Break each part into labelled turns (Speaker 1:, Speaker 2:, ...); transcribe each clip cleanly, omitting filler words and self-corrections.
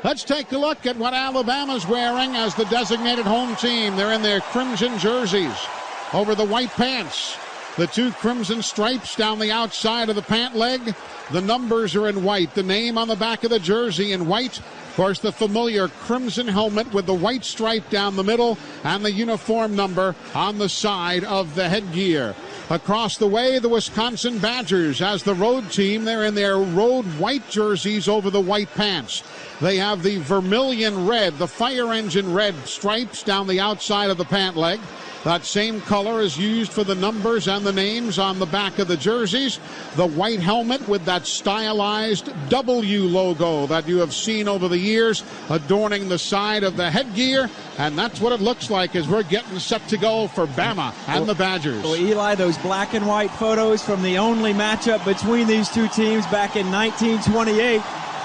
Speaker 1: Let's take a look at what Alabama's wearing as the designated home team. They're in their crimson jerseys over the white pants. The two crimson stripes down the outside of the pant leg. The numbers are in white. The name on the back of the jersey in white. Of course, the familiar crimson helmet with the white stripe down the middle and the uniform number on the side of the headgear. Across the way, the Wisconsin Badgers as the road team. They're in their road white jerseys over the white pants. They have the vermilion red, the fire engine red stripes down the outside of the pant leg. That same color is used for the numbers and the names on the back of the jerseys. The white helmet with that stylized W logo that you have seen over the years adorning the side of the headgear. And that's what it looks like as we're getting set to go for Bama and the Badgers.
Speaker 2: Well, Eli, those black and white photos from the only matchup between these two teams back in 1928.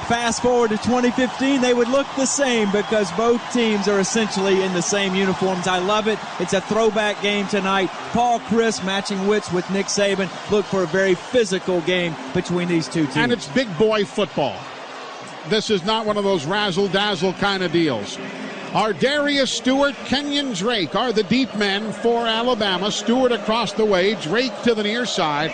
Speaker 2: Fast forward to 2015, they would look the same because both teams are essentially in the same uniforms. I love it. It's a throwback game tonight. Paul Chryst matching wits with Nick Saban. Look for a very physical game between these two teams.
Speaker 1: And it's big boy football. This is not one of those razzle-dazzle kind of deals. Ardarius Stewart, Kenyon Drake are the deep men for Alabama. Stewart across the way, Drake to the near side.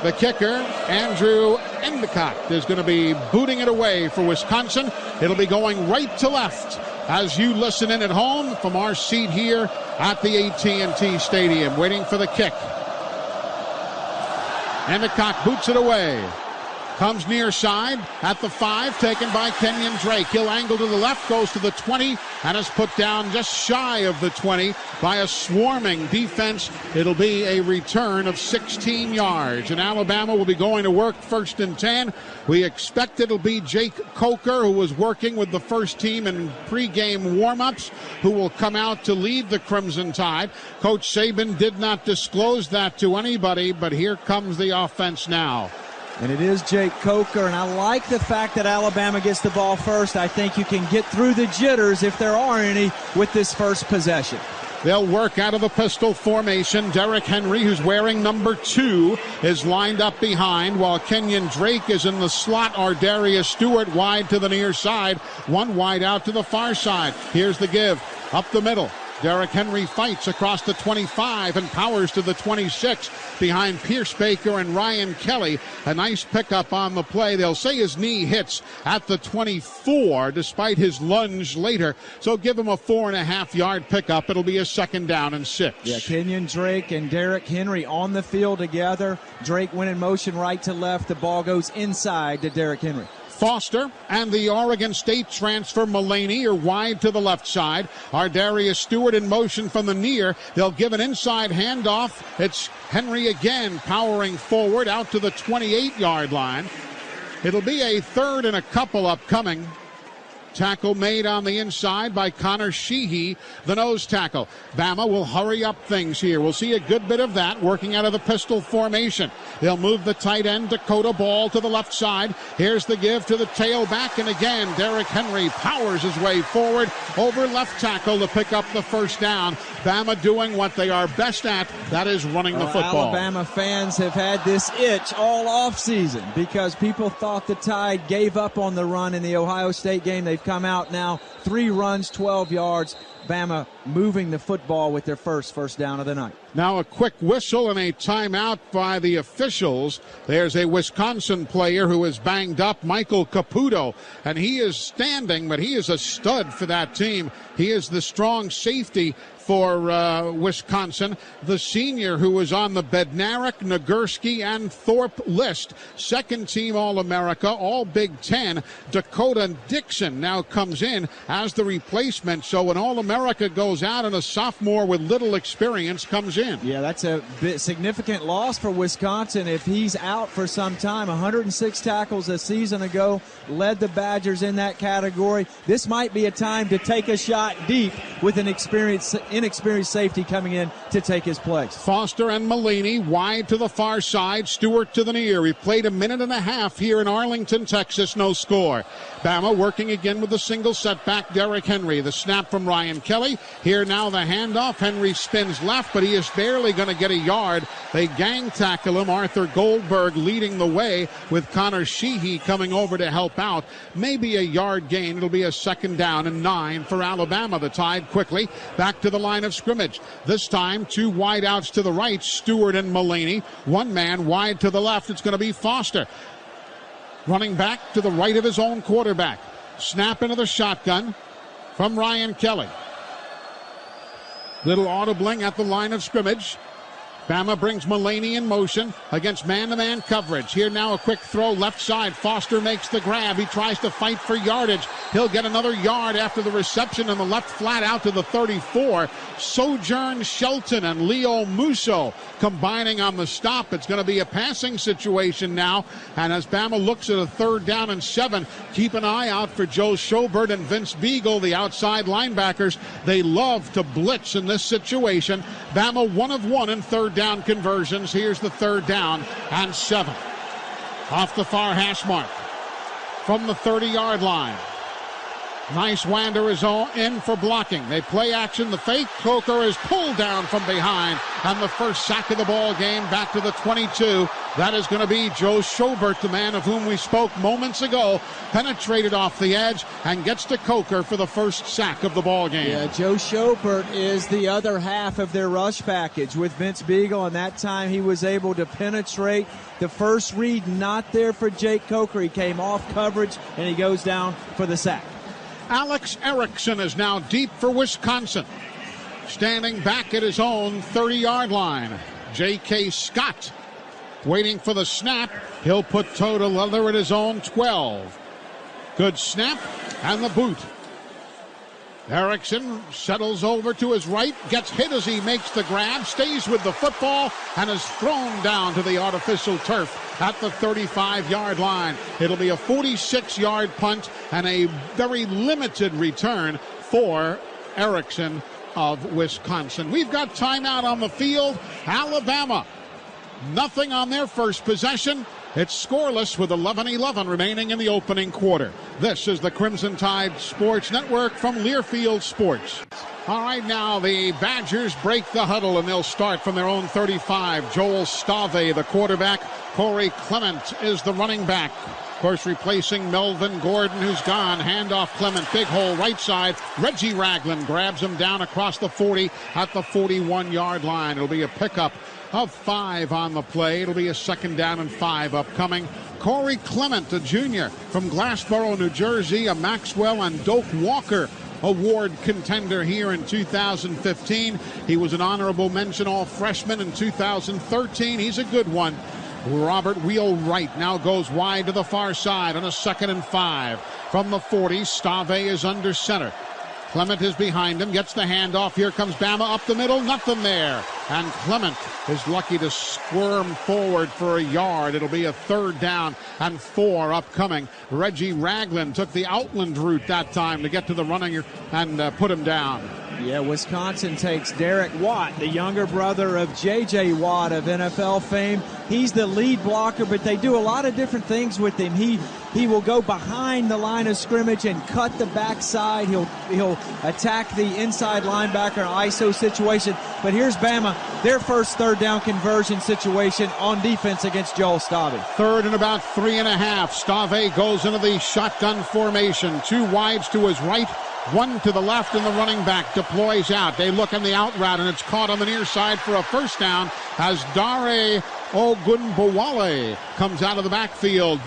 Speaker 1: The kicker, Andrew Endicott, is going to be booting it away for Wisconsin. It'll be going right to left as you listen in at home from our seat here at the AT&T Stadium, waiting for the kick. Endicott boots it away. Comes near side at the 5, taken by Kenyon Drake. He'll angle to the left, goes to the 20, and is put down just shy of the 20 by a swarming defense. It'll be a return of 16 yards, and Alabama will be going to work 1st and 10. We expect it'll be Jake Coker, who was working with the first team in pregame warm-ups, who will come out to lead the Crimson Tide. Coach Saban did not disclose that to anybody, but here comes the offense now.
Speaker 2: And it is Jake Coker, and I like the fact that Alabama gets the ball first. I think you can get through the jitters, if there are any, with this first possession.
Speaker 1: They'll work out of the pistol formation. Derrick Henry, who's wearing number 2, is lined up behind, while Kenyon Drake is in the slot. Ardarius Stewart wide to the near side, one wide out to the far side. Here's the give, up the middle. Derrick Henry fights across the 25 and powers to the 26 behind Pierce Baker and Ryan Kelly. A nice pickup on the play. They'll say his knee hits at the 24 despite his lunge later. So give him a 4.5-yard pickup. It'll be a 2nd down and 6.
Speaker 2: Yeah, Kenyon Drake and Derrick Henry on the field together. Drake went in motion right to left. The ball goes inside to Derrick Henry.
Speaker 1: Foster and the Oregon State transfer Mullaney are wide to the left side. Ardarius Stewart in motion from the near. They'll give an inside handoff. It's Henry again powering forward out to the 28-yard line. It'll be a 3rd and a couple upcoming. Tackle made on the inside by Connor Sheehy, the nose tackle. Bama will hurry up things here. We'll see a good bit of that working out of the pistol formation. They'll move the tight end Dakota Ball to the left side. Here's the give to the tailback, and again, Derrick Henry powers his way forward over left tackle to pick up the 1st down. Bama doing what they are best at, that is running the football.
Speaker 2: Alabama fans have had this itch all offseason because people thought the Tide gave up on the run in the Ohio State game. They've come out now, 3 runs, 12 yards. Bama moving the football with their first down of the night.
Speaker 1: Now a quick whistle and a timeout by the officials. There's a Wisconsin player who is banged up, Michael Caputo, and he is standing, but he is a stud for that team. He is the strong safety for Wisconsin, the senior who was on the Bednarik, Nagurski, and Thorpe list. 2nd team All-America, all Big Ten. Dakota Dixon now comes in as the replacement. So when All-America goes out and a sophomore with little experience comes in.
Speaker 2: Yeah, that's a significant loss for Wisconsin if he's out for some time. 106 tackles a season ago, led the Badgers in that category. This might be a time to take a shot deep with an inexperienced safety coming in to take his place.
Speaker 1: Foster and Mullaney wide to the far side. Stewart to the near. We played a minute and a half here in Arlington, Texas. No score. Bama working again with a single setback. Derrick Henry. The snap from Ryan Kelly. Here now the handoff. Henry spins left, but he is barely going to get a yard. They gang tackle him. Arthur Goldberg leading the way with Connor Sheehy coming over to help out. Maybe a yard gain. It'll be a 2nd down and 9 for Alabama. The Tide quickly back to the line of scrimmage. This time 2 wideouts to the right, Stewart and Mullaney. 1 man wide to the left. It's going to be Foster. Running back to the right of his own quarterback. Snap into the shotgun from Ryan Kelly. Little audibling at the line of scrimmage. Bama brings Mullaney in motion against man-to-man coverage. Here now a quick throw left side. Foster makes the grab. He tries to fight for yardage. He'll get another yard after the reception in the left flat out to the 34. Sojourn Shelton and Leo Musso combining on the stop. It's going to be a passing situation now. And as Bama looks at a 3rd down and 7, keep an eye out for Joe Schobert and Vince Beagle, the outside linebackers. They love to blitz in this situation. Bama 1 of 1 in 3rd down conversions. Here's the 3rd down and 7. Off the far hash mark from the 30-yard line. Nice Wander is in for blocking. They play action, the fake. Coker is pulled down from behind. And the first sack of the ball game back to the 22. That is going to be Joe Schobert, the man of whom we spoke moments ago. Penetrated off the edge and gets to Coker for the first sack of the ball game.
Speaker 2: Yeah, Joe Schobert is the other half of their rush package with Vince Beagle, and that time he was able to penetrate. The first read not there for Jake Coker. He came off coverage and he goes down for the sack.
Speaker 1: Alex Erickson is now deep for Wisconsin. Standing back at his own 30-yard line. J.K. Scott waiting for the snap. He'll put toe to leather at his own 12. Good snap and the boot. Erickson settles over to his right, gets hit as he makes the grab, stays with the football, and is thrown down to the artificial turf at the 35-yard line. It'll be a 46-yard punt and a very limited return for Erickson of Wisconsin. We've got timeout on the field. Alabama, nothing on their first possession. It's scoreless with 11:11 remaining in the opening quarter. This is the Crimson Tide Sports Network from Learfield Sports. All right, now the Badgers break the huddle, and they'll start from their own 35. Joel Stave, the quarterback. Corey Clement is the running back. Of course, replacing Melvin Gordon, who's gone. Handoff Clement, big hole right side. Reggie Ragland grabs him down across the 40 at the 41-yard line. It'll be a pickup of 5 on the play. It'll be a 2nd down and 5 upcoming. Corey Clement, a junior from Glassboro, New Jersey, a Maxwell and Doak Walker Award contender here in 2015. He was an honorable mention all-freshman in 2013. He's a good one. Robert Wheelwright now goes wide to the far side on a 2nd and 5. From the 40, Stave is under center. Clement is behind him, gets the handoff. Here comes Bama up the middle, nothing there. And Clement is lucky to squirm forward for a yard. It'll be a 3rd down and 4 upcoming. Reggie Ragland took the Outland route that time to get to the running and put him down.
Speaker 2: Yeah, Wisconsin takes Derek Watt, the younger brother of J.J. Watt of NFL fame. He's the lead blocker, but they do a lot of different things with him. He will go behind the line of scrimmage and cut the backside. He'll attack the inside linebacker in ISO situation. But here's Bama, their first 3rd down conversion situation on defense against Joel Stave.
Speaker 1: 3rd and about 3.5. Stave goes into the shotgun formation. 2 wides to his right, 1 to the left, and the running back deploys out. They look on the out route, and it's caught on the near side for a 1st down as Dare Ogunbowale comes out of the backfield,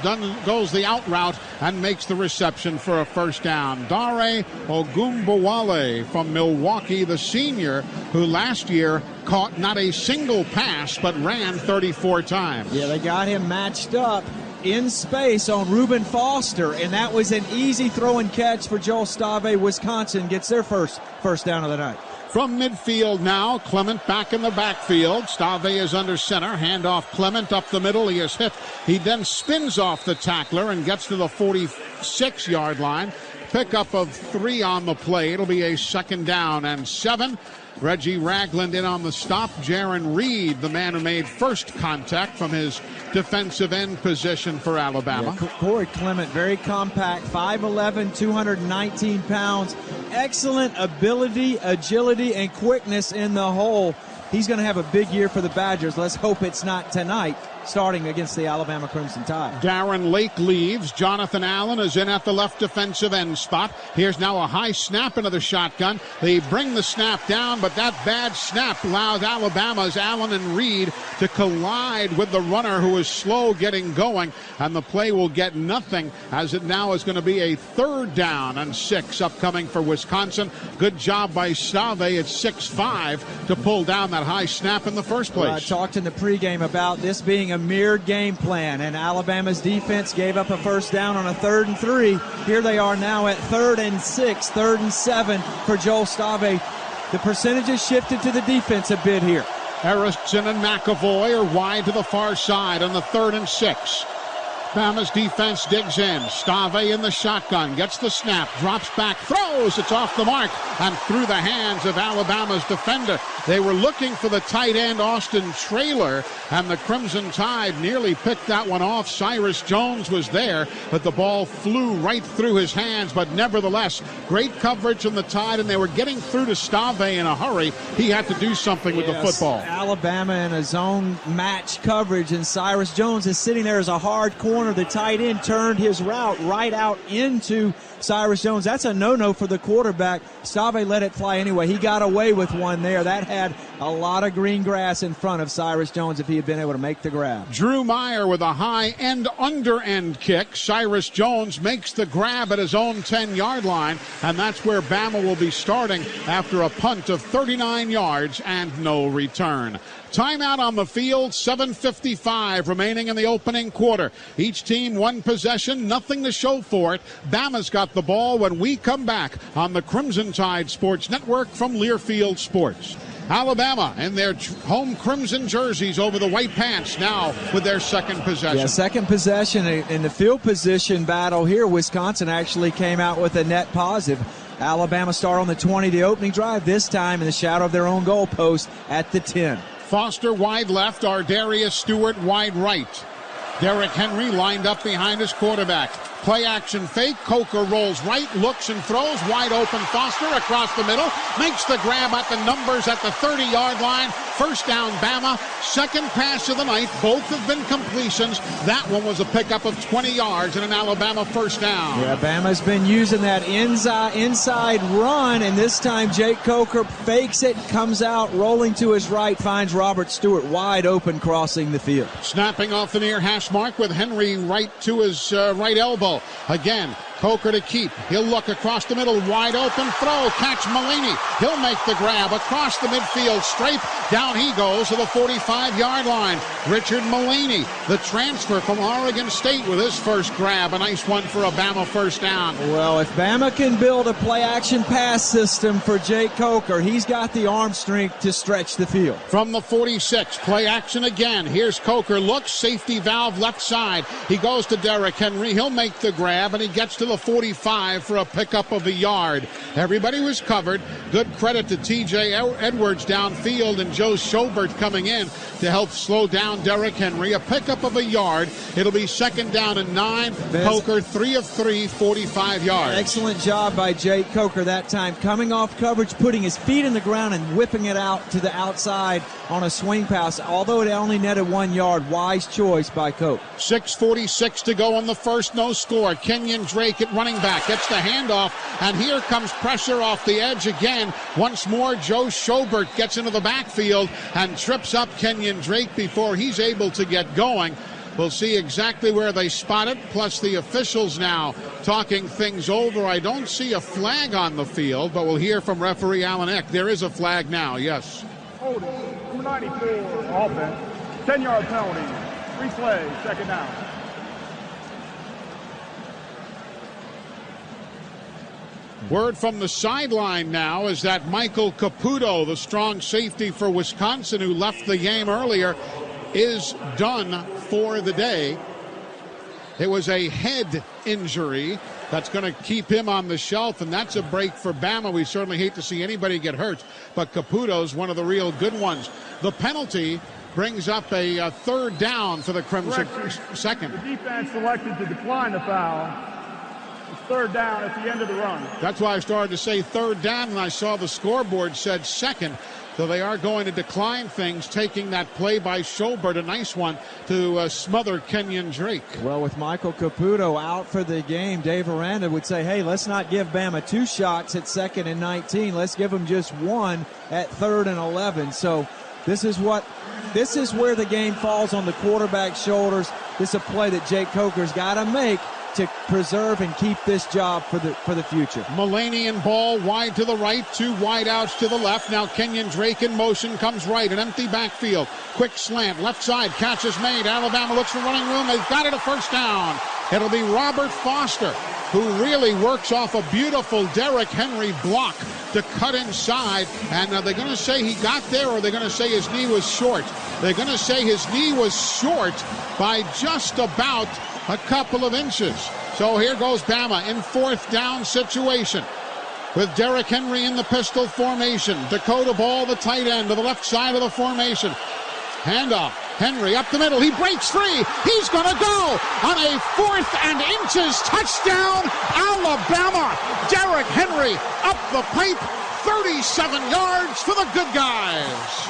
Speaker 1: goes the out route, and makes the reception for a 1st down. Dare Ogunbowale from Milwaukee, the senior, who last year caught not a single pass but ran 34 times.
Speaker 2: Yeah, they got him matched up in space on Reuben Foster, and that was an easy throw and catch for Joel Stave. Wisconsin gets their first down of the night.
Speaker 1: From midfield now, Clement back in the backfield. Stave is under center. Handoff Clement up the middle. He is hit. He then spins off the tackler and gets to the 46-yard line. Pickup of 3 on the play. It'll be a 2nd down and 7. Reggie Ragland in on the stop. Jaron Reed, the man who made first contact from his defensive end position for Alabama.
Speaker 2: Yeah, Corey Clement, very compact, 5'11", 219 pounds. Excellent ability, agility, and quickness in the hole. He's going to have a big year for the Badgers. Let's hope it's not tonight, starting against the Alabama Crimson Tide.
Speaker 1: Darren Lake leaves. Jonathan Allen is in at the left defensive end spot. Here's now a high snap into the shotgun. They bring the snap down, but that bad snap allows Alabama's Allen and Reed to collide with the runner who is slow getting going, and the play will get nothing as it now is going to be a 3rd down and 6 upcoming for Wisconsin. Good job by Stave at 6'5" to pull down that high snap in the first place.
Speaker 2: I talked in the pregame about this being a mirrored game plan, and Alabama's defense gave up a first down on a 3rd and 3. Here they are now at 3rd and 6, 3rd and 7 for Joel Stave. The percentages shifted to the defense a bit here.
Speaker 1: Harrison and McAvoy are wide to the far side on the 3rd and 6. Bama's defense digs in. Stave in the shotgun, gets the snap, drops back, throws. It's off the mark and through the hands of Alabama's defender. They were looking for the tight end, Austin Traylor, and the Crimson Tide nearly picked that one off. Cyrus Jones was there, but the ball flew right through his hands. But nevertheless, great coverage on the Tide, and they were getting through to Stave in a hurry. He had to do something with the football.
Speaker 2: Alabama in a zone match coverage, and Cyrus Jones is sitting there as a hard corner. The tight end turned his route right out into Cyrus Jones. That's a no-no for the quarterback. Stave let it fly anyway. He got away with one there. That had a lot of green grass in front of Cyrus Jones if he had been able to make the grab.
Speaker 1: Drew Meyer with a high end-under-end kick. Cyrus Jones makes the grab at his own 10-yard line, and that's where Bama will be starting after a punt of 39 yards and no return. Timeout on the field, 7:55 remaining in the opening quarter. Each team one possession, nothing to show for it. Bama's got the ball when we come back on the Crimson Tide Sports Network from Learfield Sports. Alabama in their home crimson jerseys over the white pants now with their second possession.
Speaker 2: Yeah, second possession in the field position battle here. Wisconsin actually came out with a net positive. Alabama start on the 20, the opening drive, this time in the shadow of their own goal post at the 10.
Speaker 1: Foster wide left, Ardarius Stewart wide right. Derrick Henry lined up behind his quarterback. Play action fake. Coker rolls right, looks and throws. Wide open Foster across the middle. Makes the grab at the numbers at the 30-yard line. First down, Bama. Second pass of the night. Both have been completions. That one was a pickup of 20 yards and an Alabama first down.
Speaker 2: Yeah, Bama's been using that inside run, and this time Jake Coker fakes it, comes out, rolling to his right, finds Robert Stewart wide open crossing the field.
Speaker 1: Snapping off the near hash mark with Henry right to his right elbow. Again, Coker to keep. He'll look across the middle. Wide open throw. Catch Malini. He'll make the grab across the midfield stripe. Down he goes to the 45-yard line. Richard Malini, the transfer from Oregon State, with his first grab. A nice one for a Bama first down.
Speaker 2: Well, if Bama can build a play-action pass system for Jake Coker, he's got the arm strength to stretch the field.
Speaker 1: From the 46, play action again. Here's Coker. Looks, safety valve left side. He goes to Derrick Henry. He'll make the grab, and he gets to the 45 for a pickup of a yard. Everybody was covered. Good credit to T.J. Edwards downfield and Joe Schobert coming in to help slow down Derrick Henry. A pickup of a yard. It'll be second down and 9. Coker 3 of 3, 45 yards.
Speaker 2: Excellent job by Jake Coker that time. Coming off coverage, putting his feet in the ground and whipping it out to the outside on a swing pass. Although it only netted 1 yard, wise choice by Coker.
Speaker 1: 6:46 to go on the first, no score. Kenyon Drake at running back gets the handoff, and here comes pressure off the edge again. Once more, Joe Schobert gets into the backfield and trips up Kenyon Drake before he's able to get going. We'll see exactly where they spot it, plus the officials now talking things over. I don't see a flag on the field, but we'll hear from referee Alan Eck. There is a flag now, yes.
Speaker 3: Hold it. Number 94, offense. 10-yard penalty. Free play, second down.
Speaker 1: Word from the sideline now is that Michael Caputo, the strong safety for Wisconsin who left the game earlier, is done for the day. It was a head injury that's going to keep him on the shelf, and that's a break for Bama. We certainly hate to see anybody get hurt, but Caputo's one of the real good ones. The penalty brings up a third down for the Crimson. Second.
Speaker 3: The defense selected to decline the foul. It's third down at the end of the run.
Speaker 1: That's why I started to say third down, and I saw the scoreboard said second. So they are going to decline things, taking that play by Schobert, a nice one, to smother Kenyon Drake.
Speaker 2: Well, with Michael Caputo out for the game, Dave Aranda would say, hey, let's not give Bama 2 shots at 2nd and 19. Let's give them just 1 at 3rd and 11. So this is where the game falls on the quarterback's shoulders. This is a play that Jake Coker's got to make to preserve and keep this job for the future.
Speaker 1: Mulaney and ball wide to the right, 2 wide outs to the left. Now Kenyon Drake in motion, comes right, an empty backfield. Quick slant, left side, catch is made. Alabama looks for running room. They've got it, a first down. It'll be Robert Foster, who really works off a beautiful Derrick Henry block to cut inside. And are they going to say he got there, or are they going to say his knee was short? They're going to say his knee was short by just about a couple of inches. So here goes Bama in 4th down situation with Derrick Henry in the pistol formation. Dakota Ball, the tight end, to the left side of the formation. Handoff. Henry up the middle. He breaks free. He's going to go on a 4th and inches touchdown. Alabama. Derrick Henry up the pipe. 37 yards for the good guys.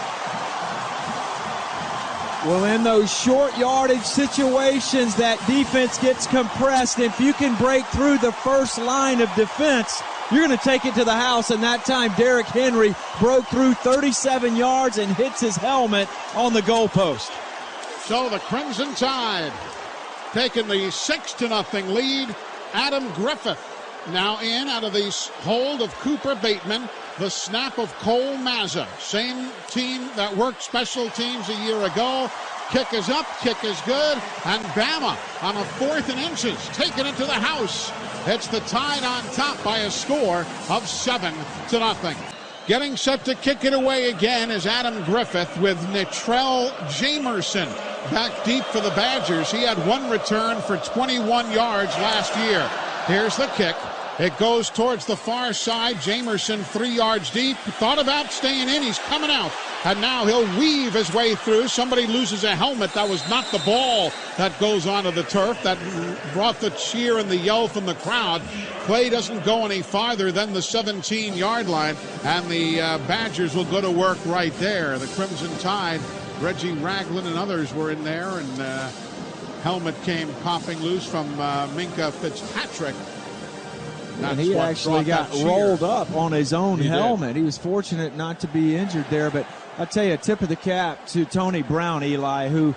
Speaker 2: Well, in those short yardage situations, that defense gets compressed. If you can break through the first line of defense, you're going to take it to the house. And that time, Derrick Henry broke through 37 yards and hits his helmet on the goalpost.
Speaker 1: So the Crimson Tide taking the 6-0 lead. Adam Griffith now in out of the hold of Cooper Bateman. The snap of Cole Mazza, same team that worked special teams a year ago. Kick is up, kick is good, and Bama on a 4th and inches, taking it to the house. It's the Tide on top by a score of 7-0. Getting set to kick it away again is Adam Griffith with Nitrell Jamerson back deep for the Badgers. He had 1 return for 21 yards last year. Here's the kick. It goes towards the far side. Jamerson 3 yards deep. Thought about staying in. He's coming out. And now he'll weave his way through. Somebody loses a helmet. That was not the ball that goes onto the turf. That brought the cheer and the yell from the crowd. Play doesn't go any farther than the 17-yard line. And the Badgers will go to work right there. The Crimson Tide, Reggie Ragland and others were in there. And helmet came popping loose from Minka Fitzpatrick.
Speaker 2: And he actually got rolled up on his own helmet. He was fortunate not to be injured there. But I'll tell you, a tip of the cap to Tony Brown, Eli, who,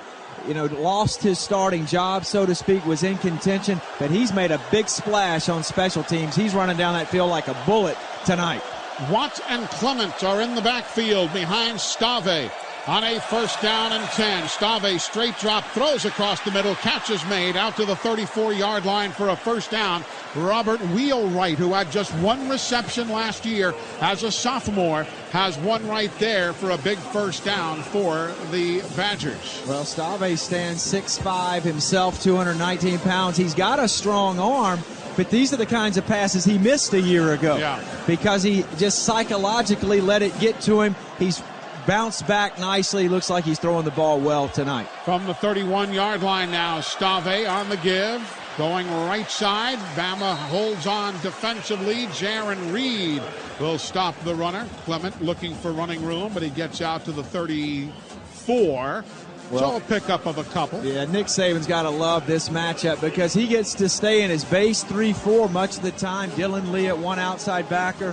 Speaker 2: lost his starting job, so to speak, was in contention. But he's made a big splash on special teams. He's running down that field like a bullet tonight.
Speaker 1: Watt and Clement are in the backfield behind Stave. On a 1st down and 10, Stave straight drop, throws across the middle, catch is made out to the 34-yard line for a 1st down. Robert Wheelwright, who had just 1 reception last year as a sophomore, has 1 right there for a big 1st down for the Badgers.
Speaker 2: Well, Stave stands 6'5", himself 219 pounds. He's got a strong arm, but these are the kinds of passes he missed a year ago.
Speaker 1: Yeah. Because
Speaker 2: he just psychologically let it get to him. He's bounced back nicely. Looks like he's throwing the ball well tonight.
Speaker 1: From the 31-yard line now, Stave on the give. Going right side. Bama holds on defensively. Jaron Reed will stop the runner. Clement looking for running room, but he gets out to the 34. So a pickup of a couple.
Speaker 2: Yeah, Nick Saban's got to love this matchup because he gets to stay in his base 3-4 much of the time. Dylan Lee at one outside backer,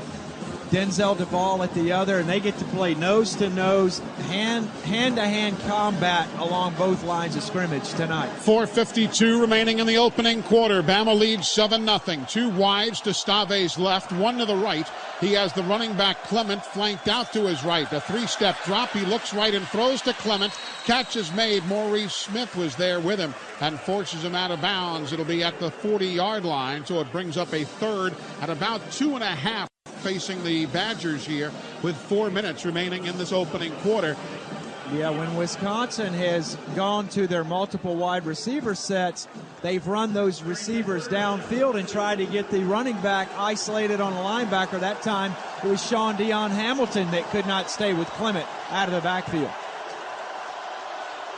Speaker 2: Denzel Duvall at the other, and they get to play nose-to-nose, hand-to-hand combat along both lines of scrimmage tonight.
Speaker 1: 4:52 remaining in the opening quarter. Bama leads 7-0. 2 wides to Stave's left, 1 to the right. He has the running back Clement flanked out to his right. A 3-step drop. He looks right and throws to Clement. Catch is made. Maurice Smith was there with him and forces him out of bounds. It'll be at the 40-yard line, so it brings up a 3rd at about 2.5. Facing the Badgers here with 4 minutes remaining in this opening quarter.
Speaker 2: Yeah, when Wisconsin has gone to their multiple wide receiver sets, they've run those receivers downfield and tried to get the running back isolated on a linebacker. That time it was Sean Dion Hamilton that could not stay with Clement out of the backfield.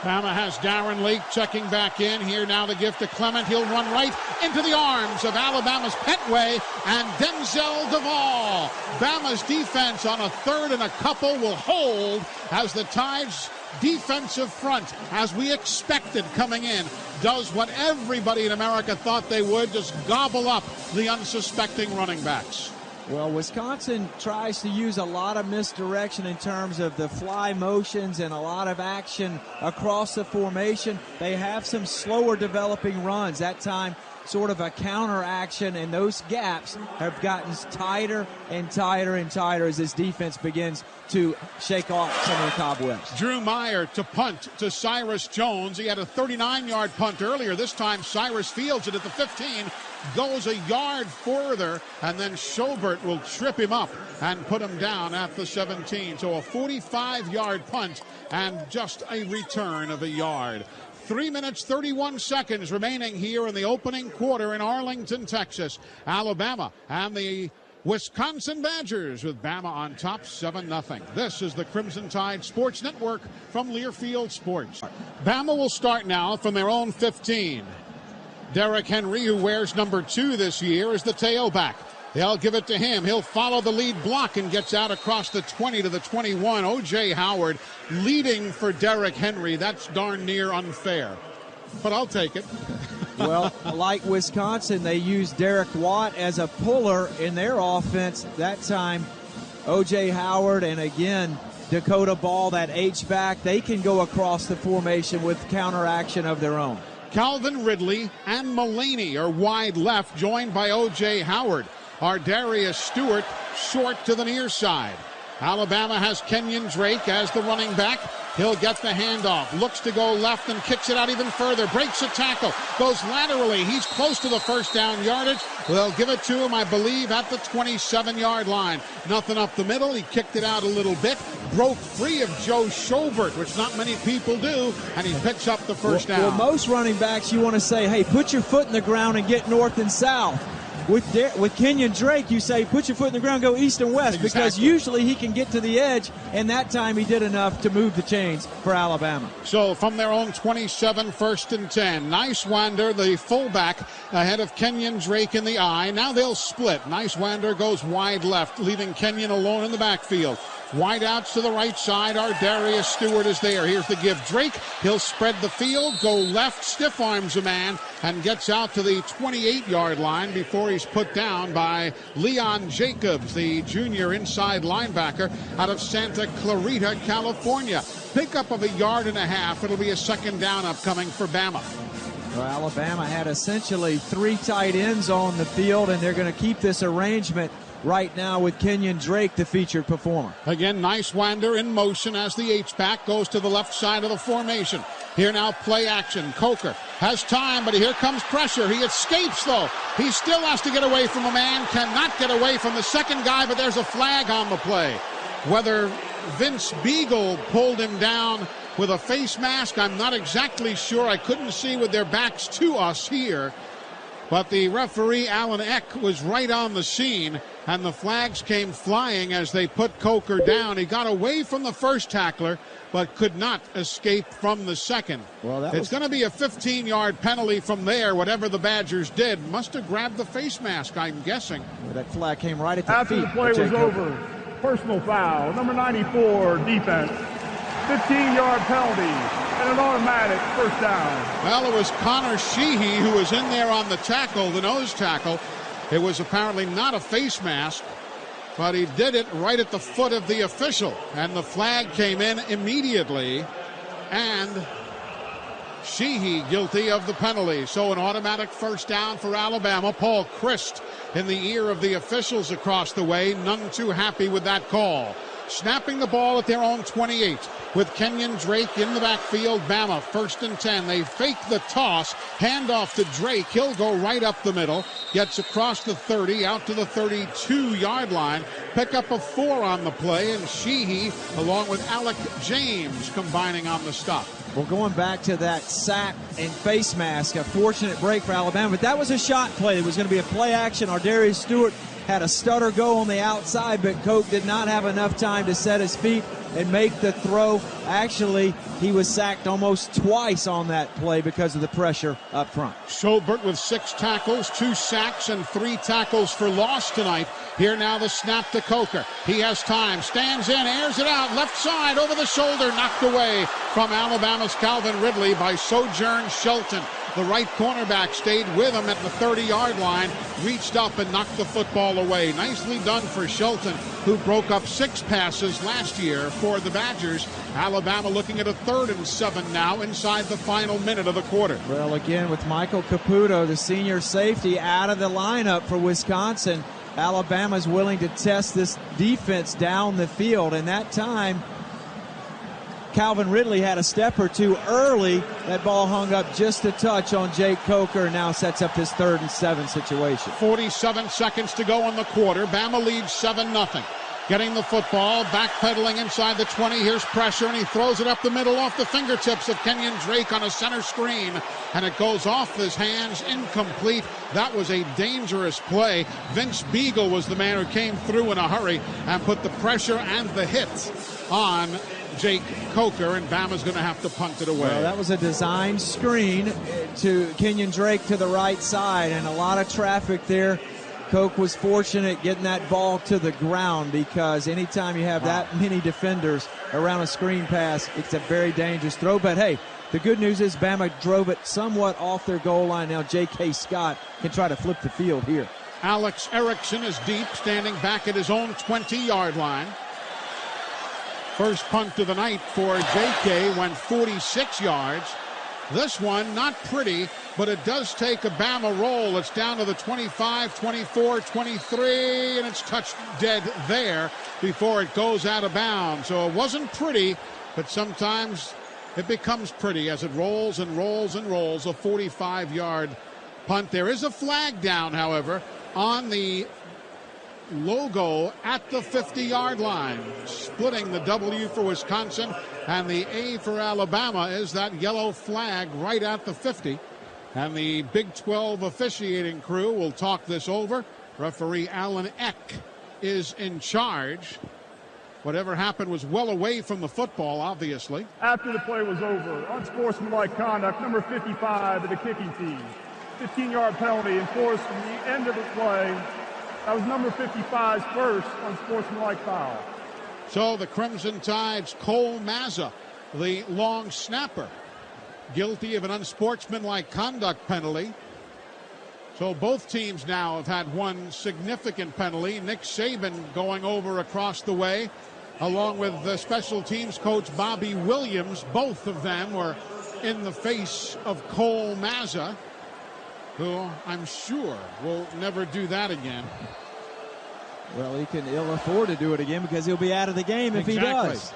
Speaker 1: Bama has Darren Leak checking back in. Here now the gift to Clement. He'll run right into the arms of Alabama's Petway and Denzel Duvall. Bama's defense on a third and a couple will hold as the Tide's defensive front, as we expected coming in, does what everybody in America thought they would, just gobble up the unsuspecting running backs.
Speaker 2: Well, Wisconsin tries to use a lot of misdirection in terms of the fly motions and a lot of action across the formation. They have some slower developing runs. That time, sort of a counter action, and those gaps have gotten tighter and tighter and tighter as this defense begins to shake off some of the cobwebs.
Speaker 1: Drew Meyer to punt to Cyrus Jones. He had a 39-yard punt earlier. This time Cyrus fields it at the 15, goes a yard further, and then Schobert will trip him up and put him down at the 17. So a 45-yard punt and just a return of a yard. 3 minutes, 31 seconds remaining here in the opening quarter in Arlington, Texas. Alabama and the Wisconsin Badgers with Bama on top 7-0. This is the Crimson Tide Sports Network from Learfield Sports. Bama will start now from their own 15. Derrick Henry, who wears number 2 this year, is the tailback. They'll give it to him. He'll follow the lead block and gets out across the 20 to the 21. O.J. Howard leading for Derrick Henry. That's darn near unfair, but I'll take it.
Speaker 2: Well, like Wisconsin, they used Derek Watt as a puller in their offense. That time, O.J. Howard and, again, Dakota Ball, that H-back, they can go across the formation with counteraction of their own.
Speaker 1: Calvin Ridley and Mullaney are wide left, joined by O.J. Howard. Ardarius Stewart short to the near side. Alabama has Kenyon Drake as the running back. He'll get the handoff, looks to go left and kicks it out even further, breaks a tackle, goes laterally. He's close to the first down yardage. They'll give it to him, I believe, at the 27-yard line. Nothing up the middle. He kicked it out a little bit, broke free of Joe Schobert, which not many people do, and he picks up the first down.
Speaker 2: Well, most running backs, you want to say, hey, put your foot in the ground and get north and south. With Kenyon Drake, you say, put your foot in the ground, go east and west, exactly. Because usually he can get to the edge, and that time he did enough to move the chains for Alabama.
Speaker 1: So from their own 27, 1st and 10. Nicewander, the fullback, ahead of Kenyon Drake in the I. Now they'll split. Nicewander goes wide left, leaving Kenyon alone in the backfield. Wide outs to the right side. Ardarius Stewart is there. Here's the give. Drake, he'll spread the field, go left, stiff arms a man, and gets out to the 28-yard line before he's put down by Leon Jacobs, the junior inside linebacker out of Santa Clarita, California. Pickup of 1.5 yards. It'll be a second down upcoming for Bama.
Speaker 2: Well, Alabama had essentially 3 tight ends on the field, and they're going to keep this arrangement right now with Kenyon Drake, the featured performer.
Speaker 1: Again, Nicewander in motion as the H-back goes to the left side of the formation. Here now, play action. Coker has time, but here comes pressure. He escapes, though. He still has to get away from a man, cannot get away from the second guy, but there's a flag on the play. Whether Vince Beagle pulled him down with a face mask, I'm not exactly sure. I couldn't see with their backs to us here. But the referee, Alan Eck, was right on the scene, and the flags came flying as they put Coker down. He got away from the first tackler, but could not escape from the second. Well, it's going to be a 15-yard penalty from there, whatever the Badgers did. Must have grabbed the face mask, I'm guessing.
Speaker 2: Well, that flag came right at the
Speaker 3: After
Speaker 2: feet.
Speaker 3: the play was over, personal foul, number 94, defense, 15-yard penalty. And an automatic first down.
Speaker 1: Well, it was Connor Sheehy who was in there on the tackle, the nose tackle. It was apparently not a face mask, but he did it right at the foot of the official. And the flag came in immediately, and Sheehy guilty of the penalty. So an automatic first down for Alabama. Paul Christ in the ear of the officials across the way. None too happy with that call. snapping the ball at their own 28 with Kenyon Drake in the backfield. Bama 1st and 10. They fake the toss, hand off to Drake. He'll go right up the middle, gets across the 30, out to the 32-yard line. Pick up a 4 on the play, and Sheehy, along with Alec James, combining on the stop.
Speaker 2: Well, going back to that sack and face mask, a fortunate break for Alabama, but that was a shot play. It was going to be a play action. Ardarius Stewart had a stutter go on the outside, but Koch did not have enough time to set his feet and make the throw. Actually, he was sacked almost twice on that play because of the pressure up front.
Speaker 1: Schobert with 6 tackles, 2 sacks, and 3 tackles for loss tonight. Here now the snap to Coker. He has time, stands in, airs it out, left side, over the shoulder, knocked away from Alabama's Calvin Ridley by Sojourn Shelton. The right cornerback stayed with him at the 30-yard line, reached up and knocked the football away. Nicely done for Shelton, who broke up 6 passes last year for the Badgers. Alabama looking at a 3rd and 7 now inside the final minute of the quarter.
Speaker 2: Well, again, with Michael Caputo, the senior safety, out of the lineup for Wisconsin, Alabama's willing to test this defense down the field, and that time Calvin Ridley had a step or two early. That ball hung up just a touch on Jake Coker, and now sets up this 3rd and 7 situation.
Speaker 1: 47 seconds to go in the quarter. Bama leads 7-0. Getting the football, backpedaling inside the 20. Here's pressure, and he throws it up the middle off the fingertips of Kenyon Drake on a center screen, and it goes off his hands, incomplete. That was a dangerous play. Vince Beagle was the man who came through in a hurry and put the pressure and the hit on Jake Coker, and Bama's going to have to punt it away.
Speaker 2: Well, that was a design screen to Kenyon Drake to the right side, and a lot of traffic there. Koch was fortunate getting that ball to the ground, because anytime you have that many defenders around a screen pass, it's a very dangerous throw. But hey, the good news is Bama drove it somewhat off their goal line. Now J.K. Scott can try to flip the field here.
Speaker 1: Alex Erickson is deep, standing back at his own 20-yard line. First punt of the night for J.K. went 46 yards. This one, not pretty, but it does take a Bama roll. It's down to the 25, 24, 23, and it's touched dead there before it goes out of bounds. So it wasn't pretty, but sometimes it becomes pretty as it rolls and rolls and rolls. A 45-yard punt. There is a flag down, however, on the logo at the 50-yard line. Splitting the W for Wisconsin and the A for Alabama is that yellow flag right at the 50. And the Big 12 officiating crew will talk this over. Referee Alan Eck is in charge. Whatever happened was well away from the football, obviously.
Speaker 3: After the play was over, unsportsmanlike conduct, number 55 of the kicking team. 15-yard penalty enforced from the end of the play. That was number 55's first unsportsmanlike foul.
Speaker 1: So the Crimson Tide's Cole Mazza, the long snapper, guilty of an unsportsmanlike conduct penalty. So both teams now have had one significant penalty. Nick Saban going over across the way, along with the special teams coach Bobby Williams. Both of them were in the face of Cole Mazza, who I'm sure will never do that again.
Speaker 2: Well, he can ill afford to do it again, because he'll be out of the game if he does.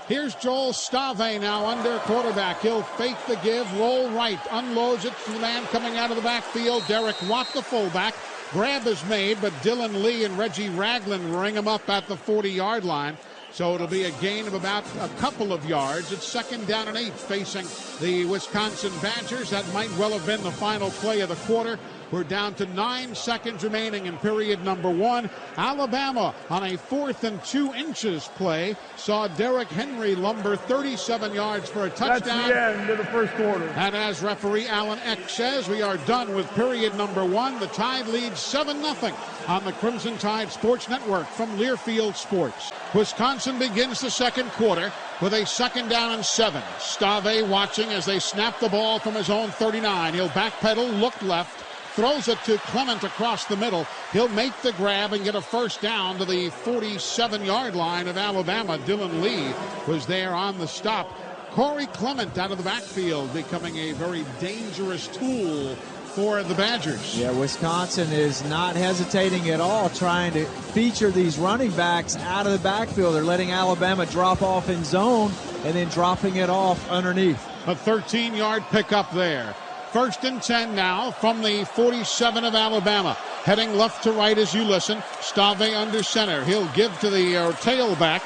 Speaker 1: Here's Joel Stave now under quarterback. He'll fake the give, roll right, unloads it to the man coming out of the backfield. Derek Watt, the fullback. Grab is made, but Dylan Lee and Reggie Ragland ring him up at the 40-yard line. So it'll be a gain of about a couple of yards. It's 2nd down and 8 facing the Wisconsin Badgers. That might well have been the final play of the quarter. We're down to 9 seconds remaining in period number 1. Alabama on a 4th and 2 inches play saw Derrick Henry lumber 37 yards for a touchdown.
Speaker 3: That's the end of the first quarter.
Speaker 1: And as referee Alan Eck says, we are done with period number 1. The Tide leads 7-0 on the Crimson Tide Sports Network from Learfield Sports. Wisconsin begins the second quarter with a 2nd down and 7. Stave watching as they snap the ball from his own 39. He'll backpedal, look left, throws it to Clement across the middle. He'll make the grab and get a first down to the 47-yard line of Alabama. Dylan Lee was there on the stop. Corey Clement out of the backfield, becoming a very dangerous tool for the Badgers.
Speaker 2: Yeah, Wisconsin is not hesitating at all trying to feature these running backs out of the backfield. They're letting Alabama drop off in zone and then dropping it off underneath.
Speaker 1: A 13-yard pickup there. 1st and 10 now from the 47 of Alabama. Heading left to right as you listen. Stave under center. He'll give to the tailback,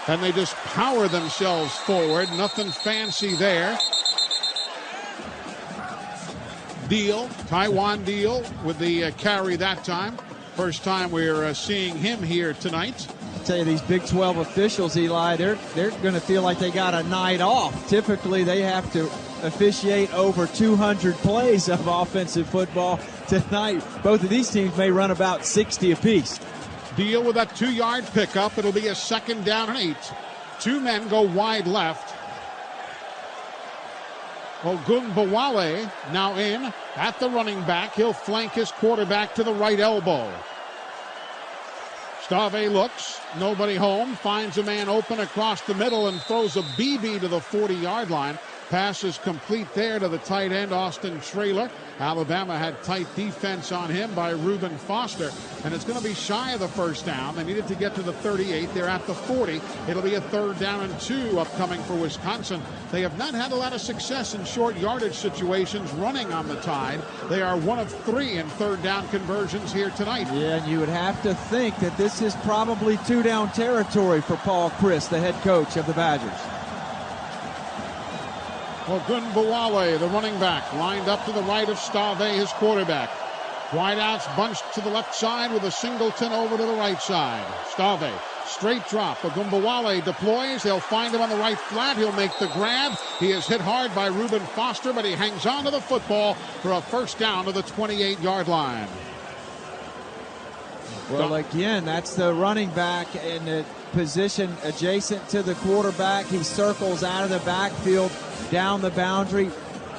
Speaker 1: and they just power themselves forward. Nothing fancy there. Deal, Taiwan Deal with the carry that time. First time we're seeing him here tonight.
Speaker 2: I tell you, these Big 12 officials, Eli, they're going to feel like they got a night off. Typically, they have to officiate over 200 plays of offensive football. Tonight, both of these teams may run about 60 apiece.
Speaker 1: Deal with that 2-yard pickup. It'll be a 2nd down and 8. 2 men go wide left. Ogunbowale now in at the running back. He'll flank his quarterback to the right elbow. Stave looks, nobody home, finds a man open across the middle and throws a BB to the 40-yard line. Pass is complete there to the tight end, Austin Traylor. Alabama had tight defense on him by Reuben Foster, and it's going to be shy of the 1st down. They needed to get to the 38. They're at the 40. It'll be a 3rd down and 2 upcoming for Wisconsin. They have not had a lot of success in short yardage situations running on the Tide. They are 1 of 3 in 3rd down conversions here tonight.
Speaker 2: Yeah, and you would have to think that this is probably 2-down territory for Paul Chryst, the head coach of the Badgers.
Speaker 1: Ogunbowale, the running back, lined up to the right of Stave, his quarterback. Wideouts bunched to the left side with a singleton over to the right side. Stave, straight drop. Ogunbowale deploys. They'll find him on the right flat. He'll make the grab. He is hit hard by Reuben Foster, but he hangs on to the football for a 1st down to the 28-yard line.
Speaker 2: Well, again, that's the running back in the position adjacent to the quarterback. He circles out of the backfield down the boundary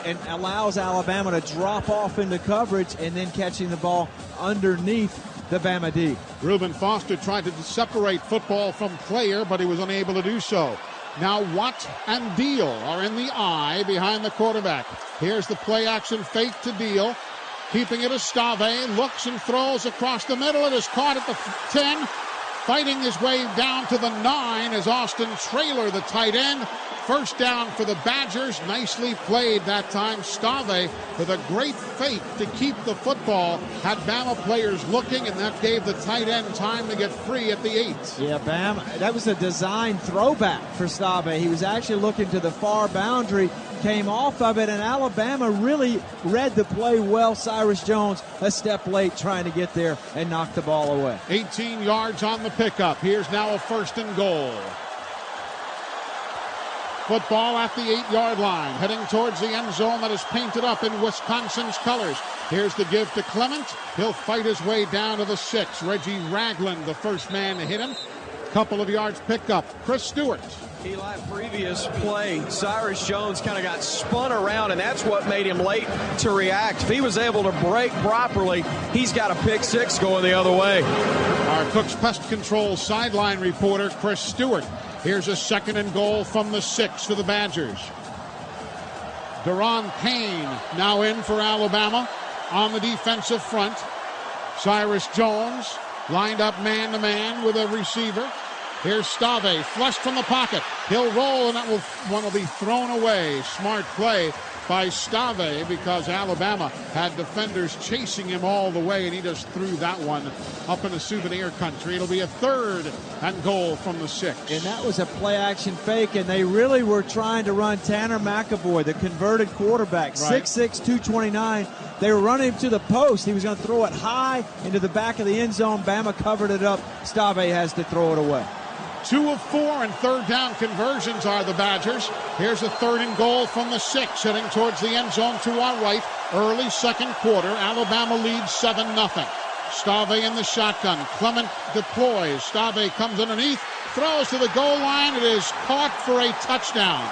Speaker 2: and allows Alabama to drop off into coverage and then catching the ball underneath the Bama D.
Speaker 1: Reuben Foster tried to separate football from player, but he was unable to do so. Now Watt and Deal are in the eye behind the quarterback. Here's the play action fake to Deal. Keeping it as Stave looks and throws across the middle. It is caught at the 10. Fighting his way down to the 9 is Austin Traylor, the tight end. 1st down for the Badgers. Nicely played that time. Stave with a great fake to keep the football. Had Bama players looking, and that gave the tight end time to get free at the 8.
Speaker 2: Yeah, Bama, that was a design throwback for Stave. He was actually looking to the far boundary, came off of it, and Alabama really read the play well. Cyrus Jones a step late trying to get there and knock the ball away.
Speaker 1: 18 yards on the pickup. Here's now a 1st and goal. Football at the 8-yard line, heading towards the end zone that is painted up in Wisconsin's colors. Here's the give to Clement. He'll fight his way down to the 6. Reggie Ragland, the first man to hit him. Couple of yards pick up. Chris Stewart.
Speaker 4: Eli, previous play, Cyrus Jones kind of got spun around, and that's what made him late to react. If he was able to break properly, he's got a pick 6 going the other way.
Speaker 1: Our Cook's Pest Control sideline reporter, Chris Stewart. Here's a 2nd and goal from the 6 for the Badgers. Deron Payne now in for Alabama on the defensive front. Cyrus Jones lined up man-to-man with a receiver. Here's Stave, flushed from the pocket. He'll roll, and that one will be thrown away. Smart play by Stave because Alabama had defenders chasing him all the way, and he just threw that one up in the souvenir country. It'll be a 3rd and goal from the 6.
Speaker 2: And that was a play-action fake, and they really were trying to run Tanner McAvoy, the converted quarterback,
Speaker 1: right.
Speaker 2: 6'6", 229. They were running him to the post. He was going to throw it high into the back of the end zone. Bama covered it up. Stave has to throw it away.
Speaker 1: 2 of 4 and 3rd down conversions are the Badgers. Here's a 3rd and goal from the 6, heading towards the end zone to our right. Early 2nd quarter, Alabama leads 7-0. Stave in the shotgun. Clement deploys. Stave comes underneath, throws to the goal line. It is caught for a touchdown.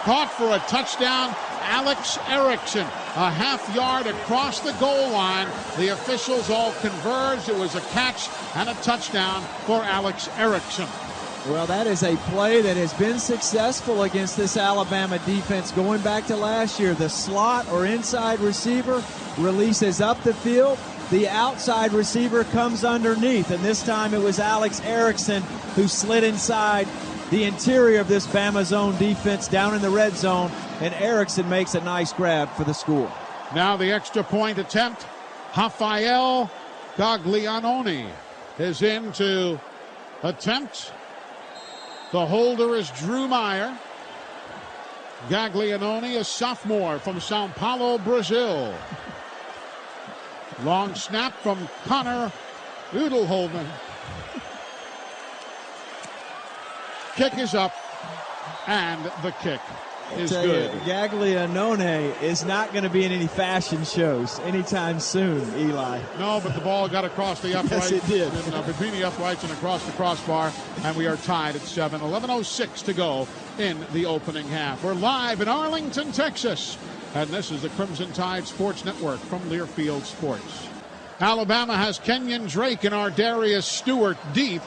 Speaker 1: Caught for a touchdown, Alex Erickson. A half-yard across the goal line. The officials all converged. It was a catch and a touchdown for Alex Erickson.
Speaker 2: Well, that is a play that has been successful against this Alabama defense going back to last year. The slot or inside receiver releases up the field. The outside receiver comes underneath, and this time it was Alex Erickson who slid inside the interior of this Bama zone defense down in the red zone, and Erickson makes a nice grab for the score.
Speaker 1: Now the extra point attempt. Rafael Gaglianoni is in to attempt. The holder is Drew Meyer. Gaglianoni, a sophomore from Sao Paulo, Brazil. Long snap from Connor Udelholman. Kick is up, and the kick is good.
Speaker 2: Gaglianone is not going to be in any fashion shows anytime soon, Eli.
Speaker 1: No, but the ball got across the upright.
Speaker 2: Yes, it did.
Speaker 1: And, between the uprights and across the crossbar, and we are tied at 7. 11:06 to go in the opening half. We're live in Arlington, Texas, and this is the Crimson Tide Sports Network from Learfield Sports. Alabama has Kenyon Drake and Ardarius Stewart deep.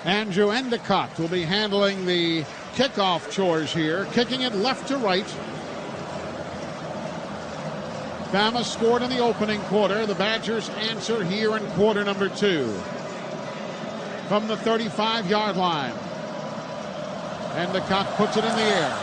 Speaker 1: Andrew Endicott will be handling the kickoff chores here, kicking it left to right. Bama scored in the opening quarter. The Badgers answer here in quarter number 2. From the 35-yard line. Endicott puts it in the air.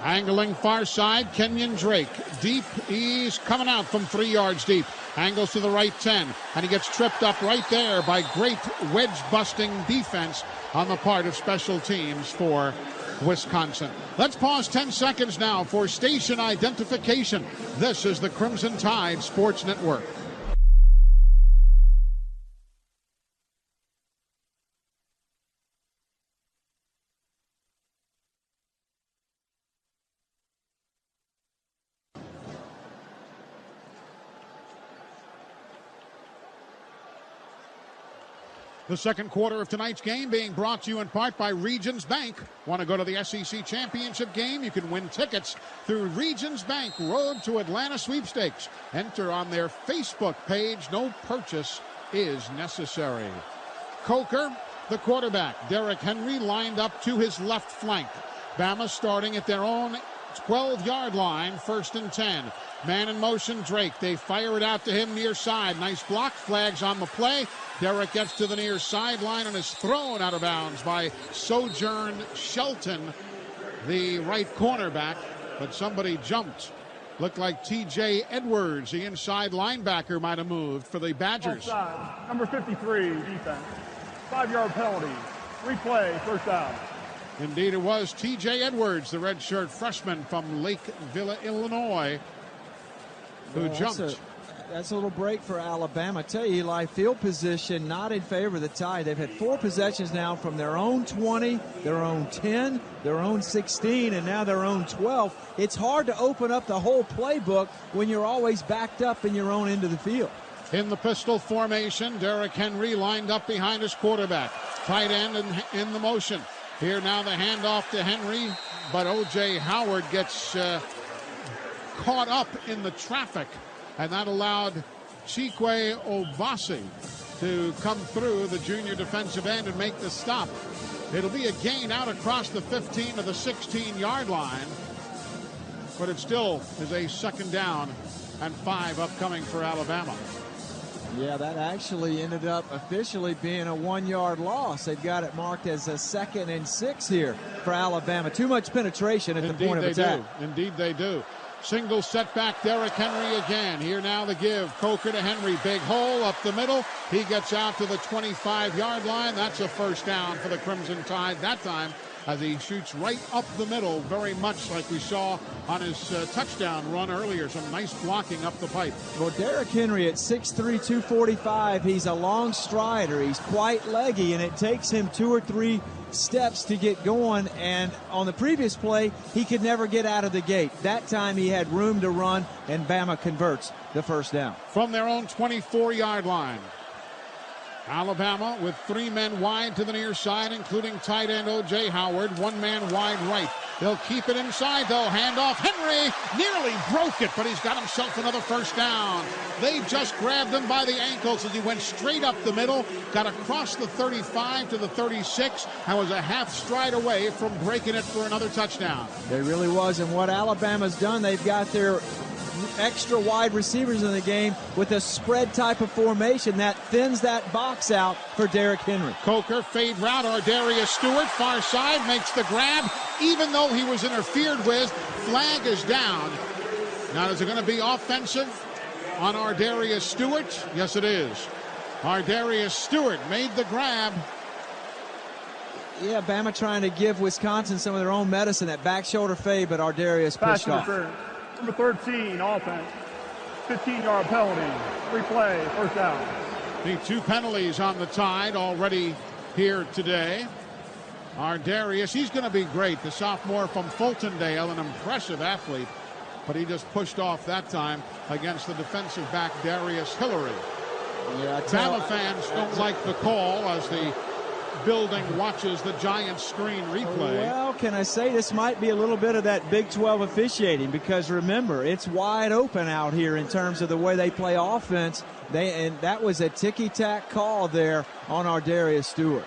Speaker 1: Angling far side, Kenyon Drake. Deep, he's coming out from 3 yards deep. Angles to the right 10, and he gets tripped up right there by great wedge-busting defense on the part of special teams for Wisconsin. Let's pause 10 seconds now for station identification. This is the Crimson Tide Sports Network. The second quarter of tonight's game being brought to you in part by Regions Bank. Want to go to the SEC Championship game? You can win tickets through Regions Bank Road to Atlanta Sweepstakes. Enter on their Facebook page. No purchase is necessary. Coker, the quarterback. Derrick Henry lined up to his left flank. Bama starting at their own 12-yard line, 1st and 10. Man in motion, Drake. They fire it out to him near side. Nice block, flags on the play. Derrick gets to the near sideline and is thrown out of bounds by Sojourn Shelton, the right cornerback. But somebody jumped. Looked like T.J. Edwards, the inside linebacker, might have moved for the Badgers.
Speaker 3: Offside. Number 53, defense. 5-yard penalty. Replay, first down.
Speaker 1: Indeed, it was T.J. Edwards, the redshirt freshman from Lake Villa, Illinois, who jumped.
Speaker 2: That's a little break for Alabama. I tell you, Eli, field position not in favor of the Tide. They've had 4 possessions now from their own 20, their own 10, their own 16, and now their own 12. It's hard to open up the whole playbook when you're always backed up in your own end of the field.
Speaker 1: In the pistol formation, Derrick Henry lined up behind his quarterback. Tight end in the motion. Here now the handoff to Henry, but O.J. Howard gets caught up in the traffic, and that allowed Chikwe Obasi to come through, the junior defensive end, and make the stop. It'll be a gain out across the 15 to the 16-yard line, but it still is a 2nd down and 5 upcoming for Alabama.
Speaker 2: Yeah, that actually ended up officially being a 1-yard loss. They've got it marked as a 2nd and 6 here for Alabama. Too much penetration at the point of attack.
Speaker 1: Indeed they do. Single setback, Derrick Henry again. Here now the give. Coker to Henry. Big hole up the middle. He gets out to the 25-yard line. That's a 1st down for the Crimson Tide that time, as he shoots right up the middle, very much like we saw on his touchdown run earlier. Some nice blocking up the pipe.
Speaker 2: Well, Derrick Henry at 6'3", 245, he's a long strider. He's quite leggy, and it takes him 2 or 3 steps to get going, and on the previous play, he could never get out of the gate. That time he had room to run, and Bama converts the 1st down.
Speaker 1: From their own 24-yard line. Alabama with 3 men wide to the near side, including tight end O.J. Howard. 1 man wide right. They'll keep it inside, though. Handoff. Henry nearly broke it, but he's got himself another 1st down. They just grabbed him by the ankles as he went straight up the middle, got across the 35 to the 36, and was a half stride away from breaking it for another touchdown.
Speaker 2: They really was, and what Alabama's done, they've got their extra wide receivers in the game with a spread type of formation that thins that box out for Derrick Henry.
Speaker 1: Coker, fade route, Ardarius Stewart, far side, makes the grab. Even though he was interfered with, flag is down. Now, is it going to be offensive on Ardarius Stewart? Yes, it is. Ardarius Stewart made the grab.
Speaker 2: Yeah, Bama trying to give Wisconsin some of their own medicine, that back shoulder fade, but Ardarius pushed off.
Speaker 3: Number 13, offense. 15-yard penalty. Replay, first down.
Speaker 1: The 2 penalties on the Tide already here today. Ardarius, he's going to be great. The sophomore from Fultondale, an impressive athlete, but he just pushed off that time against the defensive back Darius Hillary.
Speaker 2: Yeah,
Speaker 1: Bama fans don't like the call as the building watches the Giants screen replay.
Speaker 2: Well, can I say this might be a little bit of that Big 12 officiating, because remember, it's wide open out here in terms of the way they play offense. And that was a ticky-tack call there on Ardarius Stewart.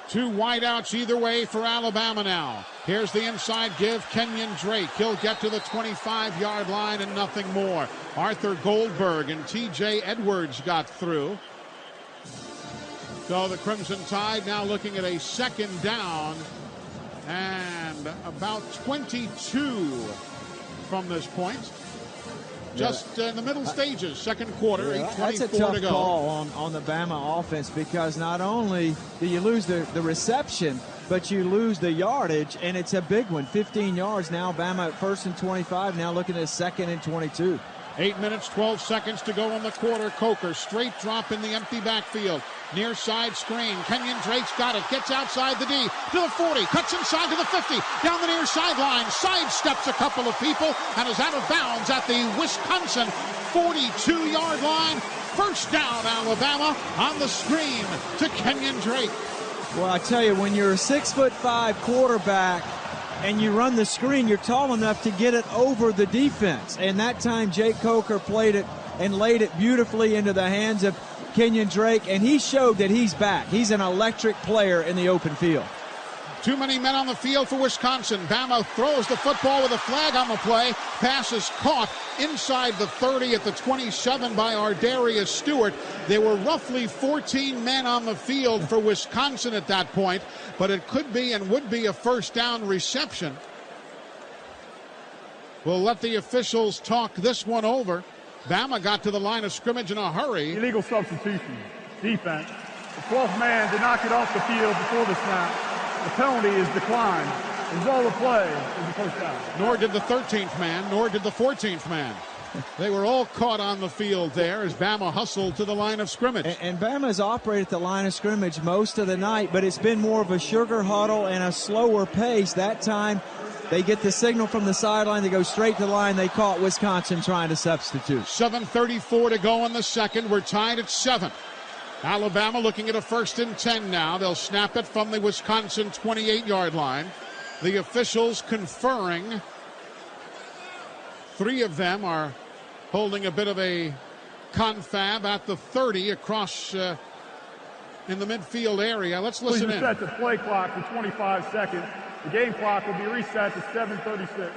Speaker 1: 2 wideouts either way for Alabama now. Here's the inside give, Kenyon Drake. He'll get to the 25-yard line and nothing more. Arthur Goldberg and T.J. Edwards got through. So the Crimson Tide now looking at a second down and about 22 from this point. Just in the middle stages, second quarter, 8:24
Speaker 2: that's a
Speaker 1: to
Speaker 2: tough
Speaker 1: go.
Speaker 2: call on the Bama offense, because not only do you lose the reception, but you lose the yardage, and it's a big one. 15 yards now. Bama at 1st and 25, now looking at 2nd and 22.
Speaker 1: 8 minutes, 12 seconds to go in the quarter. Coker, straight drop in the empty backfield. Near side screen. Kenyon Drake's got it. Gets outside the D to the 40. Cuts inside to the 50. Down the near sideline. Sidesteps a couple of people and is out of bounds at the Wisconsin 42-yard line. First down, Alabama, on the screen to Kenyon Drake.
Speaker 2: Well, I tell you, when you're a 6'5" quarterback and you run the screen, you're tall enough to get it over the defense. And that time, Jake Coker played it and laid it beautifully into the hands of Kenyon Drake, and he showed that he's back. He's an electric player in the open field.
Speaker 1: Too many men on the field for Wisconsin. Bama throws the football with a flag on the play. Pass is caught inside the 30 at the 27 by Ardarius Stewart. There were roughly 14 men on the field for Wisconsin at that point, but it could be and would be a first down reception. We'll let the officials talk this one over. Bama got to the line of scrimmage in a hurry.
Speaker 3: Illegal substitution. Defense. The 12th man did not get off the field before the snap. The penalty is declined. The result of play is the first down.
Speaker 1: Nor did the 13th man, nor did the 14th man. They were all caught on the field there as Bama hustled to the line of scrimmage.
Speaker 2: And Bama's operated the line of scrimmage most of the night, but it's been more of a sugar huddle and a slower pace. That time, they get the signal from the sideline. They go straight to the line. They caught Wisconsin trying to substitute.
Speaker 1: 7:34 to go in the second. We're tied at 7. Alabama looking at a 1st and 10 now. They'll snap it from the Wisconsin 28-yard line. The officials conferring. 3 of them are holding a bit of a confab at the 30 across in the midfield area. Let's listen in.
Speaker 3: Please reset the play clock for 25 seconds. The game clock will be reset to 7:36.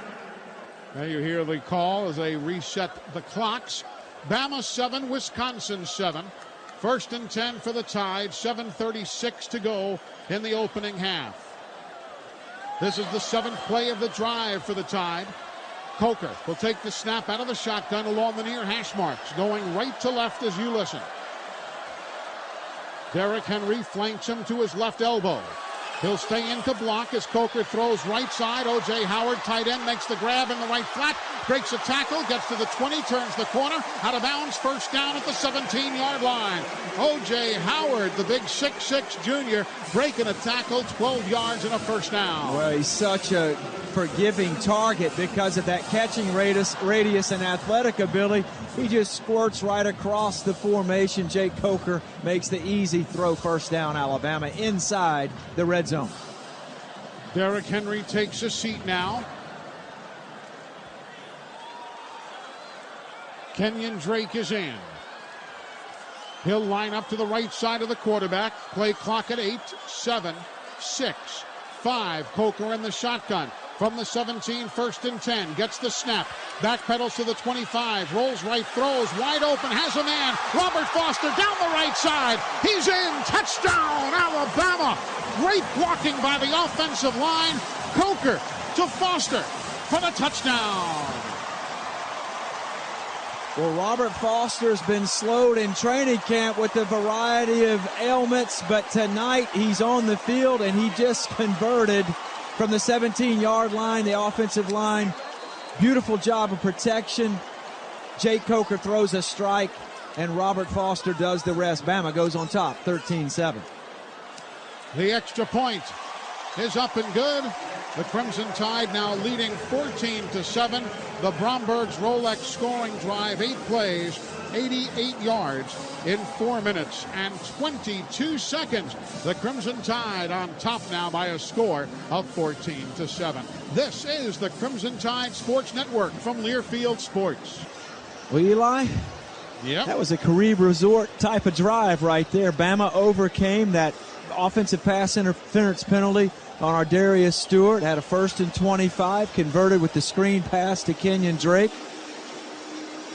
Speaker 1: Now you hear the call as they reset the clocks. Bama 7, Wisconsin 7. 1st and 10 for the Tide. 7:36 to go in the opening half. This is the 7th play of the drive for the Tide. Coker will take the snap out of the shotgun along the near hash marks, going right to left as you listen. Derrick Henry flanks him to his left elbow. He'll stay in to block as Coker throws right side. O.J. Howard, tight end, makes the grab in the right flat. Breaks a tackle, gets to the 20, turns the corner. Out of bounds, first down at the 17-yard line. O.J. Howard, the big 6'6" junior, breaking a tackle, 12 yards and a first down.
Speaker 2: Well, he's such a forgiving target because of that catching radius and athletic ability. He just squirts right across the formation. Jake Coker makes the easy throw, first down, Alabama, inside the red zone.
Speaker 1: Derrick Henry takes a seat now. Kenyon Drake is in. He'll line up to the right side of the quarterback. Play clock at 8, 7, 6, 5. Coker in the shotgun. from the 17, 1st and 10. Gets the snap. Backpedals to the 25. Rolls right, throws. Wide open. Has a man. Robert Foster down the right side. He's in. Touchdown, Alabama. Great blocking by the offensive line. Coker to Foster for the touchdown.
Speaker 2: Well, Robert Foster's been slowed in training camp with a variety of ailments, but tonight he's on the field and he just converted from the 17-yard line, the offensive line. Beautiful job of protection. Jake Coker throws a strike, and Robert Foster does the rest. Bama goes on top, 13-7.
Speaker 1: The extra point is up and good. The Crimson Tide now leading 14-7. The Bromberg's Rolex scoring drive, 8 plays, 88 yards in 4 minutes and 22 seconds. The Crimson Tide on top now by a score of 14-7. This is the Crimson Tide Sports Network from Learfield Sports.
Speaker 2: Well, Eli,
Speaker 1: yep,
Speaker 2: that was a Carib Resort type of drive right there. Bama overcame that offensive pass interference penalty on our Darius Stewart. Had a 1st and 25, converted with the screen pass to Kenyon Drake.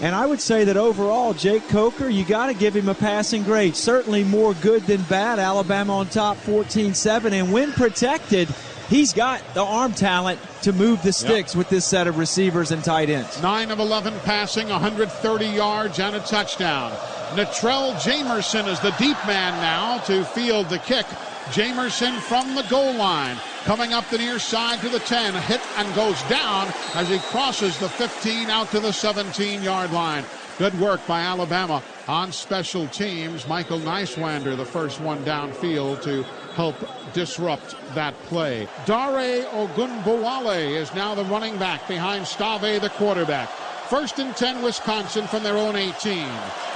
Speaker 2: And I would say that overall, Jake Coker, you got to give him a passing grade. Certainly more good than bad. Alabama on top 14-7. And when protected, he's got the arm talent to move the sticks with this set of receivers and tight ends.
Speaker 1: 9 of 11 passing, 130 yards and a touchdown. Natrell Jamerson is the deep man now to field the kick. Jamerson from the goal line, coming up the near side to the 10, hit and goes down as he crosses the 15 out to the 17-yard line. Good work by Alabama on special teams. Michael Neiswander, the first one downfield to help disrupt that play. Dare Ogunbowale is now the running back behind Stave, the quarterback. 1st and 10, Wisconsin from their own 18.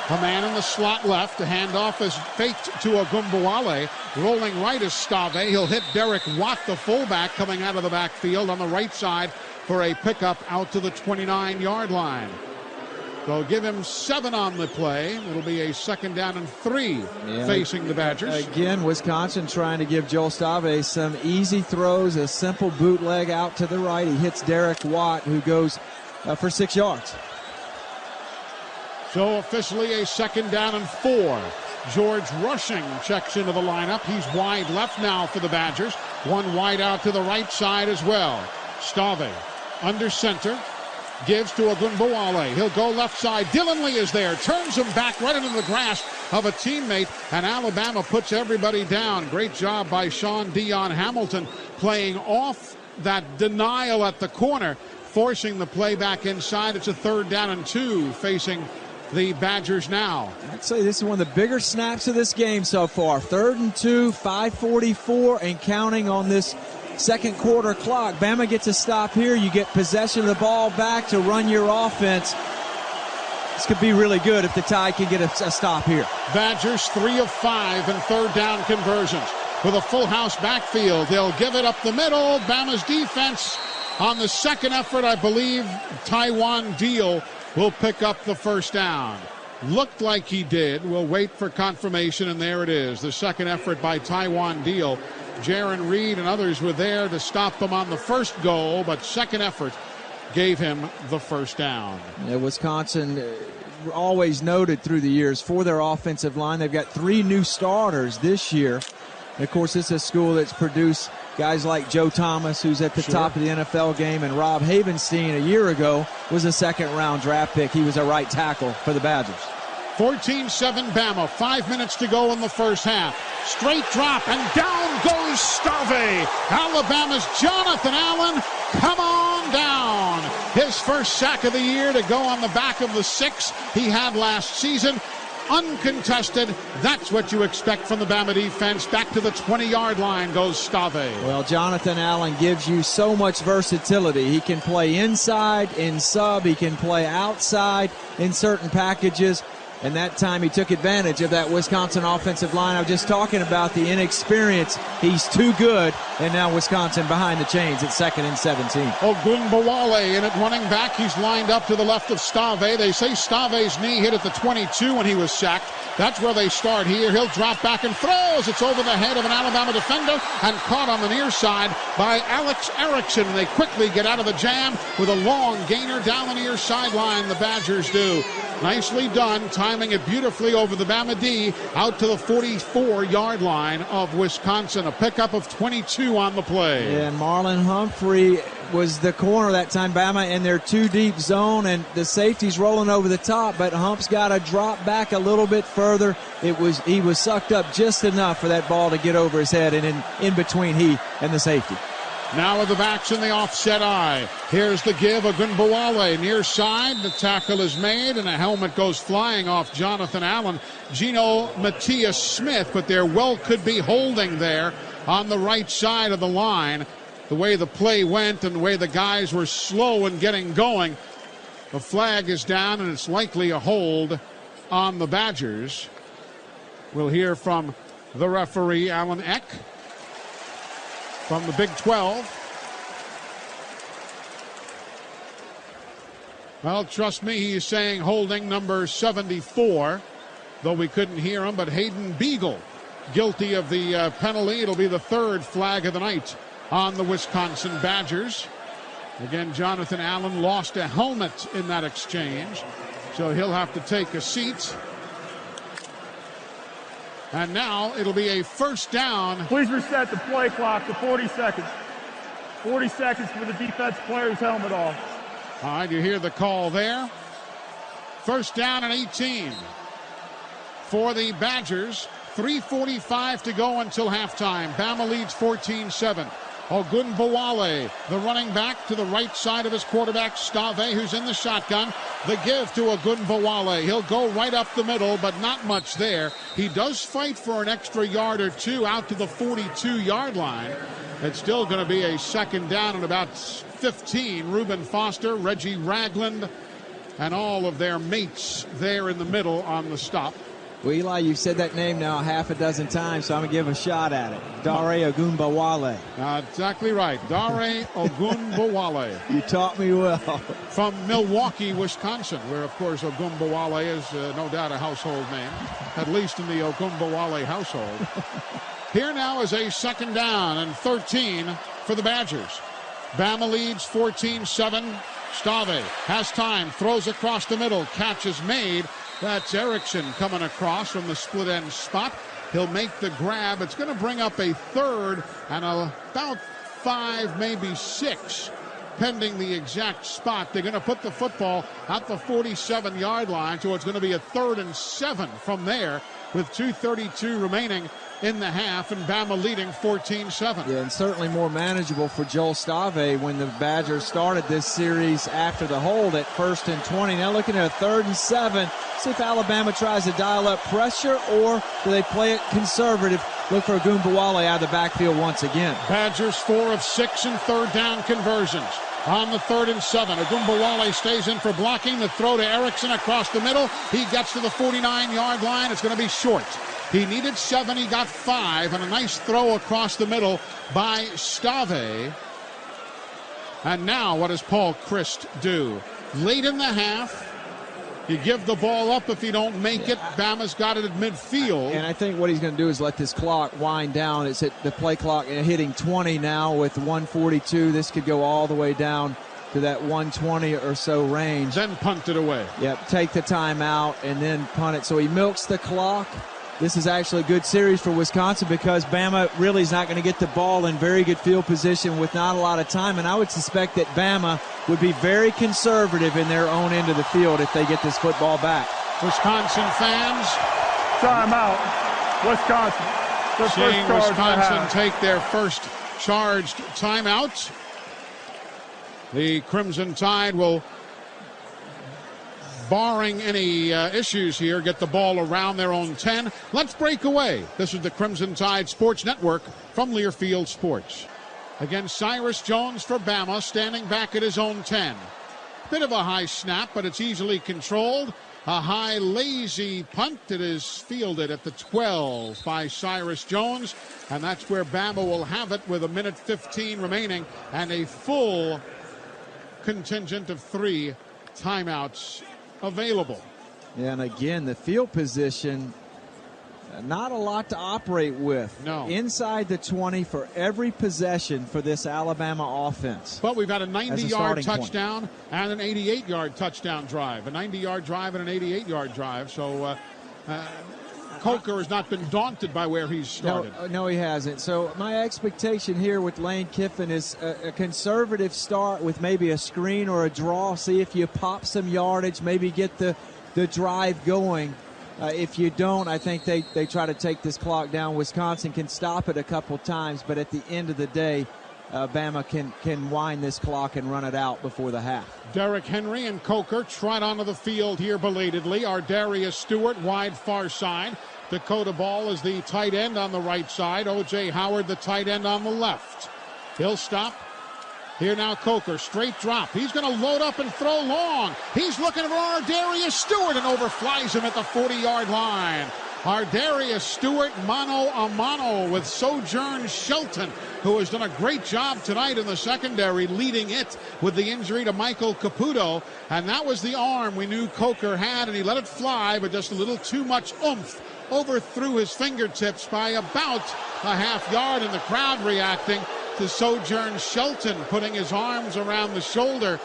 Speaker 1: A man in the slot left. The handoff is faked to Ogunbowale. Rolling right is Stave. He'll hit Derek Watt, the fullback, coming out of the backfield on the right side for a pickup out to the 29-yard line. They'll give him 7 on the play. It'll be a 2nd down and 3 facing the Badgers.
Speaker 2: Again, Wisconsin trying to give Joel Stave some easy throws, a simple bootleg out to the right. He hits Derek Watt, who goes for 6 yards.
Speaker 1: So officially a 2nd down and 4. George Rushing checks into the lineup. He's wide left now for the Badgers. One wide out to the right side as well. Stave under center. Gives to Ogunbowale. He'll go left side. Dylan Lee is there. Turns him back right into the grasp of a teammate. And Alabama puts everybody down. Great job by Sean Dion Hamilton playing off that denial at the corner, forcing the play back inside. It's a 3rd down and 2 facing the Badgers now.
Speaker 2: I'd say this is one of the bigger snaps of this game so far. 3rd and 2, 5:44 and counting on this second quarter clock. Bama gets a stop here. You get possession of the ball back to run your offense. This could be really good if the Tide can get a stop here.
Speaker 1: Badgers 3 of 5 in 3rd down conversions. With a full house backfield, they'll give it up the middle. Bama's defense on the second effort, I believe Taiwan Deal will pick up the 1st down. Looked like he did. We'll wait for confirmation, and there it is. The second effort by Taiwan Deal. Jaron Reed and others were there to stop them on the first goal, but second effort gave him the 1st down.
Speaker 2: Yeah, Wisconsin always noted through the years for their offensive line. They've got 3 new starters this year. And of course, it's a school that's produced guys like Joe Thomas, who's at the top of the NFL game, and Rob Havenstein a year ago was a 2nd-round draft pick. He was a right tackle for the Badgers.
Speaker 1: 14-7 Bama, 5 minutes to go in the first half. Straight drop, and down goes Stave. Alabama's Jonathan Allen, come on down. His first sack of the year to go on the back of the 6 he had last season. Uncontested. That's what you expect from the Bama defense. Back to the 20-yard line goes Stave.
Speaker 2: Well, Jonathan Allen gives you so much versatility. He can play inside, in sub. He can play outside in certain packages. And that time he took advantage of that Wisconsin offensive line. I was just talking about the inexperience. He's too good, and now Wisconsin behind the chains at 2nd and 17.
Speaker 1: Ogunbowale in at running back. He's lined up to the left of Stave. They say Stave's knee hit at the 22 when he was sacked. That's where they start here. He'll drop back and throws. It's over the head of an Alabama defender and caught on the near side by Alex Erickson. And they quickly get out of the jam with a long gainer down the near sideline. The Badgers do. Nicely done, timing it beautifully over the Bama D out to the 44-yard line of Wisconsin. A pickup of 22 on the play.
Speaker 2: Yeah, Marlon Humphrey was the corner that time, Bama in their 2-deep zone, and the safety's rolling over the top, but Hump's got to drop back a little bit further. He was sucked up just enough for that ball to get over his head, and in between he and the safety.
Speaker 1: Now with the backs in the offset eye. Here's the give. Ogunbowale near side. The tackle is made, and a helmet goes flying off Jonathan Allen. Gino Matias Smith, but there well could be holding there on the right side of the line. The way the play went and the way the guys were slow in getting going. The flag is down, and it's likely a hold on the Badgers. We'll hear from the referee, Alan Eck, from the Big 12. Well, trust me, he's saying holding number 74, though we couldn't hear him, but Hayden Beagle guilty of the penalty. It'll be the 3rd flag of the night on the Wisconsin Badgers. Again, Jonathan Allen lost a helmet in that exchange, so he'll have to take a seat. And now it'll be a first down.
Speaker 3: Please reset the play clock to 40 seconds. 40 seconds for the defense player's helmet off.
Speaker 1: All right, you hear the call there. First down and 18 for the Badgers. 3:45 to go until halftime. Bama leads 14-7. Ogunbowale, the running back, to the right side of his quarterback, Stave, who's in the shotgun. The give to Ogunbowale. He'll go right up the middle, but not much there. He does fight for an extra yard or two out to the 42-yard line. It's still going to be a second down and about 15. Reuben Foster, Reggie Ragland, and all of their mates there in the middle on the stop.
Speaker 2: Well, Eli, you've said that name now half a dozen times, so I'm going to give a shot at it. Dare Ogunbowale.
Speaker 1: Exactly right. Dare Ogunbowale.
Speaker 2: You taught me well.
Speaker 1: From Milwaukee, Wisconsin, where, of course, Ogunbowale is no doubt a household name, at least in the Ogunbowale household. Here now is a second down and 13 for the Badgers. Bama leads 14-7. Stave has time, throws across the middle, catch is made. That's Erickson coming across from the split end spot. He'll make the grab. It's going to bring up a 3rd and about 5, maybe 6, pending the exact spot. They're going to put the football at the 47-yard line, so it's going to be a 3rd and 7 from there with 2:32 remaining in the half, and Bama leading 14-7.
Speaker 2: Yeah, and certainly more manageable for Joel Stave when the Badgers started this series after the hold at 1st and 20. Now looking at a 3rd and 7. See if Alabama tries to dial up pressure, or do they play it conservative? Look for Ogunbowale out of the backfield once again.
Speaker 1: Badgers 4 of 6 in 3rd down conversions. On the 3rd and 7, Ogunbowale stays in for blocking. The throw to Erickson across the middle. He gets to the 49-yard line. It's going to be short. He needed 7. He got 5. And a nice throw across the middle by Stave. And now what does Paul Christ do? Late in the half, you give the ball up if you don't make it. Bama's got it at midfield.
Speaker 2: And I think what he's going to do is let this clock wind down. It's at the play clock hitting 20 now with 1:42. This could go all the way down to that 120 or so range.
Speaker 1: Then punt it away.
Speaker 2: Yep, take the timeout and then punt it. So he milks the clock. This is actually a good series for Wisconsin because Bama really is not going to get the ball in very good field position with not a lot of time. And I would suspect that Bama would be very conservative in their own end of the field if they get this football back.
Speaker 1: Wisconsin fans.
Speaker 3: Timeout. Wisconsin.
Speaker 1: Seeing Wisconsin take their first charged timeout. The Crimson Tide will, barring any issues here, get the ball around their own 10. Let's break away. This is the Crimson Tide Sports Network from Learfield Sports. Again, Cyrus Jones for Bama, standing back at his own 10. Bit of a high snap, but it's easily controlled. A high, lazy punt that is fielded at the 12 by Cyrus Jones. And that's where Bama will have it with 1:15 remaining and a full contingent of 3 timeouts available.
Speaker 2: Yeah, and again, the field position, not a lot to operate with.
Speaker 1: No.
Speaker 2: Inside the 20 for every possession for this Alabama offense.
Speaker 1: But we've got a 90-yard touchdown and an 88-yard touchdown drive. A 90-yard drive and an 88-yard drive. So Coker has not been daunted by where he's started.
Speaker 2: No, he hasn't. So my expectation here with Lane Kiffin is a conservative start with maybe a screen or a draw. See if you pop some yardage, maybe get the drive going. If you don't, I think they try to take this clock down. Wisconsin can stop it a couple times, but at the end of the day, Bama can wind this clock and run it out before the half.
Speaker 1: Derrick Henry and Coker trot onto the field here belatedly. Ardarius Stewart wide far side. Dakota Ball is the tight end on the right side. O.J. Howard the tight end on the left. He'll stop. Here now Coker, straight drop. He's going to load up and throw long. He's looking for Ardarius Stewart and overflies him at the 40-yard line. Ardarius Stewart mano a mano with Sojourn Shelton, who has done a great job tonight in the secondary, leading it with the injury to Michael Caputo. And that was the arm we knew Coker had, and he let it fly, but just a little too much oomph overthrew his fingertips by about a half yard, and the crowd reacting to Sojourn Shelton putting his arms around the shoulder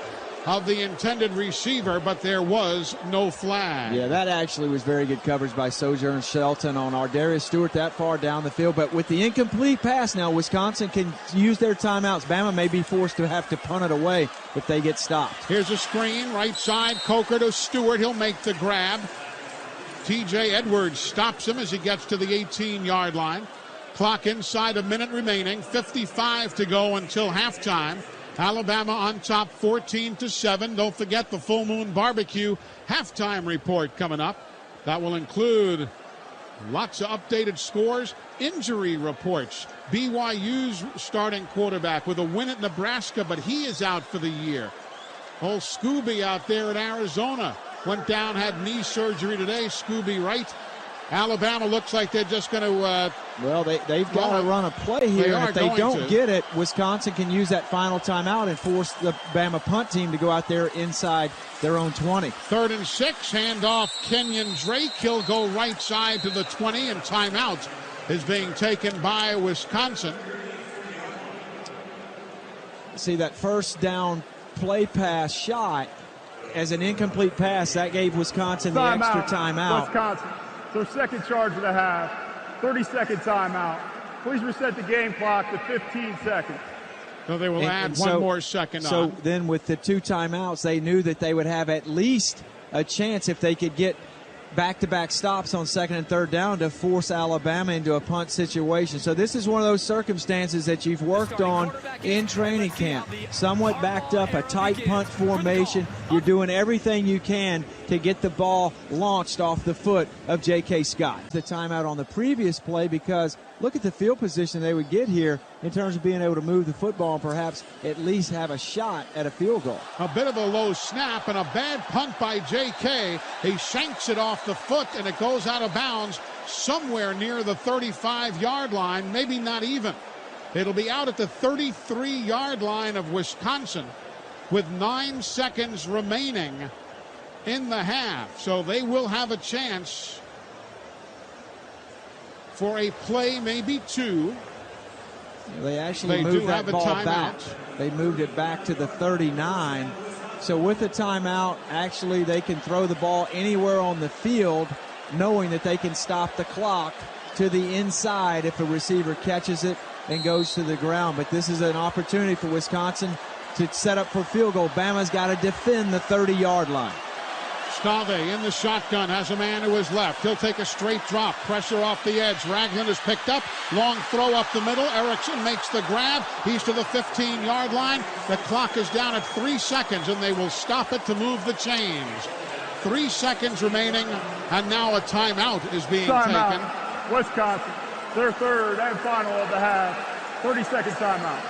Speaker 1: of the intended receiver, but there was no flag.
Speaker 2: Yeah, that actually was very good coverage by Sojourn Shelton on Ardarius Stewart that far down the field. But with the incomplete pass now, Wisconsin can use their timeouts. Bama may be forced to have to punt it away if they get stopped.
Speaker 1: Here's a screen, right side, Coker to Stewart. He'll make the grab. T.J. Edwards stops him as he gets to the 18-yard line. Clock inside, a minute remaining, 55 to go until halftime. Alabama on top 14-7. Don't forget the Full Moon Barbecue halftime report coming up. That will include lots of updated scores, injury reports. BYU's starting quarterback with a win at Nebraska, but he is out for the year. Old Scooby out there in Arizona went down, had knee surgery today. Scooby Wright. Alabama looks like they're just going to...
Speaker 2: they've got to run a play here. And if they don't get it, Wisconsin can use that final timeout and force the Bama punt team to go out there inside their own 20.
Speaker 1: 3rd and 6, handoff Kenyon Drake. He'll go right side to the 20, and timeout is being taken by Wisconsin.
Speaker 2: See, that first down play pass shot as an incomplete pass, that gave Wisconsin the extra timeout.
Speaker 3: Wisconsin. Their second charge of the half, 30-second timeout. Please reset the game clock to 15 seconds.
Speaker 1: So they will add one more second on.
Speaker 2: So then with the 2 timeouts, they knew that they would have at least a chance if they could get back-to-back stops on 2nd and 3rd down to force Alabama into a punt situation. So this is one of those circumstances that you've worked on in training camp. Somewhat backed up, a tight punt formation. You're doing everything you can to get the ball launched off the foot of J.K. Scott. The timeout on the previous play, because look at the field position they would get here in terms of being able to move the football and perhaps at least have a shot at a field goal.
Speaker 1: A bit of a low snap and a bad punt by J.K. He shanks it off the foot, and it goes out of bounds somewhere near the 35-yard line, maybe not even. It'll be out at the 33-yard line of Wisconsin with 9 seconds remaining in the half. So they will have a chance for a play, maybe 2.
Speaker 2: They actually moved that ball back. They moved it back to the 39. So with the timeout, actually they can throw the ball anywhere on the field, knowing that they can stop the clock to the inside if a receiver catches it and goes to the ground. But this is an opportunity for Wisconsin to set up for field goal. Bama's got to defend the 30-yard line.
Speaker 1: Stave in the shotgun, has a man to his left. He'll take a straight drop, pressure off the edge. Ragland is picked up, long throw up the middle. Erickson makes the grab. He's to the 15-yard line. The clock is down at 3 seconds, and they will stop it to move the chains. 3 seconds remaining, and now a timeout is being taken.
Speaker 3: Wisconsin, their 3rd and final of the half. 30-second timeout.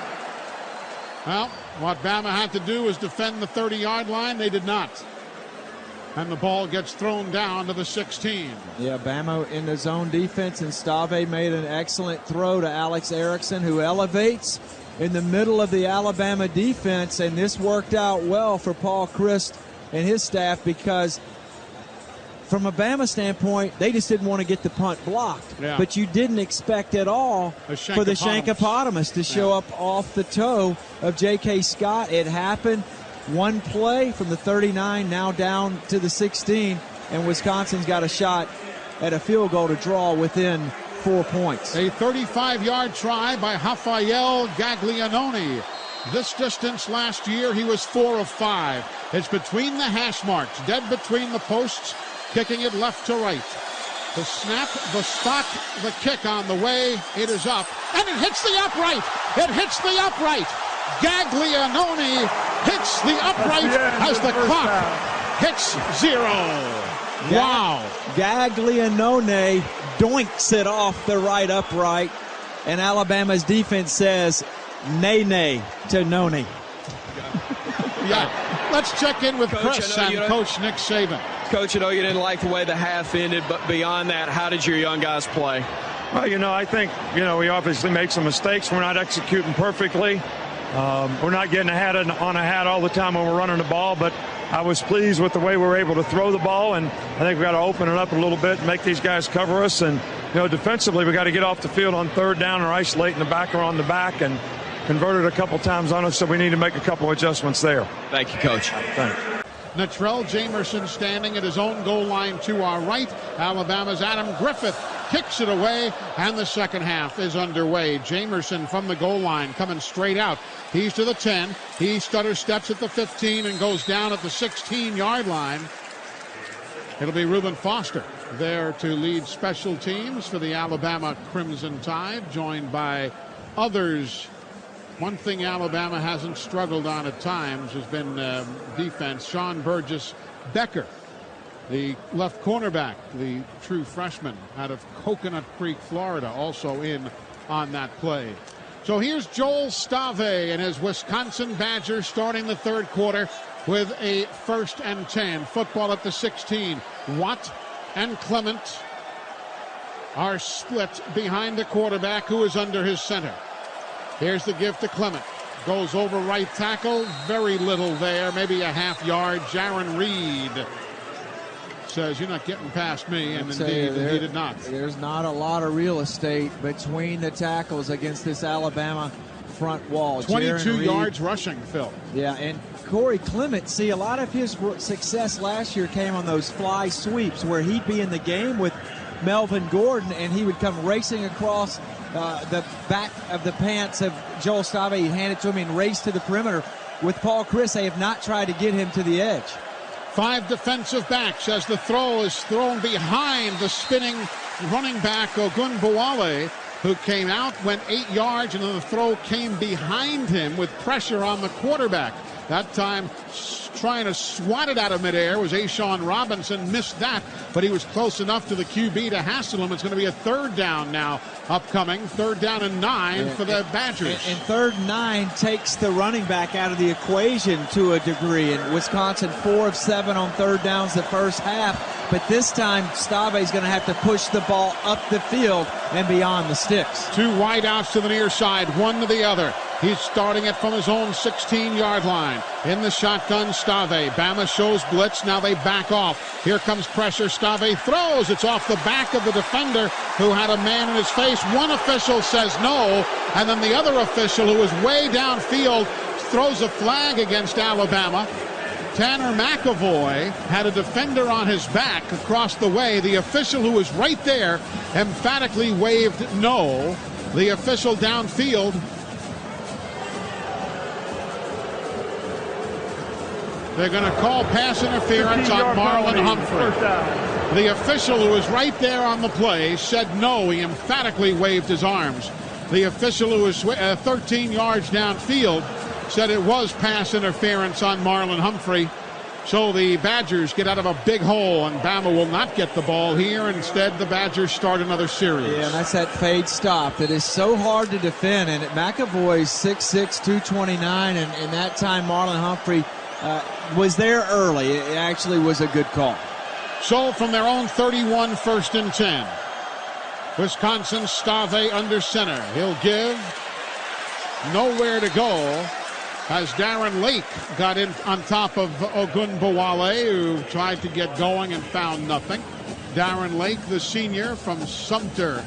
Speaker 1: Well, what Bama had to do was defend the 30-yard line. They did not. and the ball gets thrown down to the 16.
Speaker 2: Yeah, Bama in the zone defense, and Stave made an excellent throw to Alex Erickson, who elevates in the middle of the Alabama defense, and this worked out well for Paul Chryst and his staff because from a Bama standpoint, they just didn't want to get the punt blocked.
Speaker 1: Yeah.
Speaker 2: But you didn't expect at all for the Shankopotamus to show up off the toe of J.K. Scott. It happened. One play from the 39, now down to the 16, and Wisconsin's got a shot at a field goal to draw within 4 points.
Speaker 1: A 35-yard try by Rafael Gaglianone. This distance last year, he was 4 of 5. It's between the hash marks, dead between the posts, kicking it left to right. The snap, the spot, the kick on the way. It is up, and it hits the upright. It hits the upright. Gaglianone hits the upright as the clock hits 0. Wow.
Speaker 2: Gaglianone doinks it off the right upright, and Alabama's defense says, nay to Noni.
Speaker 1: Yeah. Let's check in with Chris and Coach Nick Saban.
Speaker 4: Coach, I know you didn't like the way the half ended, but beyond that, how did your young guys play?
Speaker 5: Well, I think, we obviously made some mistakes. We're not executing perfectly. We're not getting on a hat all the time when we're running the ball, but I was pleased with the way we were able to throw the ball, and I think we've got to open it up a little bit and make these guys cover us. And, defensively, we got to get off the field on third down or isolate in the back or on the back, and converted a couple times on us, so we need to make a couple of adjustments there.
Speaker 4: Thank you, Coach.
Speaker 5: Thanks.
Speaker 1: Natrell Jamerson standing at his own goal line to our right. Alabama's Adam Griffith kicks it away, and the second half is underway. Jamerson from the goal line coming straight out. He's to the 10. He stutter steps at the 15 and goes down at the 16-yard line. It'll be Reuben Foster there to lead special teams for the Alabama Crimson Tide, joined by others. One thing Alabama hasn't struggled on at times has been defense. Sean Burgess Becker, the left cornerback, the true freshman out of Coconut Creek, Florida, also in on that play. So here's Joel Stave and his Wisconsin Badgers starting the third quarter with a 1st and 10. Football at the 16. Watt and Clement are split behind the quarterback, who is under his center. Here's the give to Clement. Goes over right tackle. Very little there. Maybe a half yard. Jaron Reed says, "You're not getting past me." And indeed, he did not.
Speaker 2: There's not a lot of real estate between the tackles against this Alabama front wall.
Speaker 1: 22 yards rushing, Phil.
Speaker 2: Yeah, and Corey Clement, see, a lot of his success last year came on those fly sweeps where he'd be in the game with Melvin Gordon, and he would come racing across the back of the pants of Joel Stave. He'd hand it to him and race to the perimeter. With Paul Chryst, they have not tried to get him to the edge.
Speaker 1: 5 defensive backs as the throw is thrown behind the spinning running back Ogunbowale, who came out, went 8 yards, and then the throw came behind him with pressure on the quarterback. That time, trying to swat it out of midair was Ashawn Robinson. Missed that, but he was close enough to the QB to hassle him. It's going to be a third down now upcoming. 3rd down and 9 for the Badgers.
Speaker 2: And 3rd and 9 takes the running back out of the equation to a degree. And Wisconsin 4 of 7 on 3rd downs the first half. But this time, Stave's going to have to push the ball up the field and beyond the sticks.
Speaker 1: 2 wideouts to the near side, 1 to the other. He's starting it from his own 16-yard line. In the shotgun, Stave. Bama shows blitz. Now they back off. Here comes pressure. Stave throws. It's off the back of the defender who had a man in his face. One official says no, and then the other official, who is way downfield, throws a flag against Alabama. Tanner McAvoy had a defender on his back across the way. The official, who was right there, emphatically waved no. The official downfield, they're going to call pass interference on Marlon Humphrey. The official, who was right there on the play, said no. He emphatically waved his arms. The official, who was 13 yards downfield, said it was pass interference on Marlon Humphrey. So the Badgers get out of a big hole, and Bama will not get the ball here. Instead, the Badgers start another series.
Speaker 2: Yeah, and that's that fade stop that is so hard to defend. And McAvoy's 6'6", 229, and that time Marlon Humphrey was there early. It actually was a good call.
Speaker 1: So from their own 31, 1st and 10. Wisconsin, Stave under center. He'll give. Nowhere to go as Darren Lake got in on top of Ogunbowale, who tried to get going and found nothing. Darren Lake, the senior from Sumter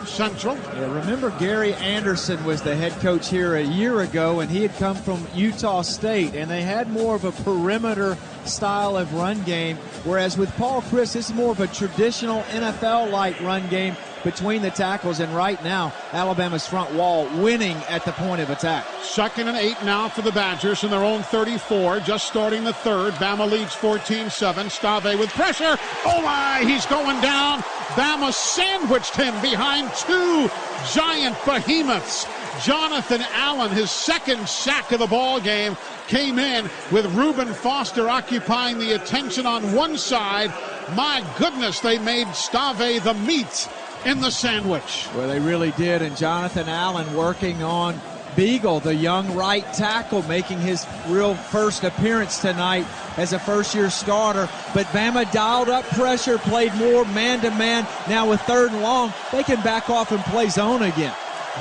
Speaker 1: Central.
Speaker 2: Yeah, remember Gary Anderson was the head coach here a year ago, and he had come from Utah State, and they had more of a perimeter style of run game, whereas with Paul Chryst, this is more of a traditional NFL-like run game between the tackles, and right now, Alabama's front wall winning at the point of attack.
Speaker 1: 2nd and 8 now for the Badgers in their own 34, just starting the third. Bama leads 14-7. Stave with pressure. Oh my, he's going down. Bama sandwiched him behind two giant behemoths. Jonathan Allen, his second sack of the ball game, came in with Reuben Foster occupying the attention on one side. My goodness, they made Stave the meat in the sandwich.
Speaker 2: Well, they really did, and Jonathan Allen working on Beagle, the young right tackle, making his real first appearance tonight as a first-year starter. But Bama dialed up pressure, played more man-to-man. Now with 3rd and long, they can back off and play zone again.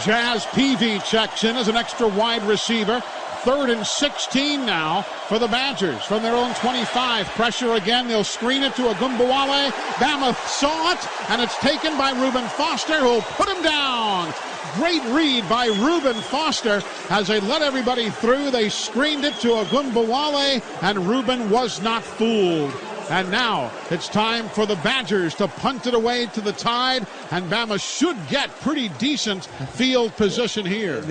Speaker 1: Jazz Peavy checks in as an extra wide receiver. 3rd and 16 now for the Badgers from their own 25. Pressure again. They'll screen it to Ogunbowale. Bama saw it, and it's taken by Reuben Foster, who'll put him down. Great read by Reuben Foster as they let everybody through. They screened it to Ogunbowale, and Reuben was not fooled. And now it's time for the Badgers to punt it away to the Tide, and Bama should get pretty decent field position here.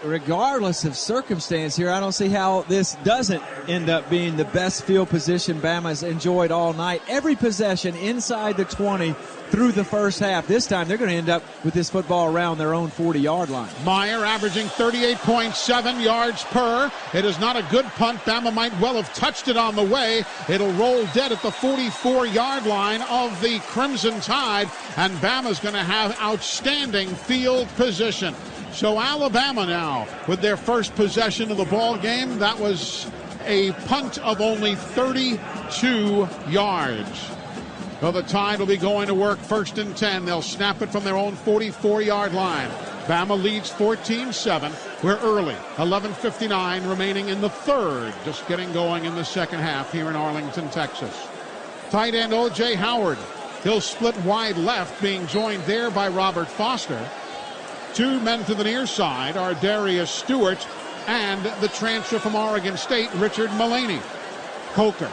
Speaker 2: Regardless of circumstance here, I don't see how this doesn't end up being the best field position Bama's enjoyed all night. Every possession inside the 20 through the first half. This time they're going to end up with this football around their own 40-yard line.
Speaker 1: Meyer averaging 38.7 yards per. It is not a good punt. Bama might well have touched it on the way. It'll roll dead at the 44-yard line of the Crimson Tide, and Bama's going to have outstanding field position. So Alabama now with their first possession of the ball game. That was a punt of only 32 yards. Well, the Tide will be going to work 1st and 10. They'll snap it from their own 44-yard line. Bama leads 14-7. We're early. 11:59 remaining in the third. Just getting going in the second half here in Arlington, Texas. Tight end O.J. Howard. He'll split wide left, being joined there by Robert Foster. Two men to the near side are Darius Stewart and the transfer from Oregon State, Richard Mullaney. Coker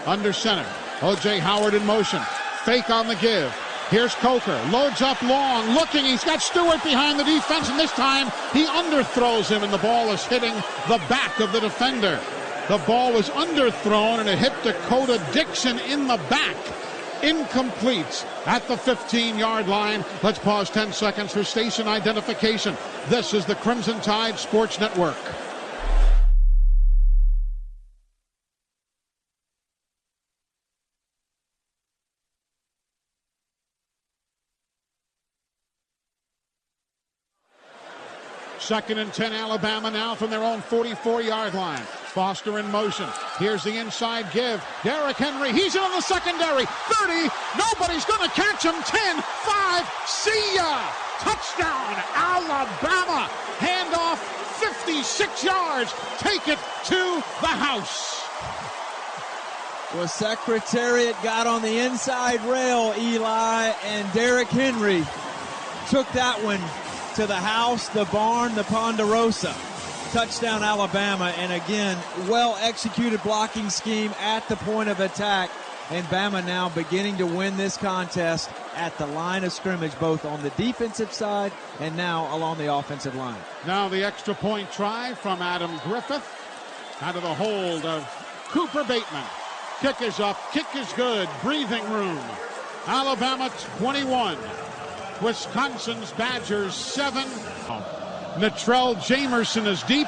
Speaker 1: under center. O.J. Howard in motion. Fake on the give. Here's Coker. Loads up long. Looking. He's got Stewart behind the defense, and this time he underthrows him, and the ball is hitting the back of the defender. The ball was underthrown, and it hit Dakota Dixon in the back. Incomplete at the 15-yard line. Let's pause 10 seconds for station identification. This is the Crimson Tide Sports Network. Second and 10, Alabama now from their own 44-yard line. Foster in motion. Here's the inside give. Derrick Henry, he's in on the secondary. 30, nobody's going to catch him. 10, 5, see ya! Touchdown, Alabama. Handoff, 56 yards. Take it to the house.
Speaker 2: Well, Secretariat got on the inside rail, Eli, and Derrick Henry took that one to the house, the barn, the Ponderosa. Touchdown, Alabama, and again, well-executed blocking scheme at the point of attack, and Bama now beginning to win this contest at the line of scrimmage, both on the defensive side and now along the offensive line.
Speaker 1: Now the extra point try from Adam Griffith out of the hold of Cooper Bateman. Kick is up, kick is good, breathing room. Alabama 21. Wisconsin's Badgers 7. Natrell Jamerson is deep.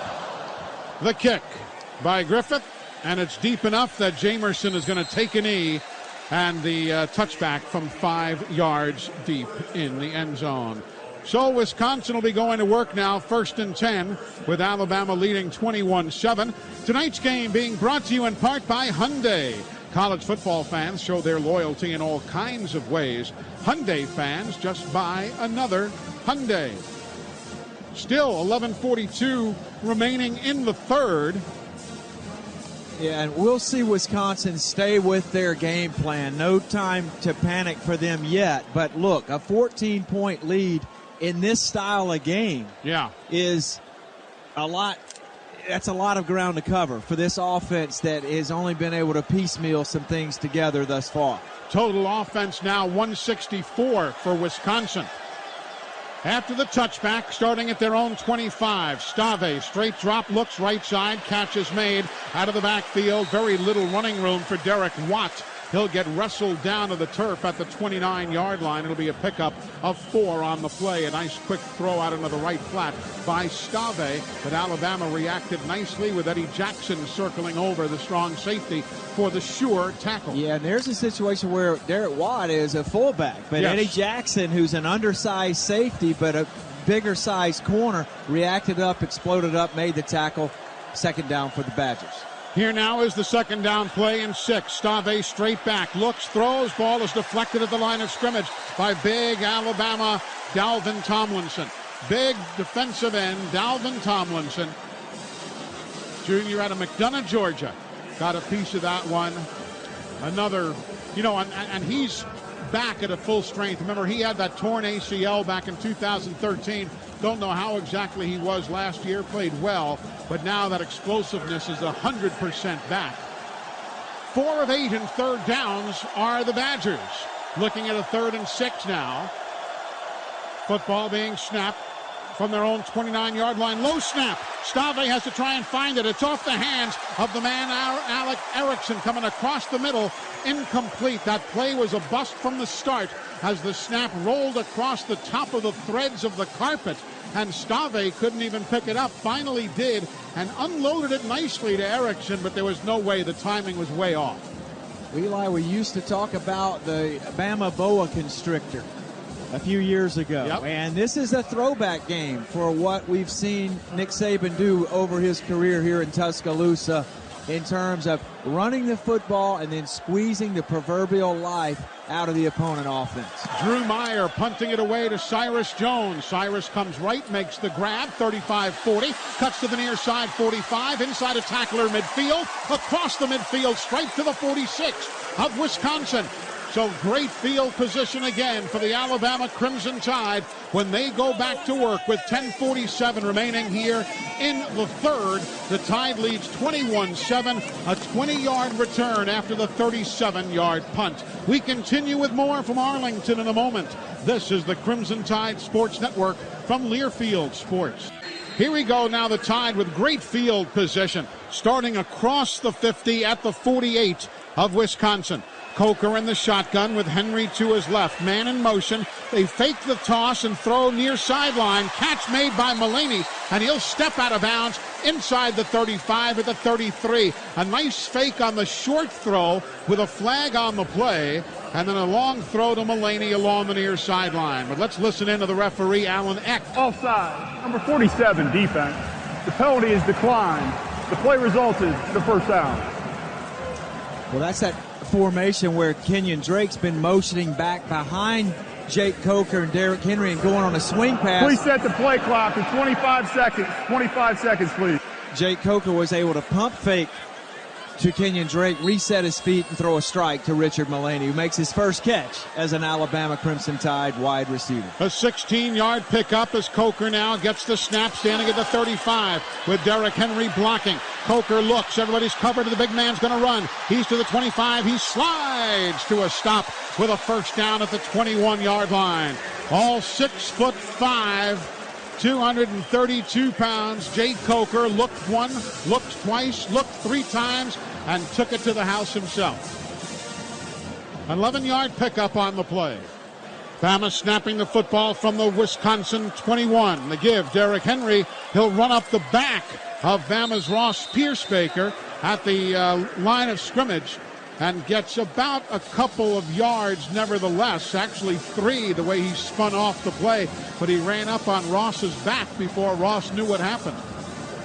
Speaker 1: The kick by Griffith, and it's deep enough that Jamerson is going to take a knee, and the touchback from 5 yards deep in the end zone. So Wisconsin will be going to work now, 1st and 10, with Alabama leading 21-7. Tonight's game being brought to you in part by Hyundai. College football fans show their loyalty in all kinds of ways. Hyundai fans just buy another Hyundai. Still 11:42 remaining in the third.
Speaker 2: Yeah, and we'll see Wisconsin stay with their game plan. No time to panic for them yet. But look, a 14-point lead in this style of game is a lot. That's a lot of ground to cover for this offense that has only been able to piecemeal some things together thus far.
Speaker 1: Total offense now 164 for Wisconsin. After the touchback, starting at their own 25, Stave, straight drop, looks right side, catch is made out of the backfield. Very little running room for Derek Watt. He'll get wrestled down to the turf at the 29-yard line. It'll be a pickup of 4 on the play. A nice quick throw out into the right flat by Stave. But Alabama reacted nicely with Eddie Jackson circling over the strong safety for the sure tackle.
Speaker 2: Yeah, and there's a situation where Derek Watt is a fullback. But Eddie Jackson, who's an undersized safety but a bigger sized corner, reacted up, exploded up, made the tackle. Second down for the Badgers.
Speaker 1: Here now is the second down play and 6. Stave straight back, looks, throws, ball is deflected at the line of scrimmage by big Alabama Dalvin Tomlinson. Big defensive end Dalvin Tomlinson, junior out of McDonough, Georgia. Got a piece of that one. Another, and he's back at a full strength. Remember, he had that torn ACL back in 2013. Don't know how exactly he was last year. Played well, but now that explosiveness is 100% back. 4 of 8 in third downs are the Badgers. Looking at a 3rd and 6 now. Football being snapped from their own 29-yard line. Low snap. Stave has to try and find it. It's off the hands of the man, Alec Erickson, coming across the middle. Incomplete. That play was a bust from the start as the snap rolled across the top of the threads of the carpet, and Stave couldn't even pick it up. Finally did, and unloaded it nicely to Erickson, but there was no way. The timing was way off.
Speaker 2: Eli, we used to talk about the Bama boa constrictor a few years ago. And this is a throwback game for what we've seen Nick Saban do over his career here in Tuscaloosa in terms of running the football and then squeezing the proverbial life out of the opponent offense.
Speaker 1: Drew Meyer punting it away to Cyrus Jones. Cyrus comes right, makes the grab, 35-40, cuts to the near side, 45, inside a tackler midfield, across the midfield, straight to the 46 of Wisconsin. So great field position again for the Alabama Crimson Tide when they go back to work with 10:47 remaining here in the third. The Tide leads 21-7, a 20-yard return after the 37-yard punt. We continue with more from Arlington in a moment. This is the Crimson Tide Sports Network from Learfield Sports. Here we go now, the Tide with great field position, starting across the 50 at the 48 of Wisconsin. Coker in the shotgun with Henry to his left. Man in motion. They fake the toss and throw near sideline. Catch made by Mullaney, and he'll step out of bounds inside the 35 at the 33. A nice fake on the short throw with a flag on the play, and then a long throw to Mullaney along the near sideline. But let's listen in to the referee, Alan Eck.
Speaker 3: Offside, number 47, defense. The penalty is declined. The play resulted in the first down.
Speaker 2: Well, that's that formation where Kenyon Drake's been motioning back behind Jake Coker and Derrick Henry and going on a swing pass.
Speaker 3: Please set the play clock for 25 seconds. 25 seconds, please.
Speaker 2: Jake Coker was able to pump fake to Kenyon Drake, reset his feet, and throw a strike to Richard Mullaney, who makes his first catch as an Alabama Crimson Tide wide receiver.
Speaker 1: A 16-yard pickup as Coker now gets the snap, standing at the 35 with Derrick Henry blocking. Coker looks, everybody's covered, and the big man's going to run. He's to the 25, he slides to a stop with a first down at the 21-yard line. All 6'5", 232 pounds. Jake Coker looked one, looked twice, looked 3 times, and took it to the house himself. An 11-yard pickup on the play. Bama snapping the football from the Wisconsin 21. The give, Derrick Henry. He'll run up the back of Bama's Ross Piercebaker at the line of scrimmage. and gets about a couple of yards nevertheless, actually 3 the way he spun off the play, but he ran up on Ross's back before Ross knew what happened.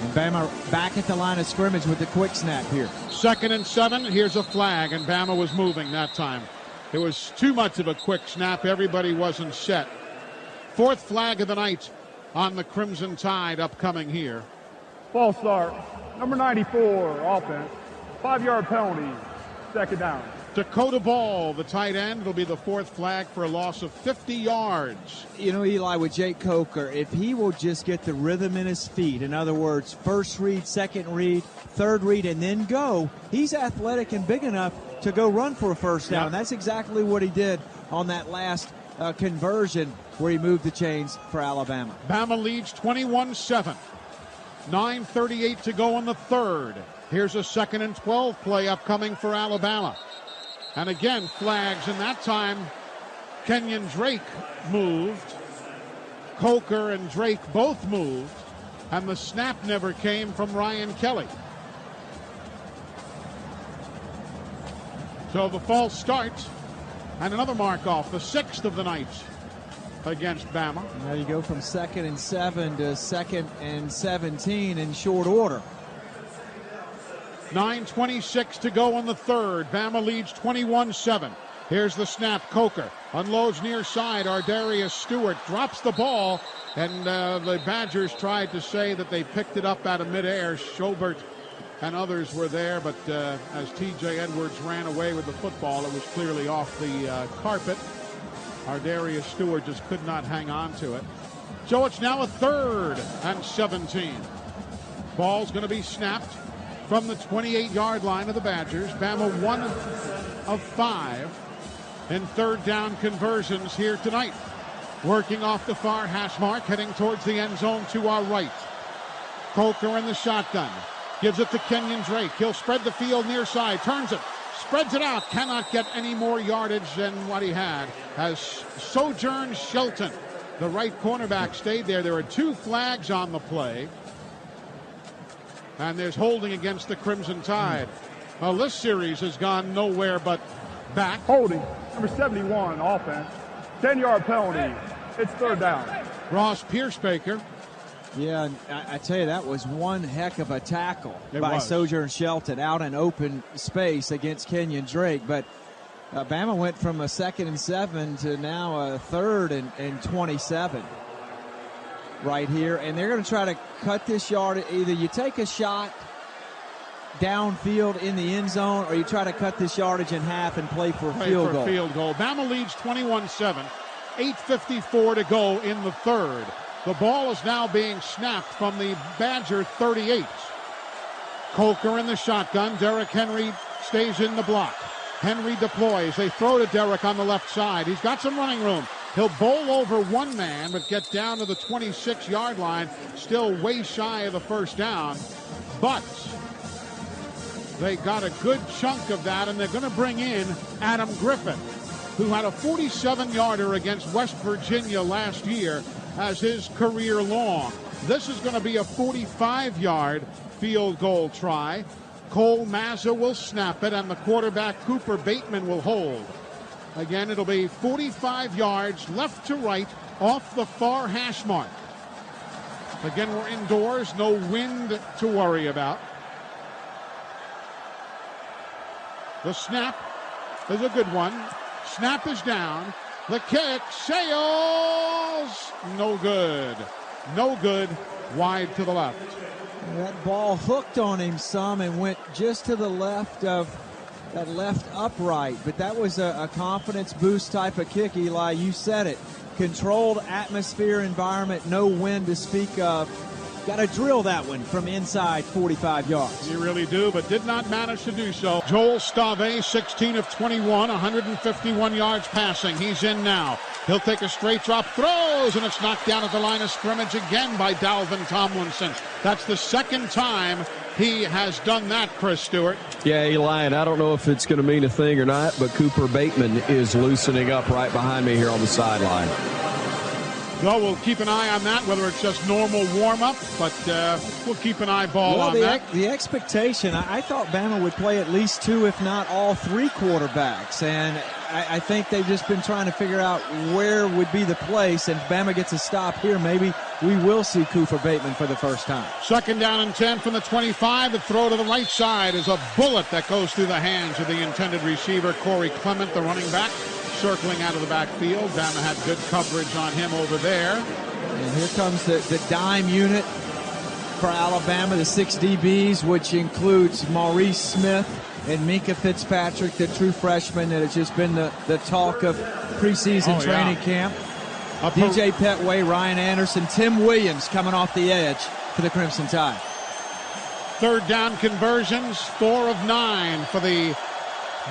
Speaker 2: And Bama back at the line of scrimmage with the quick snap here.
Speaker 1: 2nd and 7, here's a flag, and Bama was moving that time. It was too much of a quick snap. Everybody wasn't set. 4th flag of the night on the Crimson Tide upcoming here.
Speaker 3: False start. Number 94, offense. 5-yard penalty. 2nd down.
Speaker 1: Dakota Ball, the tight end, will be the 4th flag for a loss of 50 yards.
Speaker 2: You know, Eli, with Jake Coker, if he will just get the rhythm in his feet, in other words, first read, second read, third read, and then go, he's athletic and big enough to go run for a first down.
Speaker 1: Yep.
Speaker 2: That's exactly what he did on that last conversion where he moved the chains for Alabama.
Speaker 1: Bama leads 21-7. 9:38 to go in the 3rd. Here's a 2nd and 12 play upcoming for Alabama. And again, flags, and that time Kenyon Drake moved. Coker and Drake both moved, and the snap never came from Ryan Kelly. So the false start and another mark off, the 6th of the night against Bama.
Speaker 2: Now you go from 2nd and 7 to 2nd and 17 in short order.
Speaker 1: 9:26 to go in the 3rd. Bama leads 21-7. Here's the snap. Coker unloads near side. Ardarius Stewart drops the ball, and the Badgers tried to say that they picked it up out of midair. Schobert and others were there, but as T.J. Edwards ran away with the football, it was clearly off the carpet. Ardarius Stewart just could not hang on to it. So it's now a 3rd and 17. Ball's going to be snapped from the 28-yard line of the Badgers. Bama 1 of 5 in 3rd down conversions here tonight. Working off the far hash mark, heading towards the end zone to our right. Coker in the shotgun. Gives it to Kenyon Drake. He'll spread the field near side. Turns it. Spreads it out. Cannot get any more yardage than what he had. As Sojourn Shelton, the right cornerback, stayed there. There are 2 flags on the play. And there's holding against the Crimson Tide. Well, this series has gone nowhere but back.
Speaker 3: Holding. Number 71, offense. 10-yard penalty. It's 3rd down.
Speaker 1: Ross Piercebaker.
Speaker 2: Yeah, I tell you, that was one heck of a tackle by
Speaker 1: was.
Speaker 2: Sojourn Shelton out in open space against Kenyon Drake. But Bama went from a 2nd and 7 to now a 3rd and 27 right here. And they're going to try to cut this yard. Either you take a shot downfield in the end zone, or you try to cut this yardage in half and play for a field goal.
Speaker 1: Bama leads 21-7. 8:54 to go in the 3rd. The ball is now being snapped from the Badger 38. Coker in the shotgun. Derrick Henry stays in the block. Henry deploys. They throw to Derrick on the left side. He's got some running room. He'll bowl over one man, but get down to the 26-yard line. Still way shy of the first down. But they got a good chunk of that, and they're going to bring in Adam Griffin, who had a 47-yarder against West Virginia last year as his career long. This is going to be a 45-yard field goal try. Cole Mazza will snap it, and the quarterback Cooper Bateman will hold. Again, it'll be 45 yards left to right off the far hash mark. Again, we're indoors, no wind to worry about. The snap is a good one. Snap is down. The kick sails. No good. No good. Wide to the left.
Speaker 2: That ball hooked on him some and went just to the left of that left upright. But that was a confidence boost type of kick, Eli. You said it. Controlled atmosphere environment, no wind to speak of. Got to drill that one from inside 45 yards.
Speaker 1: You really do, but did not manage to do so. Joel Stave, 16 of 21, 151 yards passing. He's in now. He'll take a straight drop, throws, and it's knocked down at the line of scrimmage again by Dalvin Tomlinson. That's the second time he has done that, Chris Stewart.
Speaker 4: Yeah, Eli, and I don't know if it's going to mean a thing or not, but Cooper Bateman is loosening up right behind me here on the sideline.
Speaker 1: Well, we'll keep an eye on that, whether it's just normal warm-up, but we'll keep an eyeball on that.
Speaker 2: The expectation, I thought Bama would play at least 2, if not all 3 quarterbacks, and I think they've just been trying to figure out where would be the place, and if Bama gets a stop here, maybe we will see Cooper Bateman for the first time.
Speaker 1: 2nd down and 10 from the 25. The throw to the right side is a bullet that goes through the hands of the intended receiver, Corey Clement, the running back. Circling out of the backfield. Bama had good coverage on him over there.
Speaker 2: And here comes the dime unit for Alabama, the 6 DBs, which includes Maurice Smith and Minka Fitzpatrick, the true freshman that has just been the talk of preseason training camp. DJ Petway, Ryan Anderson, Tim Williams coming off the edge for the Crimson Tide.
Speaker 1: 3rd down conversions, 4 of 9 for the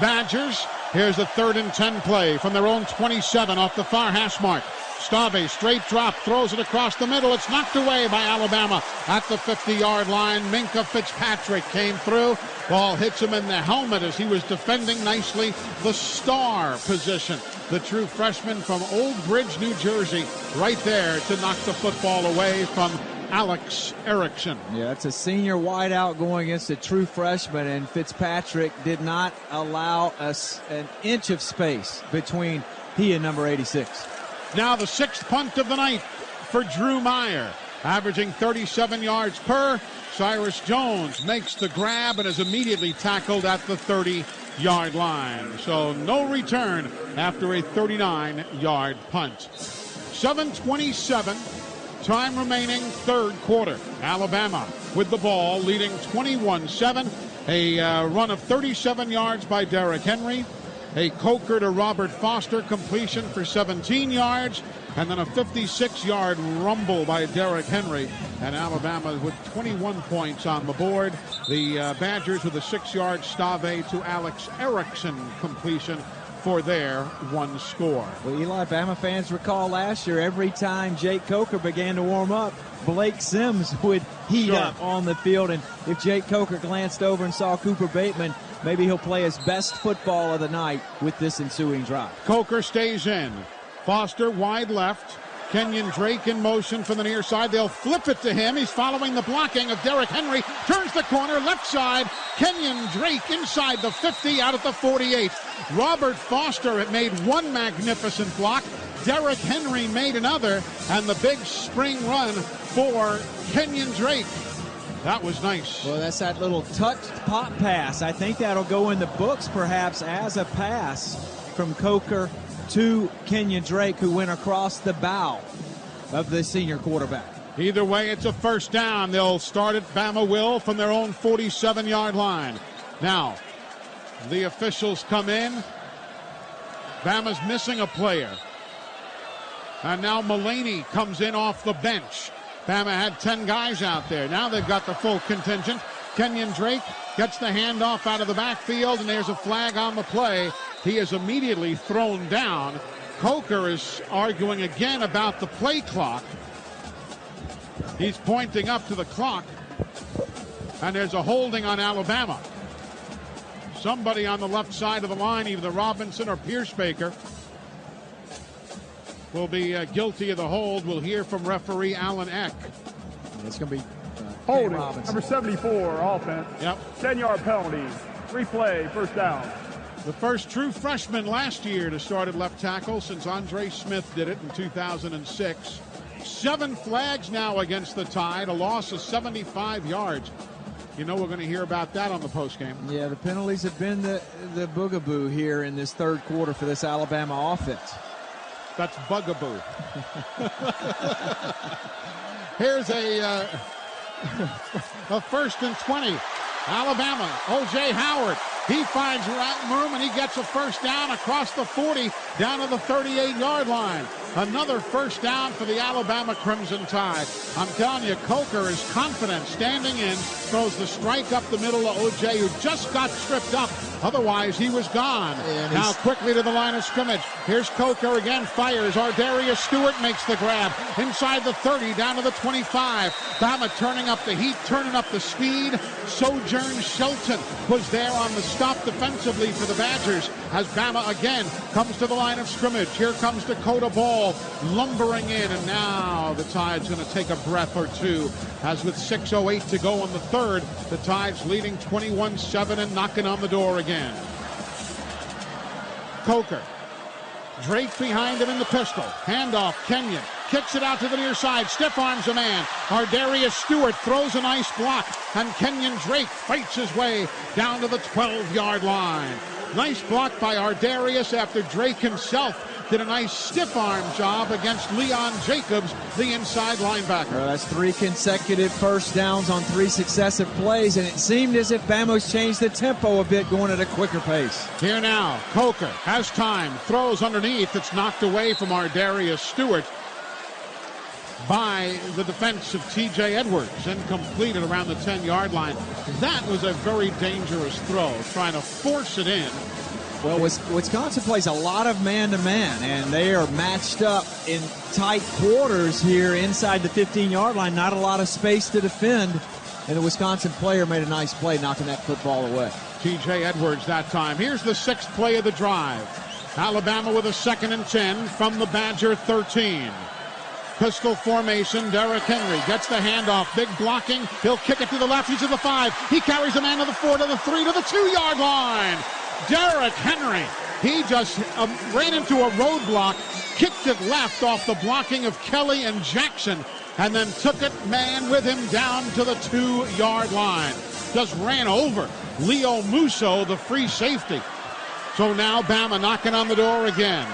Speaker 1: Badgers. Here's the 3rd and 10 play from their own 27 off the far hash mark. Stave, straight drop, throws it across the middle. It's knocked away by Alabama at the 50-yard line. Minka Fitzpatrick came through. Ball hits him in the helmet as he was defending nicely the star position. The true freshman from Old Bridge, New Jersey, right there to knock the football away from Alex Erickson.
Speaker 2: Yeah, it's a senior wideout going against a true freshman, and Fitzpatrick did not allow us an inch of space between he and number 86.
Speaker 1: Now the 6th punt of the night for Drew Meyer, averaging 37 yards per. Cyrus Jones makes the grab and is immediately tackled at the 30-yard line. So no return after a 39-yard punt. 7:27. Time remaining, 3rd quarter. Alabama with the ball, leading 21-7. A run of 37 yards by Derrick Henry. A Coker to Robert Foster completion for 17 yards. And then a 56-yard rumble by Derrick Henry. And Alabama with 21 points on the board. The Badgers with a 6-yard Stave to Alex Erickson completion for their 1 score.
Speaker 2: Well, Eli, Bama fans recall last year, every time Jake Coker began to warm up, Blake Sims would heat up on the field. And if Jake Coker glanced over and saw Cooper Bateman, maybe he'll play his best football of the night with this ensuing drive.
Speaker 1: Coker stays in. Foster wide left. Kenyon Drake in motion from the near side. They'll flip it to him. He's following the blocking of Derrick Henry. Turns the corner, left side. Kenyon Drake inside the 50, out at the 48. Robert Foster had made one magnificent block. Derrick Henry made another. And the big spring run for Kenyon Drake. That was nice.
Speaker 2: Well, that's that little touched pop pass. I think that'll go in the books perhaps as a pass from Coker to Kenyon Drake, who went across the bow of the senior quarterback.
Speaker 1: Either way, it's a 1st down. They'll start it, Bama will, from their own 47-yard line. Now, the officials come in. Bama's missing a player. And now Mullaney comes in off the bench. Bama had 10 guys out there. Now they've got the full contingent. Kenyon Drake gets the handoff out of the backfield, and there's a flag on the play. He is immediately thrown down. Coker is arguing again about the play clock. He's pointing up to the clock. And there's a holding on Alabama. Somebody on the left side of the line, either Robinson or Piercebaker, will be guilty of the hold. We'll hear from referee Alan Eck.
Speaker 2: It's going to be
Speaker 3: holding.
Speaker 2: Robinson.
Speaker 3: Number 74, offense.
Speaker 1: Yep.
Speaker 3: 10-yard penalty. Replay, 1st down.
Speaker 1: The first true freshman last year to start at left tackle since Andre Smith did it in 2006. 7 flags now against the Tide, a loss of 75 yards. You know we're going to hear about that on the postgame.
Speaker 2: Yeah, the penalties have been the boogaboo here in this 3rd quarter for this Alabama offense.
Speaker 1: That's bugaboo. Here's a 1st and 20. Alabama, O.J. Howard. He finds room and he gets a 1st down across the 40 down to the 38-yard line. Another 1st down for the Alabama Crimson Tide. I'm telling you, Coker is confident, standing in, throws the strike up the middle of O.J., who just got tripped up Otherwise, he was gone. Now quickly to the line of scrimmage. Here's Coker again, fires. Ardarius Stewart makes the grab. Inside the 30, down to the 25. Bama turning up the heat, turning up the speed. Sojourn Shelton was there on the stop defensively for the Badgers as Bama again comes to the line of scrimmage. Here comes Dakota Ball lumbering in, and now the Tide's going to take a breath or two as with 6:08 to go in the third, the Tide's leading 21-7 and knocking on the door again. Coker. Drake behind him in the pistol. Handoff, Kenyon. Kicks it out to the near side. Stiff arms a man. Ardarius Stewart throws a nice block. And Kenyon Drake fights his way down to the 12-yard line. Nice block by Ardarius after Drake himself did a nice stiff arm job against Leon Jacobs, the inside linebacker.
Speaker 2: That's 3 consecutive first downs on 3 successive plays, and it seemed as if Bama's changed the tempo a bit, going at a quicker pace.
Speaker 1: Here now, Coker has time, throws underneath. It's knocked away from Ardarius Stewart by the defense of T.J. Edwards and completed around the 10-yard line. That was a very dangerous throw, trying to force it in.
Speaker 2: Well, Wisconsin plays a lot of man-to-man, and they are matched up in tight quarters here inside the 15-yard line. Not a lot of space to defend, and the Wisconsin player made a nice play knocking that football away.
Speaker 1: T.J. Edwards that time. Here's the 6th play of the drive. Alabama with a 2nd and 10 from the Badger 13. Pistol formation, Derrick Henry gets the handoff, big blocking. He'll kick it to the left, he's to the 5. He carries a man to the 4, to the 3, to the 2-yard line. Derrick Henry, he just ran into a roadblock, kicked it left off the blocking of Kelly and Jackson, and then took it man with him down to the 2-yard line. Just ran over Leo Musso, the free safety. So now Bama knocking on the door again.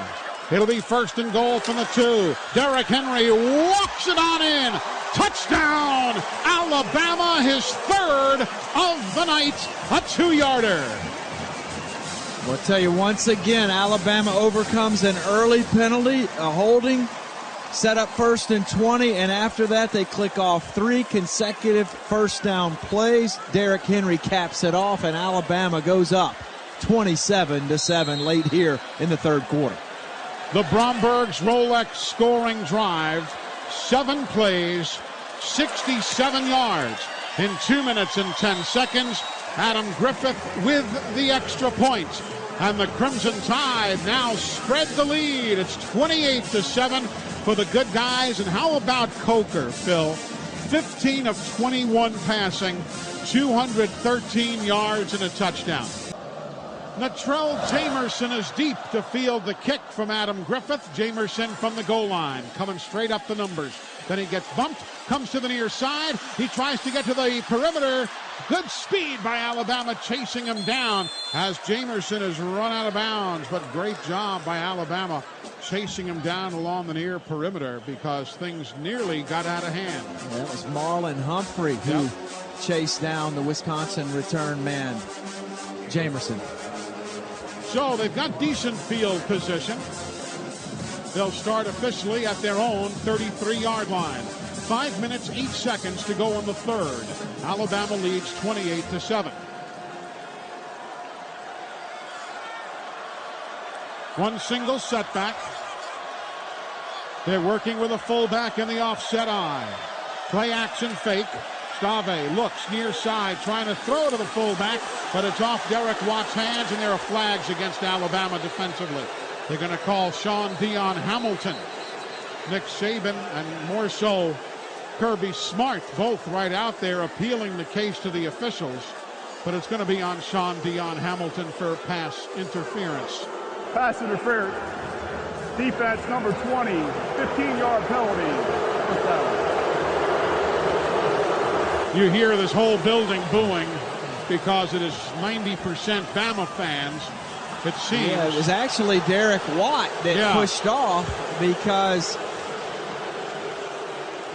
Speaker 1: It'll be 1st and goal from the 2. Derrick Henry walks it on in. Touchdown, Alabama, his 3rd of the night, a 2-yarder.
Speaker 2: I'll tell you, once again, Alabama overcomes an early penalty, a holding, set up 1st and 20, and after that they click off 3 consecutive first down plays. Derrick Henry caps it off, and Alabama goes up 27-7 late here in the 3rd quarter.
Speaker 1: The Bromberg's Rolex scoring drive, 7 plays, 67 yards in 2 minutes and 10 seconds. Adam Griffith with the extra point. And the Crimson Tide now spread the lead. It's 28-7 for the good guys. And how about Coker, Phil? 15 of 21 passing, 213 yards and a touchdown. Natrell Jamerson is deep to field the kick from Adam Griffith. Jamerson from the goal line, coming straight up the numbers. Then he gets bumped, comes to the near side. He tries to get to the perimeter. Good speed by Alabama chasing him down as Jamerson has run out of bounds. But great job by Alabama chasing him down along the near perimeter because things nearly got out of hand.
Speaker 2: That was Marlon Humphrey who chased down the Wisconsin return man, Jamerson.
Speaker 1: So they've got decent field position. They'll start officially at their own 33-yard line. 5 minutes, 8 seconds to go in the 3rd. Alabama leads 28-7. One single setback. They're working with a fullback in the offset eye. Play action fake. Stave looks near side, trying to throw to the fullback, but it's off Derek Watt's hands, and there are flags against Alabama defensively. They're going to call Sean Dion Hamilton. Nick Saban and more so Kirby Smart, both right out there appealing the case to the officials, but it's going to be on Sean Dion Hamilton for pass interference.
Speaker 3: Pass interference. Defense number 20, 15-yard penalty. First down.
Speaker 1: You hear this whole building booing because it is 90% Bama fans, it seems.
Speaker 2: Yeah, it was actually Derek Watt that pushed off because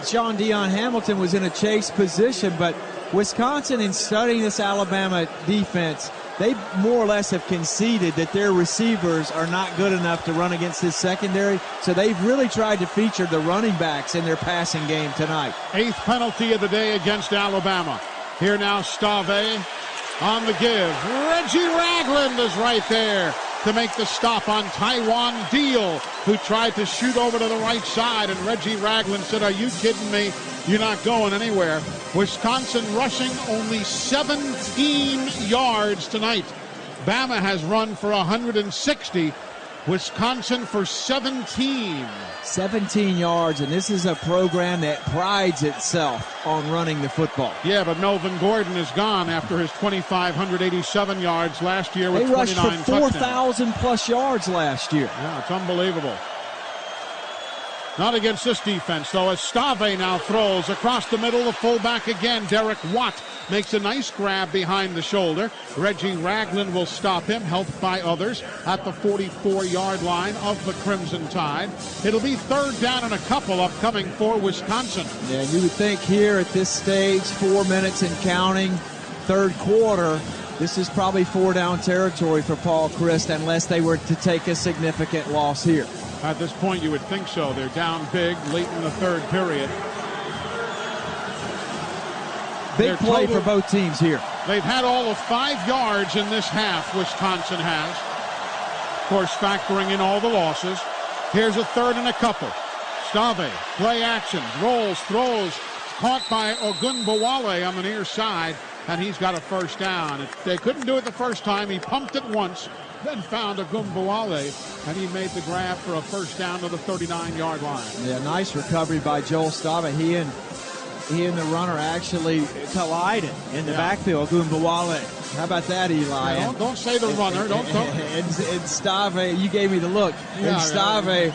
Speaker 2: Sean Dion Hamilton was in a chase position, but Wisconsin, in studying this Alabama defense, they more or less have conceded that their receivers are not good enough to run against this secondary, so they've really tried to feature the running backs in their passing game tonight.
Speaker 1: 8th penalty of the day against Alabama. Here now Stave on the give. Reggie Ragland is right there to make the stop on Taiwan Deal, who tried to shoot over to the right side, and Reggie Ragland said, "Are you kidding me? You're not going anywhere." Wisconsin rushing only 17 yards tonight. Bama has run for 160. Wisconsin for 17.
Speaker 2: 17 yards, and this is a program that prides itself on running the football.
Speaker 1: Yeah, but Melvin Gordon is gone after his 2,587 yards last year with 29 touchdowns.
Speaker 2: They rushed for 4,000-plus yards last year.
Speaker 1: Yeah, it's unbelievable. Not against this defense, though, as Stave now throws across the middle. The fullback again, Derek Watt, makes a nice grab behind the shoulder. Reggie Ragland will stop him, helped by others, at the 44-yard line of the Crimson Tide. It'll be third down and a couple upcoming for Wisconsin.
Speaker 2: Yeah, you would think here at this stage, 4 minutes and counting, third quarter, this is probably four-down territory for Paul Chryst unless they were to take a significant loss here.
Speaker 1: At this point, you would think so. They're down big late in the third period.
Speaker 2: Big play for both teams here.
Speaker 1: They've had all of 5 yards in this half, Wisconsin has. Of course, factoring in all the losses. Here's a third and a couple. Stave, play action, rolls, throws, caught by Ogunbowale on the near side, and he's got a first down. They couldn't do it the first time. He pumped it once, then found Ogunbowale, and he made the grab for a first down to the 39-yard line.
Speaker 2: Yeah, nice recovery by Joel Stave. He and the runner actually collided in the backfield. Ogunbowale. How about that, Eli?
Speaker 1: Yeah, don't say the runner. Don't.
Speaker 2: And Stave, you gave me the look.
Speaker 1: Yeah,
Speaker 2: and Stave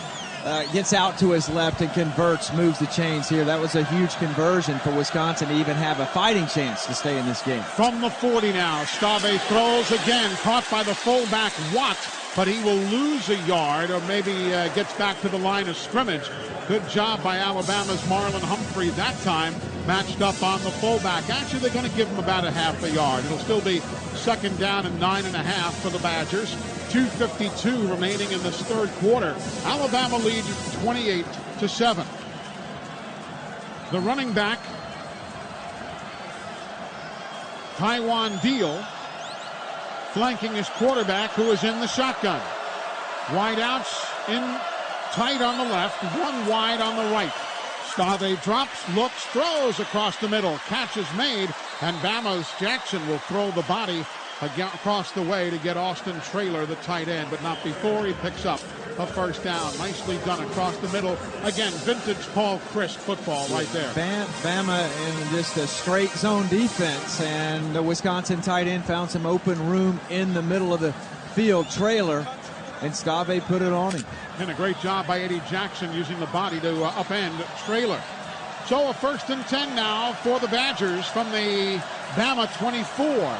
Speaker 2: gets out to his left and converts, moves the chains here. That was a huge conversion for Wisconsin to even have a fighting chance to stay in this game.
Speaker 1: From the 40 now, Stave throws again, caught by the fullback Watt, but he will lose a yard or maybe gets back to the line of scrimmage. Good job by Alabama's Marlon Humphrey that time, matched up on the fullback. Actually, they're going to give him about a half a yard. It'll still be second down and 9.5 for the Badgers. 2:52 remaining in this third quarter. Alabama leads 28-7. The running back, Taiwan Deal, flanking his quarterback, who is in the shotgun. Wideouts in tight on the left, one wide on the right. Stave drops, looks, throws across the middle. Catch is made, and Bama's Jackson will throw the body across the way to get Austin Traylor, the tight end, but not before he picks up a first down. Nicely done across the middle. Again, vintage Paul Chryst football right there.
Speaker 2: Bama in just a straight zone defense, and the Wisconsin tight end found some open room in the middle of the field. Traylor, and Stave put it on him.
Speaker 1: And a great job by Eddie Jackson using the body to upend Traylor. So a 1st and 10 now for the Badgers from the Bama 24.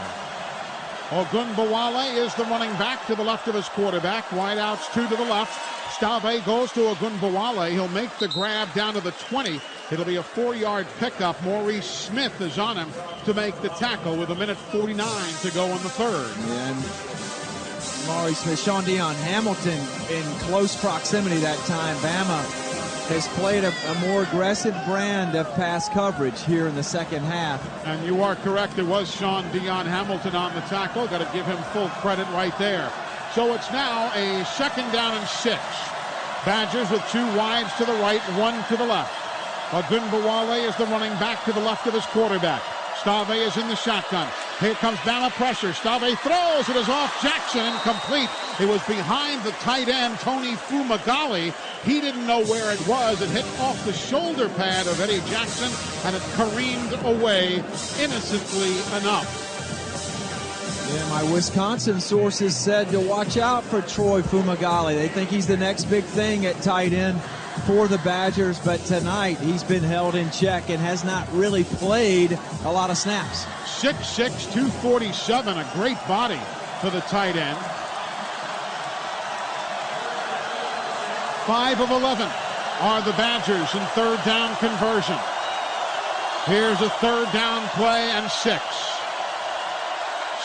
Speaker 1: Ogunbowale is the running back to the left of his quarterback. Wideouts 2 to the left. Stave goes to Ogunbowale. He'll make the grab down to the 20. It'll be a 4-yard pickup. Maurice Smith is on him to make the tackle with 1:49 to go in the third.
Speaker 2: And Maurice Smith, Sean Dion Hamilton in close proximity that time. Bama has played a more aggressive brand of pass coverage here in the second half.
Speaker 1: And you are correct. It was Sean Dion Hamilton on the tackle. Got to give him full credit right there. So it's now a 2nd down and 6. Badgers with 2 wides to the right, 1 to the left. Ogunbowale is the running back to the left of his quarterback. Stave is in the shotgun. Here comes Bama pressure. Stave throws. It is off Jackson, incomplete. It was behind the tight end, Tony Fumagalli. He didn't know where it was. It hit off the shoulder pad of Eddie Jackson, and it careened away innocently enough.
Speaker 2: Yeah, my Wisconsin sources said to watch out for Troy Fumagalli. They think he's the next big thing at tight end for the Badgers, but tonight he's been held in check and has not really played a lot of snaps.
Speaker 1: 6'6", 247, a great body for the tight end. 5 of 11 are the Badgers in third down conversion. Here's a third down play and 6.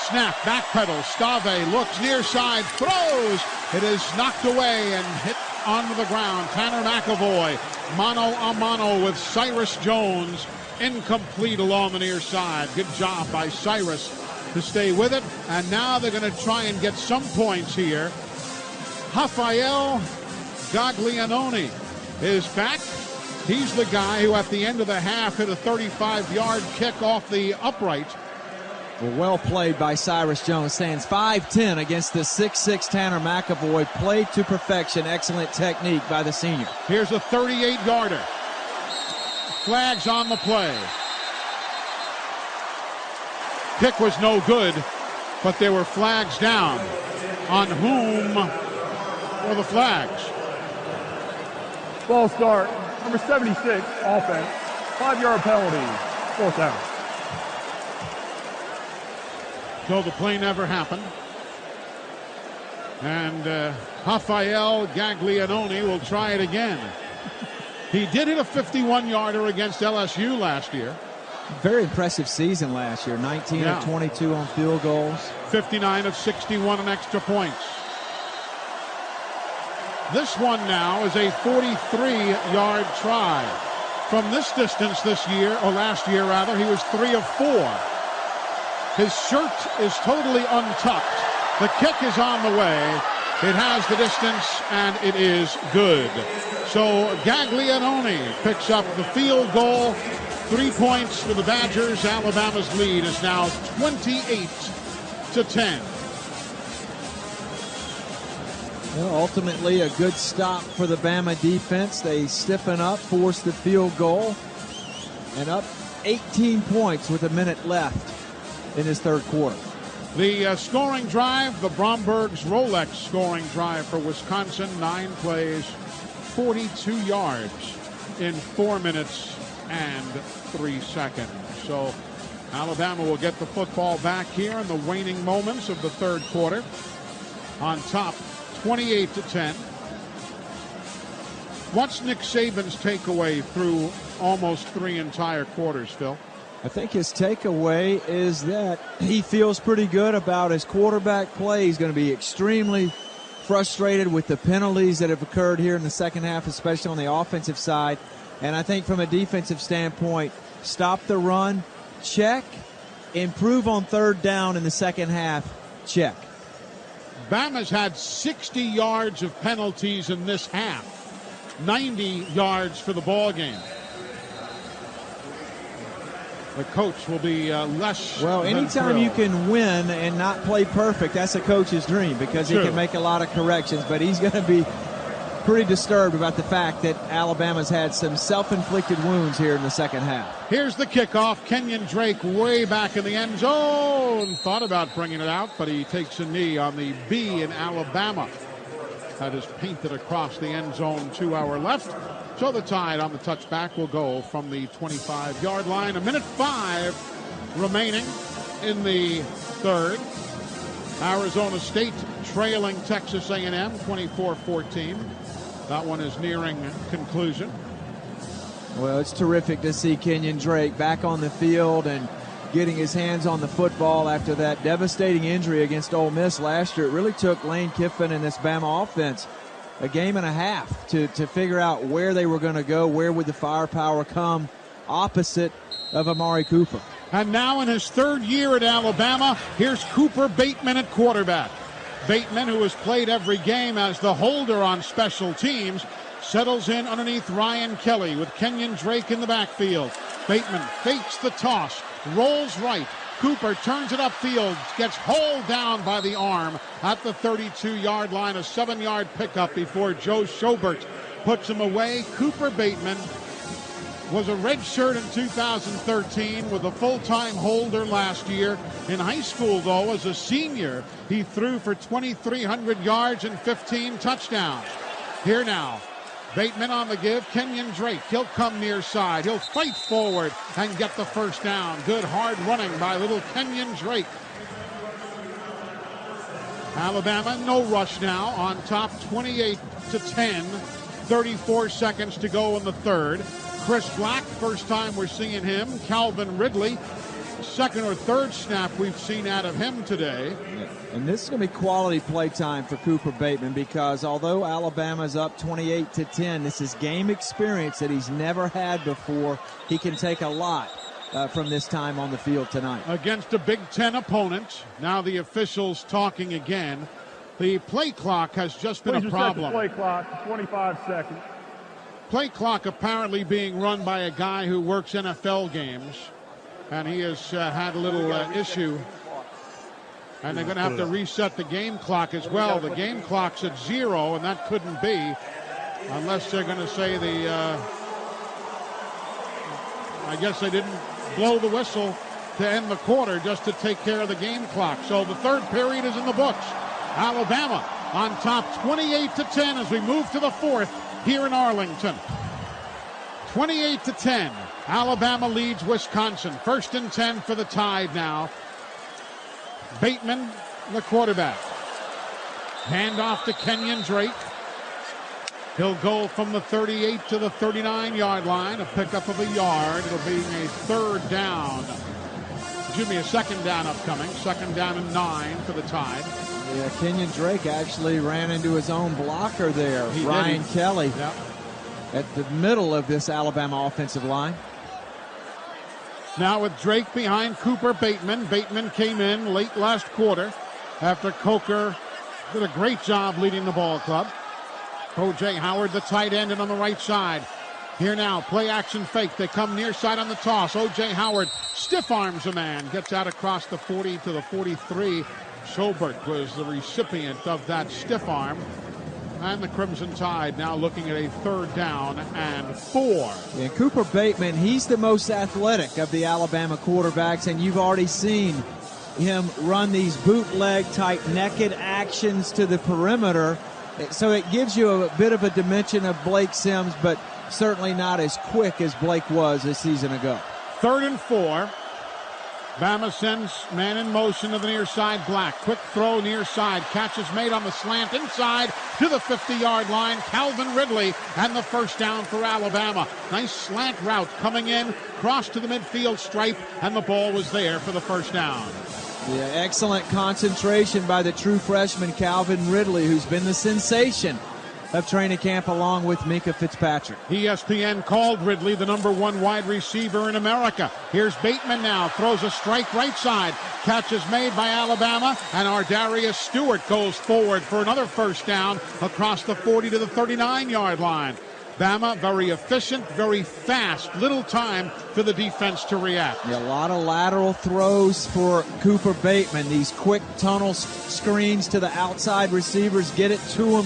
Speaker 1: Snap, backpedal, Stave looks near side, throws. It is knocked away and hit onto the ground. Tanner McAvoy, mano a mano with Cyrus Jones. Incomplete along the near side. Good job by Cyrus to stay with it. And now they're going to try and get some points here. Rafael Gaglianone is back. He's the guy who at the end of the half hit a 35-yard kick off the upright.
Speaker 2: Well played by Cyrus Jones. Stands 5'10" against the 6'6" Tanner McAvoy. Played to perfection. Excellent technique by the senior.
Speaker 1: Here's a 38-yarder. Flags on the play. Kick was no good, but there were flags down. On whom were the flags?
Speaker 3: Ball start. Number 76, offense. 5-yard penalty. Fourth down.
Speaker 1: So the play never happened. And Rafael Gaglianone will try it again. He did hit a 51-yarder against LSU last year.
Speaker 2: Very impressive season last year. 19 of 22 on field goals.
Speaker 1: 59 of 61 on extra points. This one now is a 43-yard try. From this distance this year, or last year rather, he was 3 of 4. His shirt is totally untucked. The kick is on the way. It has the distance, and it is good. So Gaglianone picks up the field goal. 3 points for the Badgers. Alabama's lead is now 28-10.
Speaker 2: Well, ultimately, a good stop for the Bama defense. They stiffen up, force the field goal, and up 18 points with a minute left in his third quarter.
Speaker 1: The scoring drive, the Bromberg's Rolex scoring drive for Wisconsin, 9 plays, 42 yards in 4 minutes and 3 seconds. So Alabama will get the football back here in the waning moments of the third quarter. On top, 28-10. What's Nick Saban's takeaway through almost 3 entire quarters, Phil?
Speaker 2: I think his takeaway is that he feels pretty good about his quarterback play. He's going to be extremely frustrated with the penalties that have occurred here in the second half, especially on the offensive side. And I think from a defensive standpoint, stop the run, check, improve on third down in the second half, check.
Speaker 1: Bama's had 60 yards of penalties in this half, 90 yards for the ball game. The coach will be less.
Speaker 2: Well, anytime you can win and not play perfect, that's a coach's dream because he can make a lot of corrections. But he's going to be pretty disturbed about the fact that Alabama's had some self-inflicted wounds here in the second half.
Speaker 1: Here's the kickoff. Kenyon Drake way back in the end zone. Thought about bringing it out, but he takes a knee on the B in Alabama. That is painted across the end zone to our left. So the Tide on the touchback will go from the 25-yard line. 1:05 remaining in the third. Arizona State trailing Texas A&M 24-14. That one is nearing conclusion.
Speaker 2: Well, it's terrific to see Kenyon Drake back on the field and getting his hands on the football after that devastating injury against Ole Miss last year. It really took Lane Kiffin and this Bama offense a game and a half to figure out where they were going to go, where would the firepower come opposite of Amari Cooper.
Speaker 1: And now in his third year at Alabama, here's Cooper Bateman at quarterback. Bateman, who has played every game as the holder on special teams, settles in underneath Ryan Kelly with Kenyon Drake in the backfield. Bateman fakes the toss, rolls right. Cooper turns it upfield, gets hauled down by the arm at the 32-yard line. A 7-yard pickup before Joe Schobert puts him away. Cooper Bateman was a redshirt in 2013, with a full-time holder last year. In high school, though, as a senior, he threw for 2,300 yards and 15 touchdowns. Here now, Bateman on the give. Kenyon Drake, he'll come near side. He'll fight forward and get the first down. Good hard running by little Kenyon Drake. Alabama, no rush now, on top 28-10. 34 seconds to go in the third. Chris Black, first time we're seeing him. Calvin Ridley, second or third snap we've seen out of him today.
Speaker 2: And this is going to be quality play time for Cooper Bateman, because although Alabama's up 28-10, this is game experience that he's never had before. He can take a lot from this time on the field tonight.
Speaker 1: Against a Big Ten opponent. Now the officials talking again. The play clock has just been a problem.
Speaker 3: Play clock, 25 seconds.
Speaker 1: Play clock apparently being run by a guy who works NFL games, and he has had a little issue. And they're going to have to reset the game clock as well. The game clock's at 0, and that couldn't be unless they're going to say I guess they didn't blow the whistle to end the quarter just to take care of the game clock. So the third period is in the books. Alabama on top 28-10 as we move to the fourth here in Arlington. 28-10. Alabama leads Wisconsin. 1st and 10 for the Tide now. Bateman, the quarterback. Handoff to Kenyon Drake. He'll go from the 38 to the 39-yard line, a pickup of a yard. It'll be a second down upcoming. 2nd down and 9 for the Tide.
Speaker 2: Yeah, Kenyon Drake actually ran into his own blocker there. Ryan Kelly at the middle of this Alabama offensive line.
Speaker 1: Now with Drake behind Cooper Bateman. Bateman came in late last quarter after Coker did a great job leading the ball club. O.J. Howard, the tight end, and on the right side. Here now, play action fake. They come near side on the toss. O.J. Howard stiff arms a man. Gets out across the 40 to the 43. Schobert was the recipient of that stiff arm. And the Crimson Tide now looking at a 3rd down and 4.
Speaker 2: And Cooper Bateman, he's the most athletic of the Alabama quarterbacks, and you've already seen him run these bootleg-type naked actions to the perimeter. So it gives you a bit of a dimension of Blake Sims, but certainly not as quick as Blake was a season ago.
Speaker 1: 3rd and 4. Bama sends man in motion to the near side. Black, quick throw near side. Catch is made on the slant inside to the 50-yard line. Calvin Ridley and the 1st down for Alabama. Nice slant route coming in, cross to the midfield stripe, and the ball was there for the 1st down.
Speaker 2: Yeah, excellent concentration by the true freshman Calvin Ridley, who's been the sensation of training camp along with Minka Fitzpatrick.
Speaker 1: ESPN called Ridley the #1 wide receiver in America. Here's Bateman now, throws a strike right side. Catch is made by Alabama, and Ardarius Stewart goes forward for another 1st down across the 40 to the 39-yard line. Bama very efficient, very fast, little time for the defense to react.
Speaker 2: Yeah, a lot of lateral throws for Cooper Bateman. These quick tunnel screens to the outside receivers, get it to them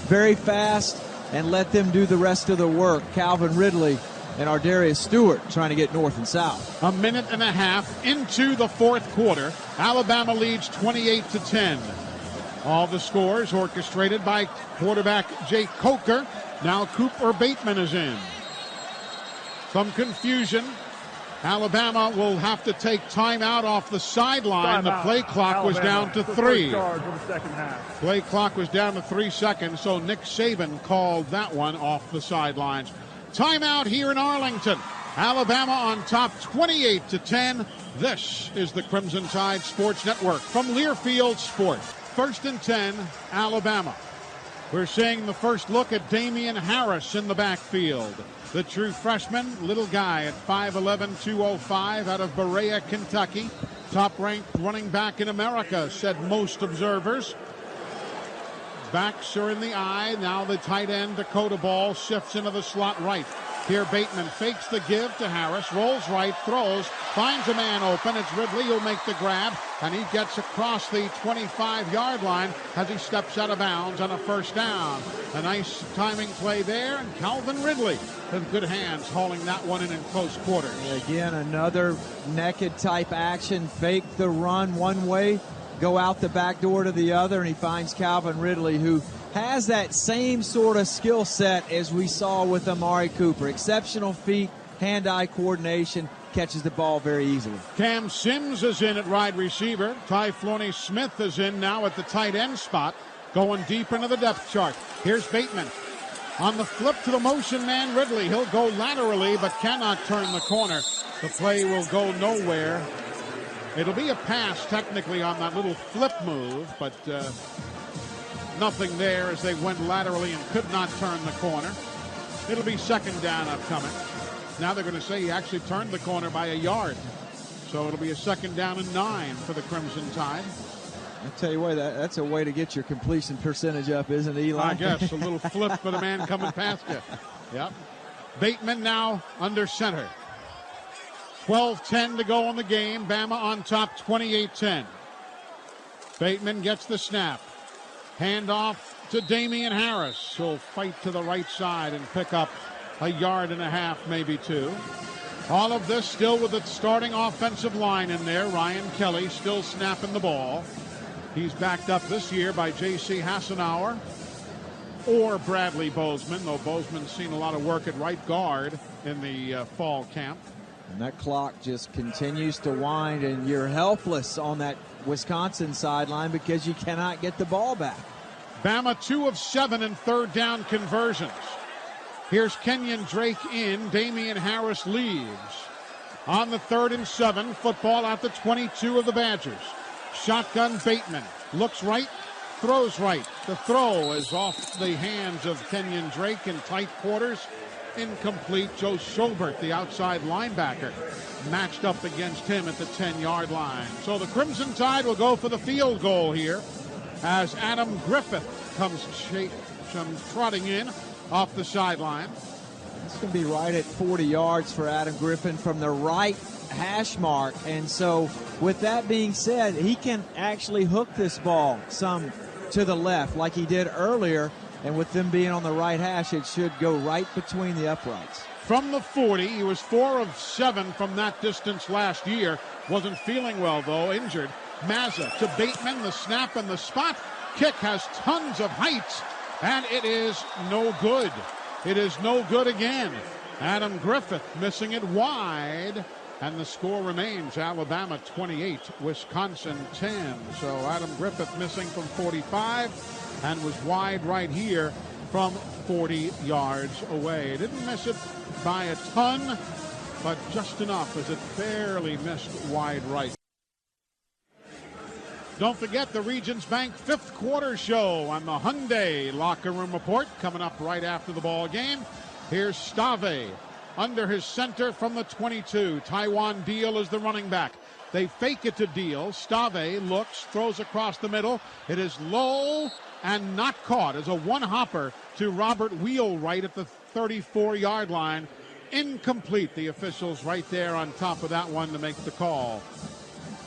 Speaker 2: very fast and let them do the rest of the work. Calvin Ridley and Ardarius Stewart trying to get north and south.
Speaker 1: A minute and a half into the 4th quarter. Alabama leads 28-10. All the scores orchestrated by quarterback Jake Coker. Now Cooper Bateman is in. Some confusion. Alabama will have to take timeout off the sideline. The play clock was down to 3. Play clock was down to 3 seconds, so Nick Saban called that one off the sidelines. Timeout here in Arlington. Alabama on top 28-10. This is the Crimson Tide Sports Network from Learfield Sports. 1st and 10, Alabama. We're seeing the first look at Damian Harris in the backfield. The true freshman, little guy at 5'11", 205 out of Berea, Kentucky. Top-ranked running back in America, said most observers. Backs are in the eye. Now the tight end, Dakota Ball, shifts into the slot right. Here Bateman fakes the give to Harris, rolls right, throws, finds a man open. It's Ridley who'll make the grab, and he gets across the 25-yard line as he steps out of bounds on a 1st down. A nice timing play there, and Calvin Ridley with good hands hauling that one in close quarters.
Speaker 2: Again, another naked type action. Fake the run one way, go out the back door to the other, and he finds Calvin Ridley, who has that same sort of skill set as we saw with Amari Cooper. Exceptional feet, hand-eye coordination, catches the ball very easily.
Speaker 1: Cam Sims is in at wide receiver. Tyflone Smith is in now at the tight end spot, going deep into the depth chart. Here's Bateman. On the flip to the motion man, Ridley. He'll go laterally, but cannot turn the corner. The play will go nowhere. It'll be a pass technically on that little flip move, but nothing there as they went laterally and could not turn the corner. It'll be 2nd down upcoming. Now they're going to say he actually turned the corner by a yard. So it'll be a 2nd down and 9 for the Crimson Tide.
Speaker 2: I tell you what, that's a way to get your completion percentage up, isn't it, Eli?
Speaker 1: I guess. A little flip for the man coming past you. Yep. Bateman now under center. 12-10 to go in the game. Bama on top 28-10. Bateman gets the snap. Handoff to Damian Harris. He'll fight to the right side and pick up a yard and a half, maybe 2. All of this still with the starting offensive line in there. Ryan Kelly still snapping the ball. He's backed up this year by J.C. Hassenauer or Bradley Bozeman, though Bozeman's seen a lot of work at right guard in the fall camp.
Speaker 2: And that clock just continues to wind, and you're helpless on that Wisconsin sideline because you cannot get the ball back.
Speaker 1: Bama 2 of 7 in 3rd down conversions. Here's Kenyon Drake in. Damian Harris leaves. On the 3rd and 7, football at the 22 of the Badgers. Shotgun Bateman. Looks right, throws right. The throw is off the hands of Kenyon Drake in tight quarters. Incomplete. Joe Schobert, the outside linebacker, matched up against him at the 10-yard line. So the Crimson Tide will go for the field goal here as Adam Griffith comes trotting in off the sideline.
Speaker 2: It's going to be right at 40 yards for Adam Griffin from the right hash mark. And so with that being said, he can actually hook this ball some to the left like he did earlier. And with them being on the right hash, it should go right between the uprights.
Speaker 1: From the 40, he was 4 of 7 from that distance last year. Wasn't feeling well, though, injured. Mazza to Bateman, the snap and the spot. Kick has tons of height, and it is no good. It is no good again. Adam Griffith missing it wide, and the score remains Alabama 28, Wisconsin 10. So Adam Griffith missing from 45 and was wide right here from 40 yards away. Didn't miss it by a ton, but just enough as it barely missed wide right. Don't forget the Regions Bank 5th quarter show on the Hyundai Locker Room Report coming up right after the ball game. Here's Stave under his center from the 22. Taiwan Deal is the running back. They fake it to Deal. Stave looks, throws across the middle. It is low and not caught as a one-hopper to Robert Wheelwright at the 34-yard line. Incomplete. The officials right there on top of that one to make the call.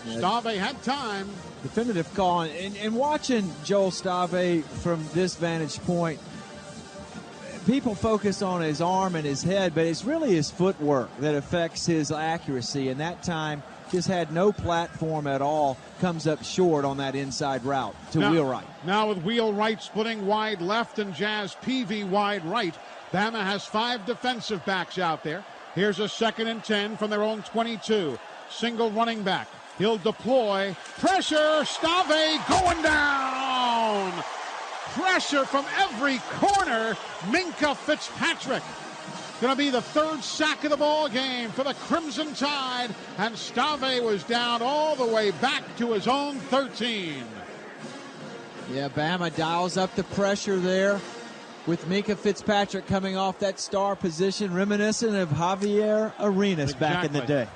Speaker 1: Stave had time.
Speaker 2: Definitive call. And watching Joel Stave from this vantage point, people focus on his arm and his head, but it's really his footwork that affects his accuracy. And that time just had no platform at all. Comes up short on that inside route to Wheelwright.
Speaker 1: Now with Wheelwright splitting wide left and Jazz Peavy wide right, Bama has 5 defensive backs out there. Here's a 2nd and 10 from their own 22. Single running back. He'll deploy. Pressure. Stave going down. Pressure from every corner. Minka Fitzpatrick. Going to be the 3rd sack of the ball game for the Crimson Tide. And Stave was down all the way back to his own 13.
Speaker 2: Yeah, Bama dials up the pressure there with Minka Fitzpatrick coming off that star position, reminiscent of Javier Arenas back in the day.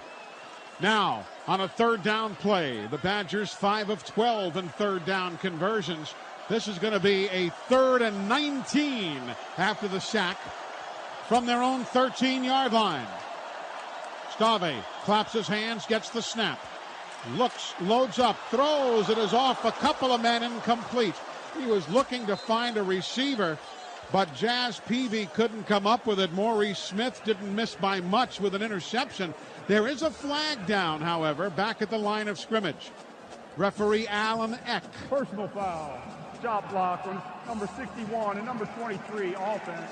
Speaker 1: Now, on a 3rd down play, the Badgers 5 of 12 in 3rd down conversions. This is going to be a 3rd and 19 after the sack from their own 13-yard line. Stave claps his hands, gets the snap. Looks, loads up, throws. It is off a couple of men, incomplete. He was looking to find a receiver, but Jazz Peavy couldn't come up with it. Maurice Smith didn't miss by much with an interception. There is a flag down, however, back at the line of scrimmage. Referee Alan Eck.
Speaker 3: Personal foul. Shot block on number 61 and number 23 offense.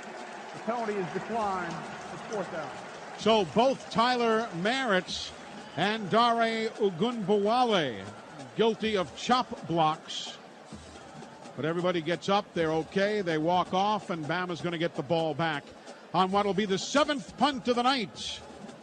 Speaker 3: The penalty is declined. It's 4th down.
Speaker 1: So both Tyler Maritz and Dare Ogunbowale guilty of chop blocks. But everybody gets up. They're okay. They walk off, and Bama's going to get the ball back on what will be the 7th punt of the night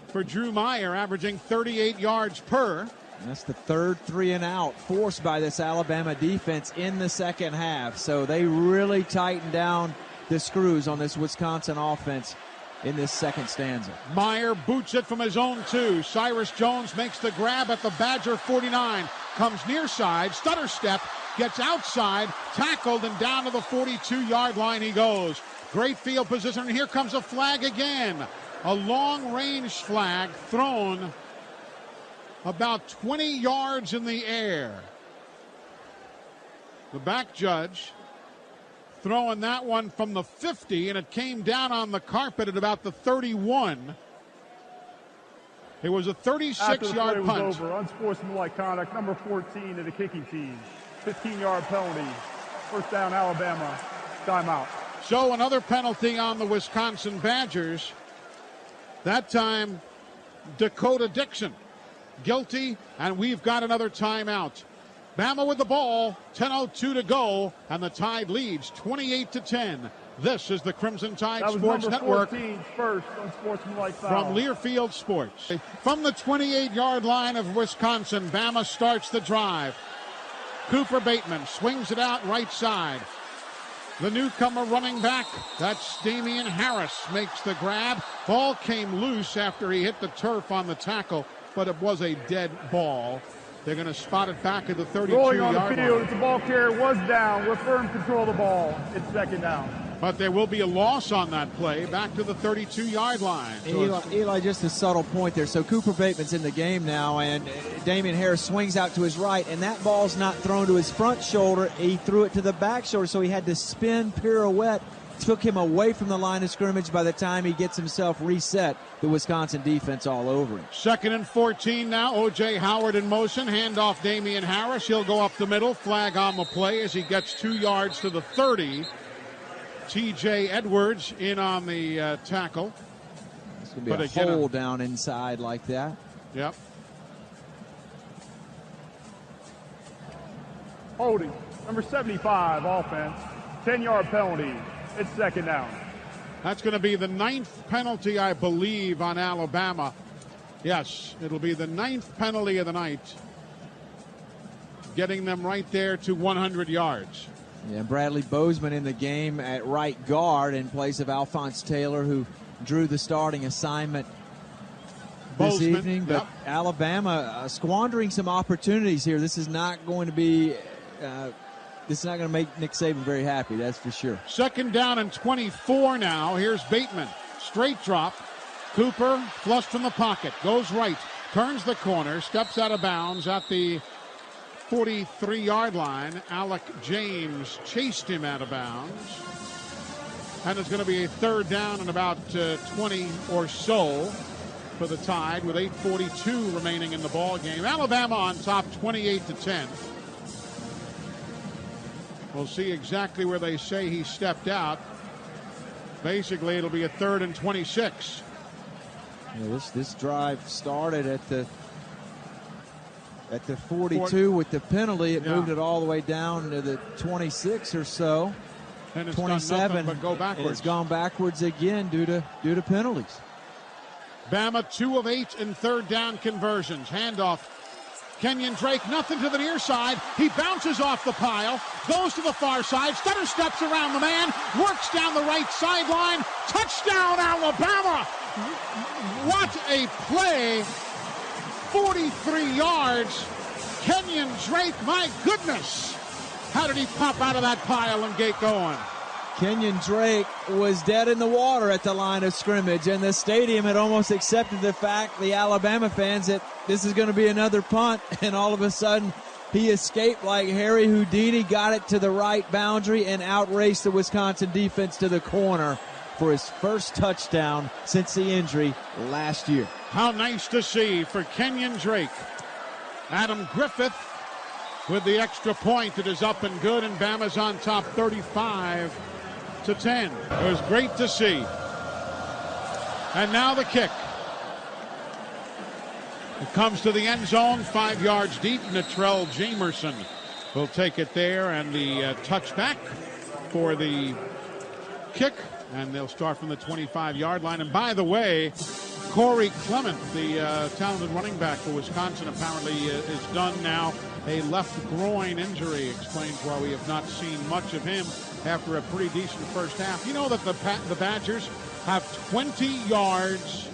Speaker 1: for Drew Meyer, averaging 38 yards per.
Speaker 2: And that's the 3rd 3-and-out forced by this Alabama defense in the second half. So they really tightened down the screws on this Wisconsin offense in this second stanza.
Speaker 1: Meyer boots it from his own 2. Cyrus Jones makes the grab at the Badger 49. Comes near side, stutter step, gets outside, tackled, and down to the 42-yard line he goes. Great field position, and here comes a flag again. A long-range flag thrown about 20 yards in the air. The back judge throwing that one from the 50, and it came down on the carpet at about the 31. It was a 36-yard punt.
Speaker 3: Was over. Unsportsmanlike conduct, number 14 to the kicking team. 15-yard penalty. First down, Alabama. Timeout.
Speaker 1: So another penalty on the Wisconsin Badgers. That time, Dakota Dixon. Guilty, and we've got another timeout. Bama with the ball, 10:02 to go, and the Tide leads 28-10. This is the Crimson Tide Sports Network.
Speaker 3: First on sportsmanlike foul.
Speaker 1: From Learfield Sports. From the 28-yard line of Wisconsin, Bama starts the drive. Cooper Bateman swings it out right side. The newcomer running back, that's Damian Harris, makes the grab. Ball came loose after he hit the turf on the tackle, but it was a dead ball. They're going to spot it back at the 32-yard line.
Speaker 3: Rolling on the field, the ball carrier was down. We're firm control of the ball. It's second down.
Speaker 1: But there will be a loss on that play, back to the 32-yard line. So
Speaker 2: Eli, just a subtle point there. So Cooper Bateman's in the game now, and Damian Harris swings out to his right, and that ball's not thrown to his front shoulder. He threw it to the back shoulder, so he had to spin, pirouette. Took him away from the line of scrimmage. By the time he gets himself reset, the Wisconsin defense all over him.
Speaker 1: 2nd and 14 now. O.J. Howard in motion. Handoff Damian Harris. He'll go up the middle. Flag on the play as he gets 2 yards to the 30. T.J. Edwards in on the tackle.
Speaker 2: It's going to be a hole down inside like that.
Speaker 1: Yep.
Speaker 3: Holding. Number 75, offense. 10-yard penalty. It's second down.
Speaker 1: That's going to be the 9th penalty, I believe, on Alabama. Yes, it'll be the 9th penalty of the night, getting them right there to 100 yards.
Speaker 2: Yeah, Bradley Bozeman in the game at right guard in place of Alphonse Taylor, who drew the starting assignment this evening. But Alabama squandering some opportunities here. This is not going to be... This is not going to make Nick Saban very happy, that's for sure.
Speaker 1: 2nd down and 24 now. Here's Bateman. Straight drop. Cooper flushed from the pocket. Goes right. Turns the corner. Steps out of bounds at the 43-yard line. Alec James chased him out of bounds. And it's going to be a 3rd down and about 20 or so for the Tide with 8:42 remaining in the ball game. Alabama on top 28-10. We'll see exactly where they say he stepped out. Basically, it'll be a 3rd and 26.
Speaker 2: Yeah, this drive started at the 42 with the penalty. It moved it all the way down to the 26 or so.
Speaker 1: And it's
Speaker 2: 27,
Speaker 1: but go backwards.
Speaker 2: It's gone backwards again due to penalties.
Speaker 1: Bama 2 of 8 in 3rd down conversions. Handoff. Kenyon Drake, nothing to the near side. He bounces off the pile, goes to the far side, stutter steps around the man, works down the right sideline. Touchdown, Alabama! What a play! 43 yards. Kenyon Drake, my goodness! How did he pop out of that pile and get going?
Speaker 2: Kenyon Drake was dead in the water at the line of scrimmage, and the stadium had almost accepted the fact, the Alabama fans, that this is going to be another punt, and all of a sudden he escaped like Harry Houdini, got it to the right boundary, and outraced the Wisconsin defense to the corner for his first touchdown since the injury last year.
Speaker 1: How nice to see for Kenyon Drake. Adam Griffith with the extra point. It is up and good, and Bama's on top 35-10. It was great to see. And now the kick. It comes to the end zone, 5 yards deep. Natrell Jamerson will take it there, and the touchback for the kick. And they'll start from the 25-yard line. And by the way, Corey Clement, the talented running back for Wisconsin, apparently is done now. A left groin injury explains why we have not seen much of him after a pretty decent first half. You know that the Badgers have 20 yards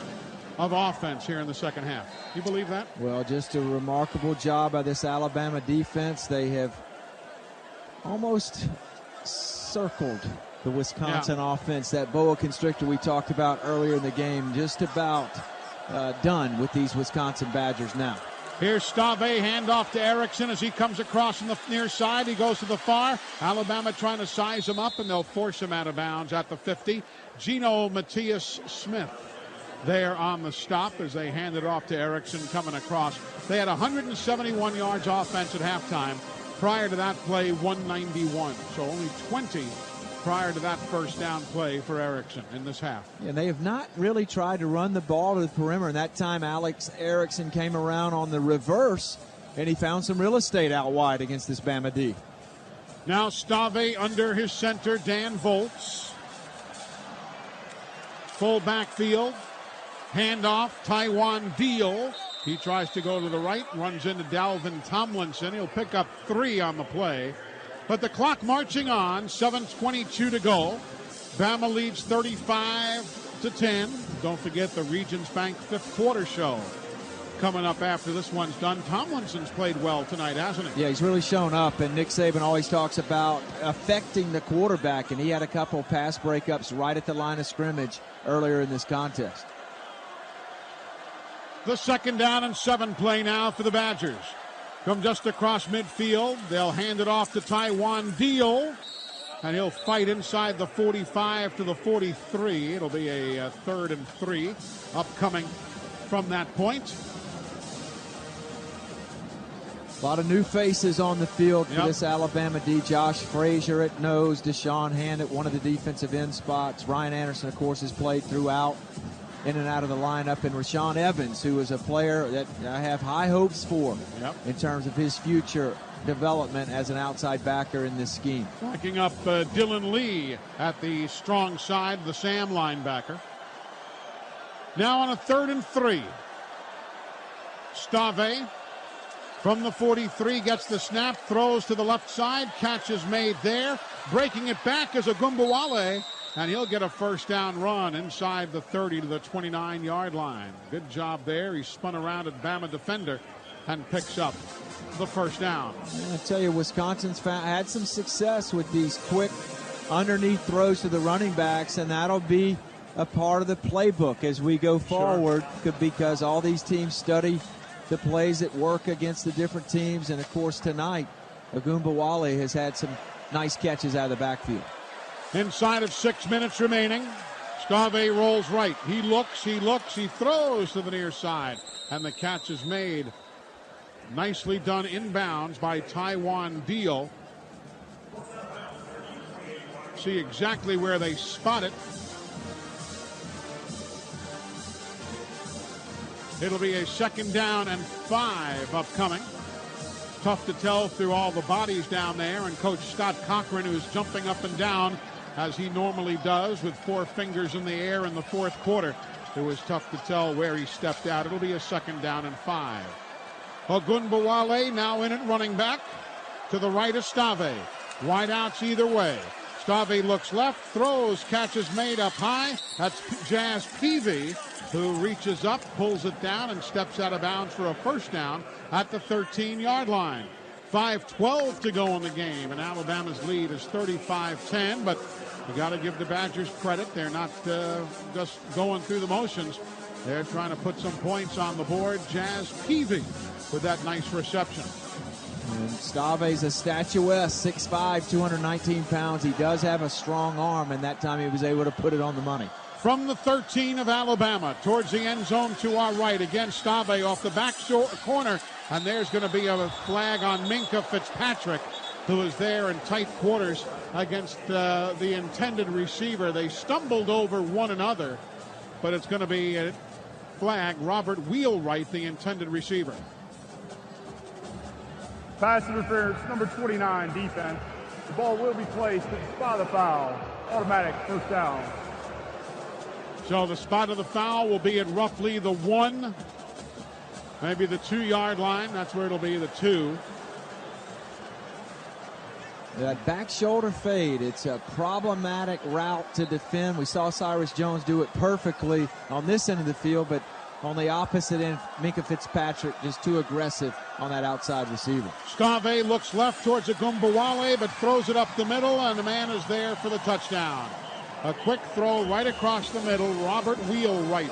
Speaker 1: of offense here in the second half. You believe that?
Speaker 2: Well, just a remarkable job by this Alabama defense. They have almost circled the Wisconsin offense. That boa constrictor we talked about earlier in the game, just about done with these Wisconsin Badgers now.
Speaker 1: Here's Stave, handoff to Erickson as he comes across on the near side. He goes to the far. Alabama trying to size him up, and they'll force him out of bounds at the 50. Geno Matthias Smith there on the stop as they hand it off to Erickson coming across. They had 171 yards offense at halftime. Prior to that play, 191. So only 20 prior to that first down play for Erickson in this half.
Speaker 2: And they have not really tried to run the ball to the perimeter. And that time, Alex Erickson came around on the reverse, and he found some real estate out wide against this Bama D.
Speaker 1: Now Stave under his center, Dan Volts. Full backfield. Handoff, Taiwan Deal. He tries to go to the right, runs into Dalvin Tomlinson. He'll pick up 3 on the play. But the clock marching on, 7:22 to go. Bama leads 35-10. Don't forget the Regions Bank fifth quarter show coming up after this one's done. Tomlinson's played well tonight, hasn't he?
Speaker 2: Yeah, he's really shown up, and Nick Saban always talks about affecting the quarterback, and he had a couple pass breakups right at the line of scrimmage earlier in this contest.
Speaker 1: The 2nd down and 7 play now for the Badgers. From just across midfield, they'll hand it off to Taiwan Deal, and he'll fight inside the 45 to the 43. It'll be a 3rd and 3 upcoming from that point.
Speaker 2: A lot of new faces on the field for this Alabama D. Josh Frazier at nose, Deshaun Hand at one of the defensive end spots. Ryan Anderson, of course, has played throughout, in and out of the lineup, and Rashaan Evans, who is a player that I have high hopes for in terms of his future development as an outside backer in this scheme.
Speaker 1: Backing up Dylan Lee at the strong side, the Sam linebacker. Now on a 3rd and 3. Stave from the 43 gets the snap, throws to the left side, catch is made there. Breaking it back is Ogunbowale, and he'll get a first down run inside the 30 to the 29-yard line. Good job there. He spun around at Bama defender and picks up the first down.
Speaker 2: I tell you, Wisconsin's had some success with these quick underneath throws to the running backs, and that'll be a part of the playbook as we go forward, because all these teams study the plays that work against the different teams. And, of course, tonight, Ogunbowale has had some nice catches out of the backfield.
Speaker 1: Inside of 6 minutes remaining, Stave rolls right. He looks, he throws to the near side, and the catch is made. Nicely done inbounds by Taiwan Deal. See exactly where they spot it. It'll be a 2nd down and 5 upcoming. Tough to tell through all the bodies down there, and Coach Scott Cochran, who's jumping up and down as he normally does with 4 fingers in the air in the 4th quarter. It was tough to tell where he stepped out. It'll be a 2nd down and 5. Ogunbowale now in at running back. To the right of Stave. Wideouts either way. Stave looks left, throws, catches made up high. That's Jazz Peavy, who reaches up, pulls it down, and steps out of bounds for a first down at the 13-yard line. 5:12 to go in the game, and Alabama's lead is 35-10, but you got to give the Badgers credit. They're not just going through the motions. They're trying to put some points on the board. Jazz Peavy with that nice reception.
Speaker 2: And Stave's a statuesque, 6'5", 219 pounds. He does have a strong arm, and that time he was able to put it on the money.
Speaker 1: From the 13 of Alabama towards the end zone to our right. Again, Stave off the back corner, and there's going to be a flag on Minkah Fitzpatrick, who is there in tight quarters against the intended receiver. They stumbled over one another, but it's going to be a flag. Robert Wheelwright, the intended receiver.
Speaker 3: Pass interference, number 29, defense. The ball will be placed at the spot of the foul. Automatic first down.
Speaker 1: So the spot of the foul will be at roughly the 1, maybe the 2-yard line. That's where it'll be, the 2.
Speaker 2: That back shoulder fade, it's a problematic route to defend. We saw Cyrus Jones do it perfectly on this end of the field, but on the opposite end, Minka Fitzpatrick just too aggressive on that outside receiver.
Speaker 1: Stave looks left towards Agumbawale, but throws it up the middle, and the man is there for the touchdown. A quick throw right across the middle. Robert Wheelwright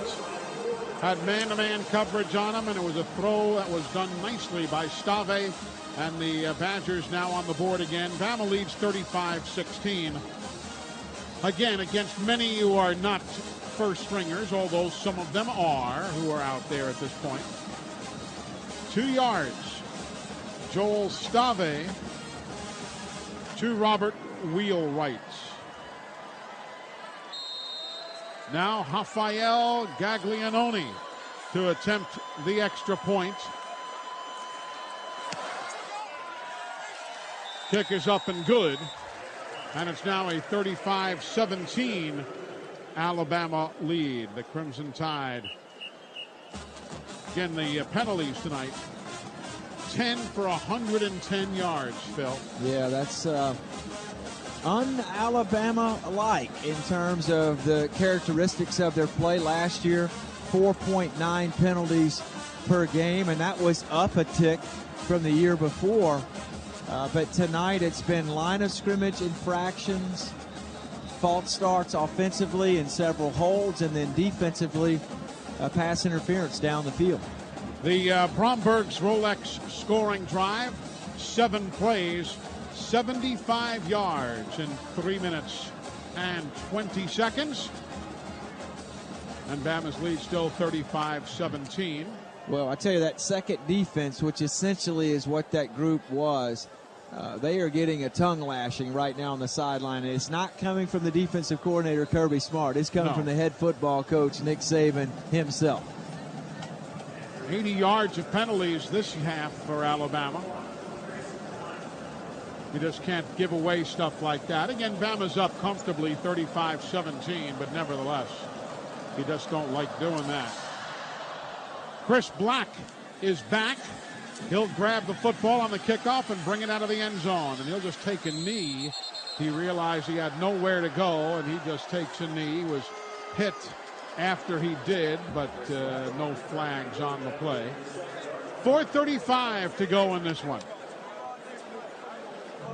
Speaker 1: had man-to-man coverage on him, and it was a throw that was done nicely by Stave. And the Badgers now on the board again. Bama leads 35-16. Again, against many who are not first stringers, although some of them are, who are out there at this point. 2 yards. Joel Stave to Robert Wheelwright. Now Rafael Gaglianone to attempt the extra point. Kick is up and good, and it's now a 35-17 Alabama lead. The Crimson Tide. Again, the penalties tonight. 10 for 110 yards, Phil.
Speaker 2: Yeah, that's un-Alabama-like in terms of the characteristics of their play last year. 4.9 penalties per game, and that was up a tick from the year before. But tonight it's been line of scrimmage infractions, false starts offensively and several holds, and then defensively pass interference down the field.
Speaker 1: The Bromberg's Rolex scoring drive, 7 plays, 75 yards in 3 minutes and 20 seconds. And Bama's lead still 35-17.
Speaker 2: Well, I tell you, that second defense, which essentially is what that group was, they are getting a tongue lashing right now on the sideline. And it's not coming from the defensive coordinator, Kirby Smart. It's coming from the head football coach, Nick Saban himself.
Speaker 1: 80 yards of penalties this half for Alabama. You just can't give away stuff like that. Again, Bama's up comfortably 35-17, but nevertheless, you just don't like doing that. Chris Black is back. He'll grab the football on the kickoff and bring it out of the end zone, and he'll just take a knee. He realized he had nowhere to go, and he just takes a knee. He was hit after he did, but no flags on the play. 4:35 to go in this one.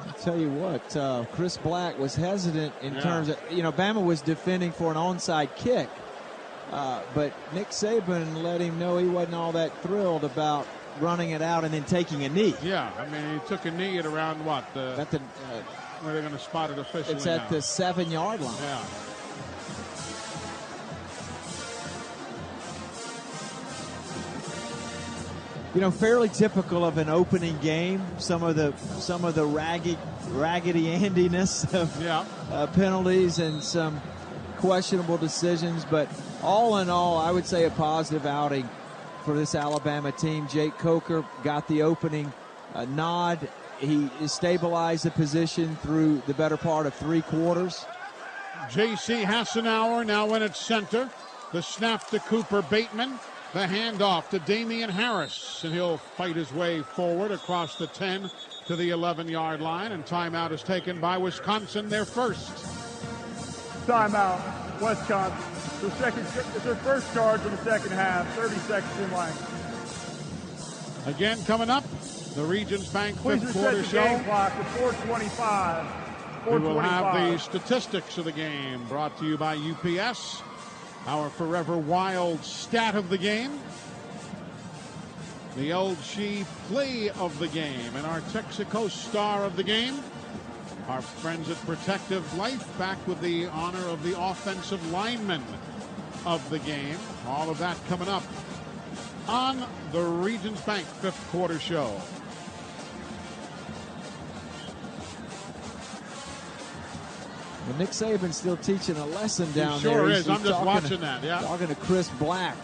Speaker 2: I'll tell you what, Chris Black was hesitant in terms of, Bama was defending for an onside kick, but Nick Saban let him know he wasn't all that thrilled about running it out and then taking a knee.
Speaker 1: Yeah, I mean, he took a knee at around what? Where are they going to spot it officially?
Speaker 2: It's at the 7-yard line.
Speaker 1: Yeah.
Speaker 2: Fairly typical of an opening game. Some of the raggedy-andiness of penalties and some questionable decisions, but all in all, I would say a positive outing for this Alabama team. Jake Coker got the opening nod. He stabilized the position through the better part of 3 quarters.
Speaker 1: J.C. Hassenauer now in at center. The snap to Cooper Bateman. The handoff to Damian Harris, and he'll fight his way forward across the 10 to the 11-yard line, and timeout is taken by Wisconsin, their first.
Speaker 3: Timeout, Wisconsin. It's their first charge in the second half, 30 seconds in line.
Speaker 1: Again, coming up, the Regions Bank fifth quarter show.
Speaker 3: Game clock at 4:25.
Speaker 1: We will have the statistics of the game brought to you by UPS. Our Forever Wild stat of the game, the LG play of the game, and our Texaco star of the game. Our friends at Protective Life back with the honor of the offensive lineman of the game. All of that coming up on the Regions Bank fifth quarter show.
Speaker 2: Well, Nick Saban's still teaching a lesson down
Speaker 1: there.
Speaker 2: He
Speaker 1: sure is. I'm just watching that, yeah.
Speaker 2: Talking to Chris Black,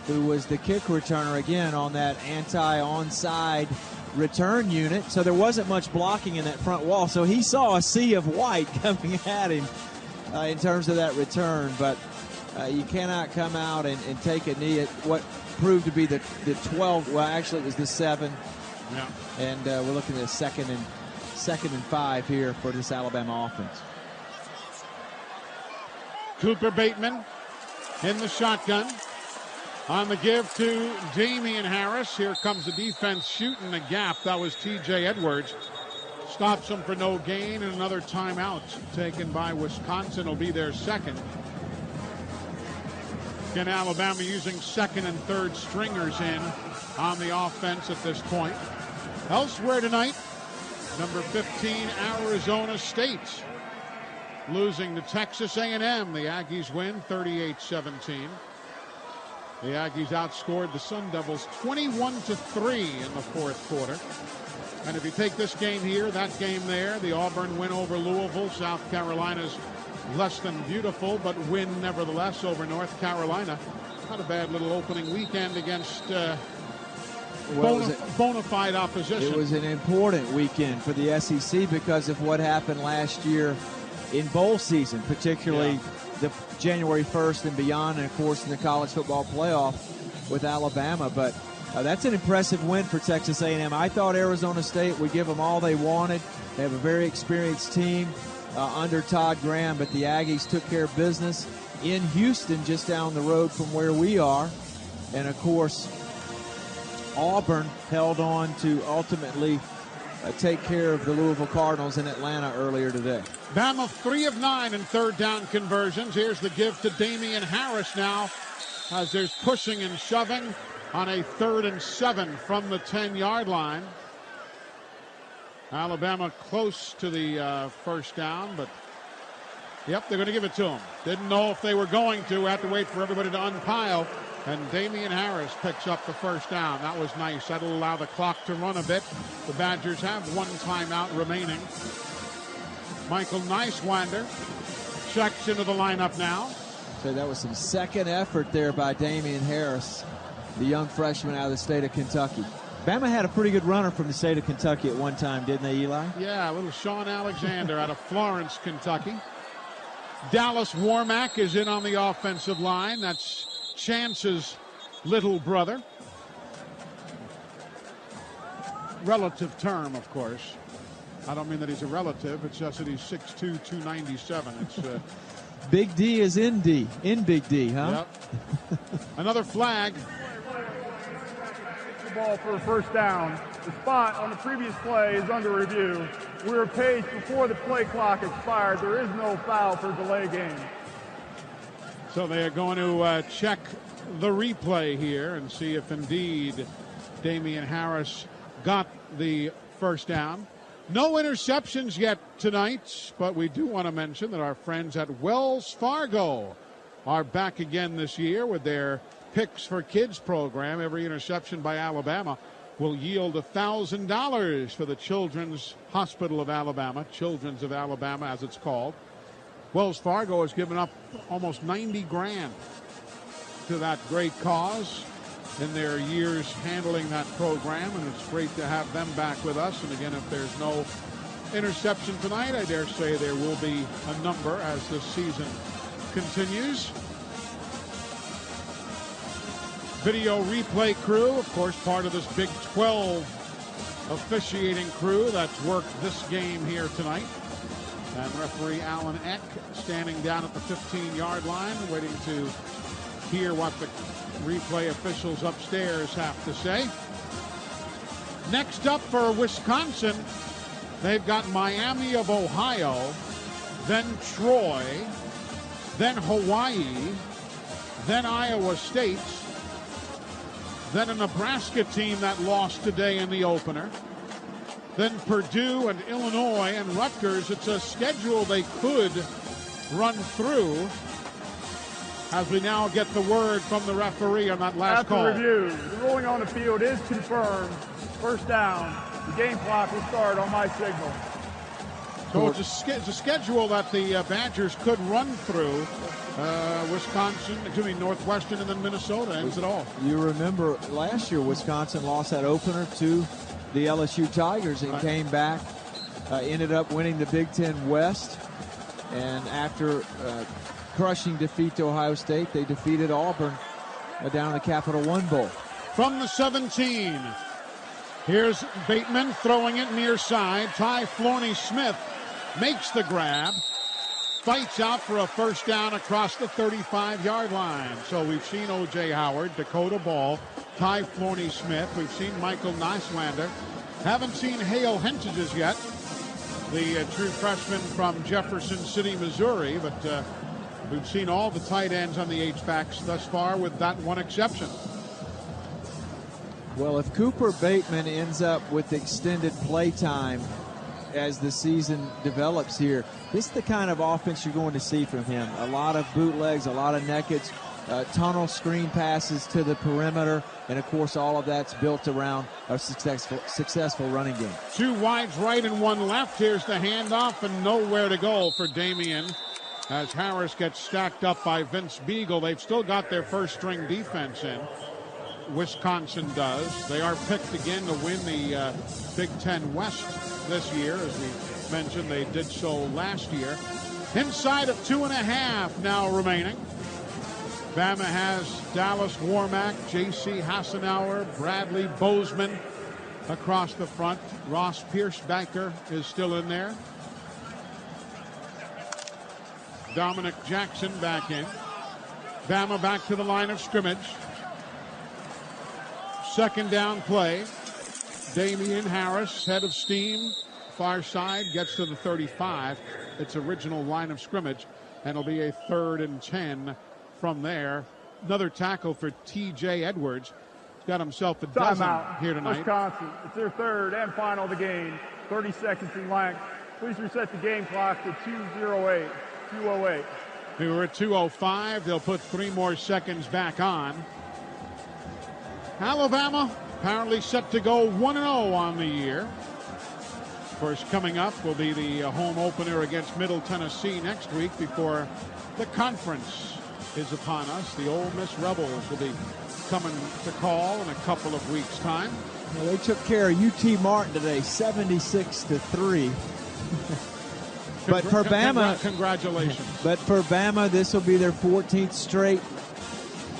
Speaker 2: who was the kick returner again on that anti-onside return unit. So there wasn't much blocking in that front wall. So he saw a sea of white coming at him in terms of that return. But you cannot come out and take a knee at what proved to be the 12. Well, actually, it was the 7.
Speaker 1: Yeah.
Speaker 2: And we're looking at a 2nd and 2nd and 5 here for this Alabama offense.
Speaker 1: Cooper Bateman in the shotgun. On the give to Damian Harris. Here comes the defense shooting the gap. That was T.J. Edwards. Stops him for no gain, and another timeout taken by Wisconsin will be their second. Again, Alabama using second and third stringers in on the offense at this point. Elsewhere tonight, number 15, Arizona State losing to Texas A&M. The Aggies win 38-17. The Aggies outscored the Sun Devils 21-3 in the fourth quarter. And if you take this game here, that game there, the Auburn win over Louisville, South Carolina's less than beautiful, but win nevertheless over North Carolina. Not a bad little opening weekend against bona fide opposition.
Speaker 2: It was an important weekend for the SEC because of what happened last year in bowl season, particularly the January 1st and beyond, and of course in the college football playoff with Alabama. But that's an impressive win for Texas A&M. I thought Arizona State would give them all they wanted. They have a very experienced team under Todd Graham, but the Aggies took care of business in Houston, just down the road from where we are. And of course, Auburn held on to ultimately take care of the Louisville Cardinals in Atlanta earlier today.
Speaker 1: Bama 3 of 9 in third down conversions. Here's the give to Damian Harris now as there's pushing and shoving on a 3rd and 7 from the 10-yard line. Alabama close to the first down, but yep, they're going to give it to them. Didn't know if they were going to. Have to wait for everybody to unpile. And Damian Harris picks up the first down. That was nice. That'll allow the clock to run a bit. The Badgers have one timeout remaining. Michael Neiswander checks into the lineup now.
Speaker 2: So that was some second effort there by Damian Harris, the young freshman out of the state of Kentucky. Bama had a pretty good runner from the state of Kentucky at one time, didn't they, Eli?
Speaker 1: Yeah, a little Sean Alexander out of Florence, Kentucky. Dallas Warmack is in on the offensive line. That's Chance's little brother. Relative term, of course. I don't mean that he's a relative. It's just that he's 6'2", 297. It's
Speaker 2: Big D is in D. In Big D, huh?
Speaker 1: Yep. Another flag.
Speaker 3: The ball for a first down. The spot on the previous play is under review. We were paged before the play clock expired. There is no foul for delay game.
Speaker 1: So they are going to check the replay here and see if indeed Damian Harris got the first down. No interceptions yet tonight, but we do want to mention that our friends at Wells Fargo are back again this year with their Picks for Kids program. Every interception by Alabama will yield $1,000 for the Children's Hospital of Alabama, Children's of Alabama as it's called. Wells Fargo has given up almost 90 grand to that great cause in their years handling that program, and it's great to have them back with us. And again, if there's no interception tonight, I dare say there will be a number as this season continues. Video replay crew, of course, part of this Big 12 officiating crew that's worked this game here tonight. And referee Alan Eck standing down at the 15-yard line, waiting to hear what the replay officials upstairs have to say. Next up for Wisconsin, they've got Miami of Ohio, then Troy, then Hawaii, then Iowa State, then a Nebraska team that lost today in the opener, then Purdue and Illinois and Rutgers. It's a schedule they could run through as we now get the word from the referee on that last call.
Speaker 3: After review, the ruling on the field is confirmed. First down. The game clock will start on my signal.
Speaker 1: So it's a schedule that the Badgers could run through. Northwestern and then Minnesota ends it all.
Speaker 2: You remember last year Wisconsin lost that opener to the LSU Tigers and came back, ended up winning the Big Ten West, and after crushing defeat to Ohio State, they defeated Auburn down in the Capital One Bowl.
Speaker 1: From the 17, Here's Bateman throwing it near side. Ty Florney-Smith makes the grab. Fights out for a first down across the 35-yard line. So we've seen O.J. Howard, Dakota Ball, Ty Florney-Smith. We've seen Michael Nyslander. Haven't seen Hale Hentges yet, the true freshman from Jefferson City, Missouri. But we've seen all the tight ends on the H-backs thus far with that one exception.
Speaker 2: Well, if Cooper Bateman ends up with extended play time as the season develops here, this is the kind of offense you're going to see from him. A lot of bootlegs, a lot of nakeds, tunnel screen passes to the perimeter, and of course all of that's built around a successful running game.
Speaker 1: Two wides right and one left. Here's the handoff and nowhere to go for Damian as Harris gets stacked up by Vince Beagle. They've still got their first string defense in. Wisconsin does. They are picked again to win the Big Ten West this year. As we mentioned, they did so last year. Inside of 2.5 now remaining. Bama has Dallas Warmack, J.C. Hassenauer, Bradley Bozeman across the front. Ross Pierschbacher is still in there. Dominic Jackson back in. Bama back to the line of scrimmage. Second down play. Damian Harris, head of steam, far side, gets to the 35. Its original line of scrimmage, and it'll be a 3rd and 10 from there. Another tackle for T.J. Edwards. He's got himself a dozen here tonight.
Speaker 3: Wisconsin, it's their third and final of the game. 30 seconds in length. Please reset the game clock to 2:08.
Speaker 1: We were at 2:05. They'll put 3 more seconds back on. Alabama apparently set to go 1-0 on the year. Of course, coming up will be the home opener against Middle Tennessee next week before the conference is upon us. The Ole Miss Rebels will be coming to call in a couple of weeks' time.
Speaker 2: Well, they took care of UT Martin today, 76-3. But for Bama,
Speaker 1: congratulations.
Speaker 2: But for Bama, this will be their 14th straight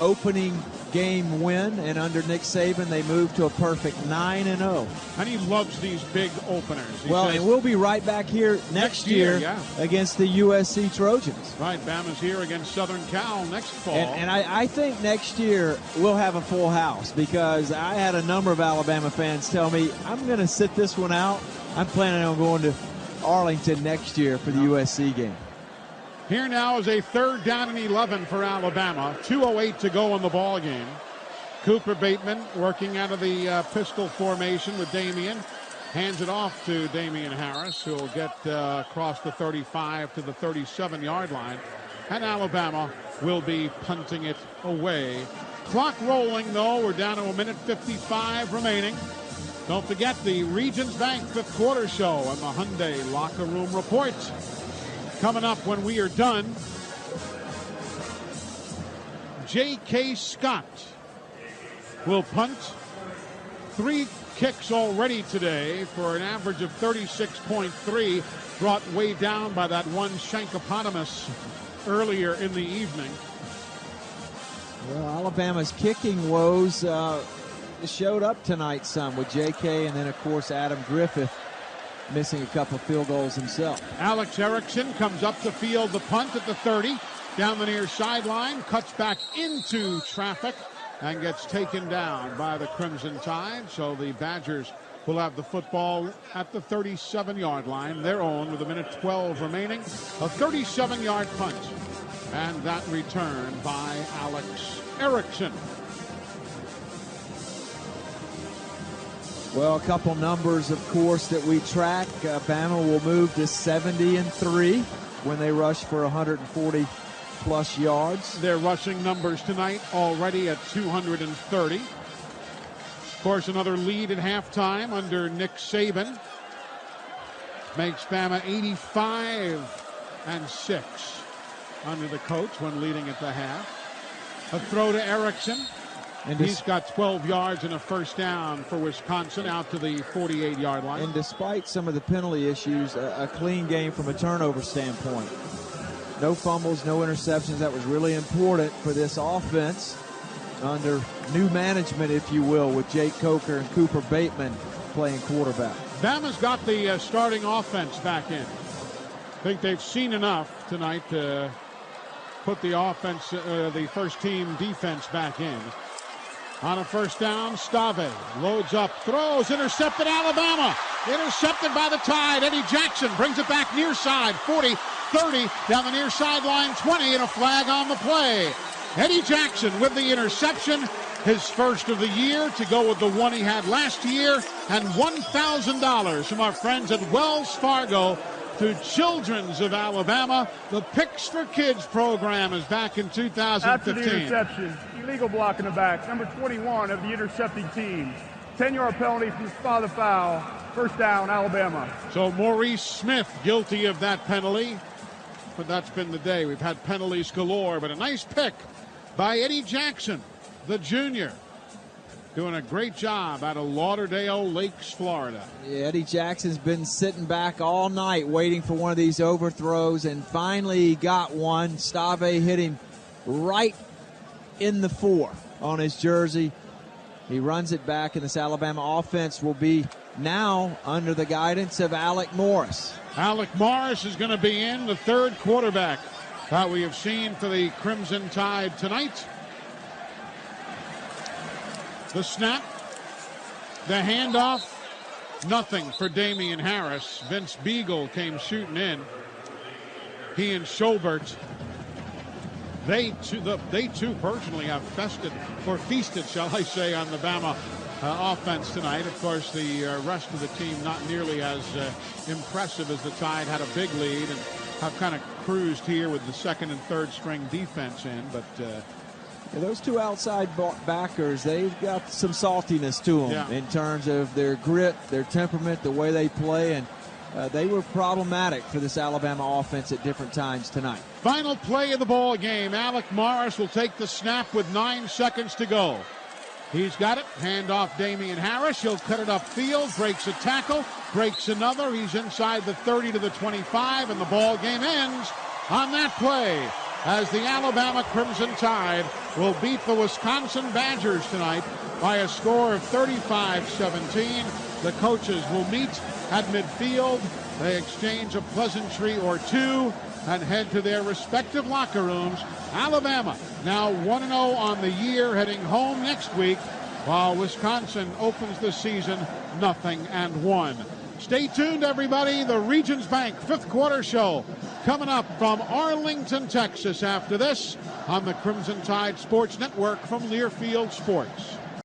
Speaker 2: opening game win, and under Nick Saban, they moved to a perfect 9-0.
Speaker 1: And he loves these big openers.
Speaker 2: And we'll be right back here next year against the USC Trojans.
Speaker 1: Right, Bama's here against Southern Cal next fall.
Speaker 2: And I think next year we'll have a full house, because I had a number of Alabama fans tell me, I'm going to sit this one out. I'm planning on going to Arlington next year for the USC game.
Speaker 1: Here now is a 3rd down and 11 for Alabama. 2:08 to go in the ball game. Cooper Bateman working out of the pistol formation with Damian. Hands it off to Damian Harris, who will get across the 35 to the 37-yard line. And Alabama will be punting it away. Clock rolling, though. We're down to 1:55 remaining. Don't forget the Regions Bank 5th quarter show and the Hyundai Locker Room Report. Coming up when we are done, J.K. Scott will punt. 3 kicks already today for an average of 36.3, brought way down by that one Shankopotamus earlier in the evening.
Speaker 2: Well, Alabama's kicking woes showed up tonight some with J.K. and then, of course, Adam Griffith missing a couple field goals himself.
Speaker 1: Alex Erickson comes up to field the punt at the 30, down the near sideline, cuts back into traffic, and gets taken down by the Crimson Tide. So the Badgers will have the football at the 37-yard line, their own, with 1:12 remaining. A 37-yard punt, and that return by Alex Erickson.
Speaker 2: Well, a couple numbers, of course, that we track. Bama will move to 70-3 when they rush for 140-plus yards.
Speaker 1: Their rushing numbers tonight already at 230. Of course, another lead at halftime under Nick Saban makes Bama 85-6 under the coach when leading at the half. A throw to Erickson. And he's got 12 yards and a first down for Wisconsin out to the 48-yard line.
Speaker 2: And despite some of the penalty issues, a clean game from a turnover standpoint. No fumbles, no interceptions. That was really important for this offense. under new management, if you will, with Jake Coker and Cooper Bateman playing quarterback.
Speaker 1: Bama's got the starting offense back in. I think they've seen enough tonight to put the offense, the first team defense back in. On a first down, Stave loads up, throws, intercepted Alabama. Intercepted by the Tide. Eddie Jackson brings it back near side, 40, 30, down the near sideline, 20, and a flag on the play. Eddie Jackson with the interception, his first of the year, to go with the one he had last year, and $1,000 from our friends at Wells Fargo to Children's of Alabama. The Picks for Kids program is back in 2015.
Speaker 3: After the interception, illegal block in the back, number 21 of the intercepting team. 10-yard penalty from the spot of the foul. First down, Alabama.
Speaker 1: So Maurice Smith guilty of that penalty. But that's been the day. We've had penalties galore. But a nice pick by Eddie Jackson, the junior. Doing a great job out of Lauderdale Lakes, Florida.
Speaker 2: Yeah, Eddie Jackson's been sitting back all night waiting for one of these overthrows, and finally he got one. Stave hit him right in the 4 on his jersey. He runs it back, and this Alabama offense will be now under the guidance of Alec Morris.
Speaker 1: Alec Morris is going to be in, the third quarterback that we have seen for the Crimson Tide tonight. The snap, the handoff, nothing for Damian Harris. Vince Beagle came shooting in. He and Schobert, they too personally have feasted, shall I say, on the Bama offense tonight. Of course, the rest of the team not nearly as impressive as the Tide. Had a big lead and have kind of cruised here with the second and third string defense in, but
Speaker 2: yeah, those two outside backers, they've got some saltiness to them in terms of their grit, their temperament, the way they play, and they were problematic for this Alabama offense at different times tonight.
Speaker 1: Final play of the ball game. Alec Morris will take the snap with 9 seconds to go. He's got it. Hand off Damian Harris. He'll cut it upfield, breaks a tackle, breaks another. He's inside the 30 to the 25, and the ball game ends on that play, as the Alabama Crimson Tide will beat the Wisconsin Badgers tonight by a score of 35-17. The coaches will meet at midfield. They exchange a pleasantry or two and head to their respective locker rooms. Alabama now 1-0 on the year, heading home next week, while Wisconsin opens the season 0-1. Stay tuned, everybody. The Regions Bank fifth quarter show coming up from Arlington, Texas after this on the Crimson Tide Sports Network from Learfield Sports.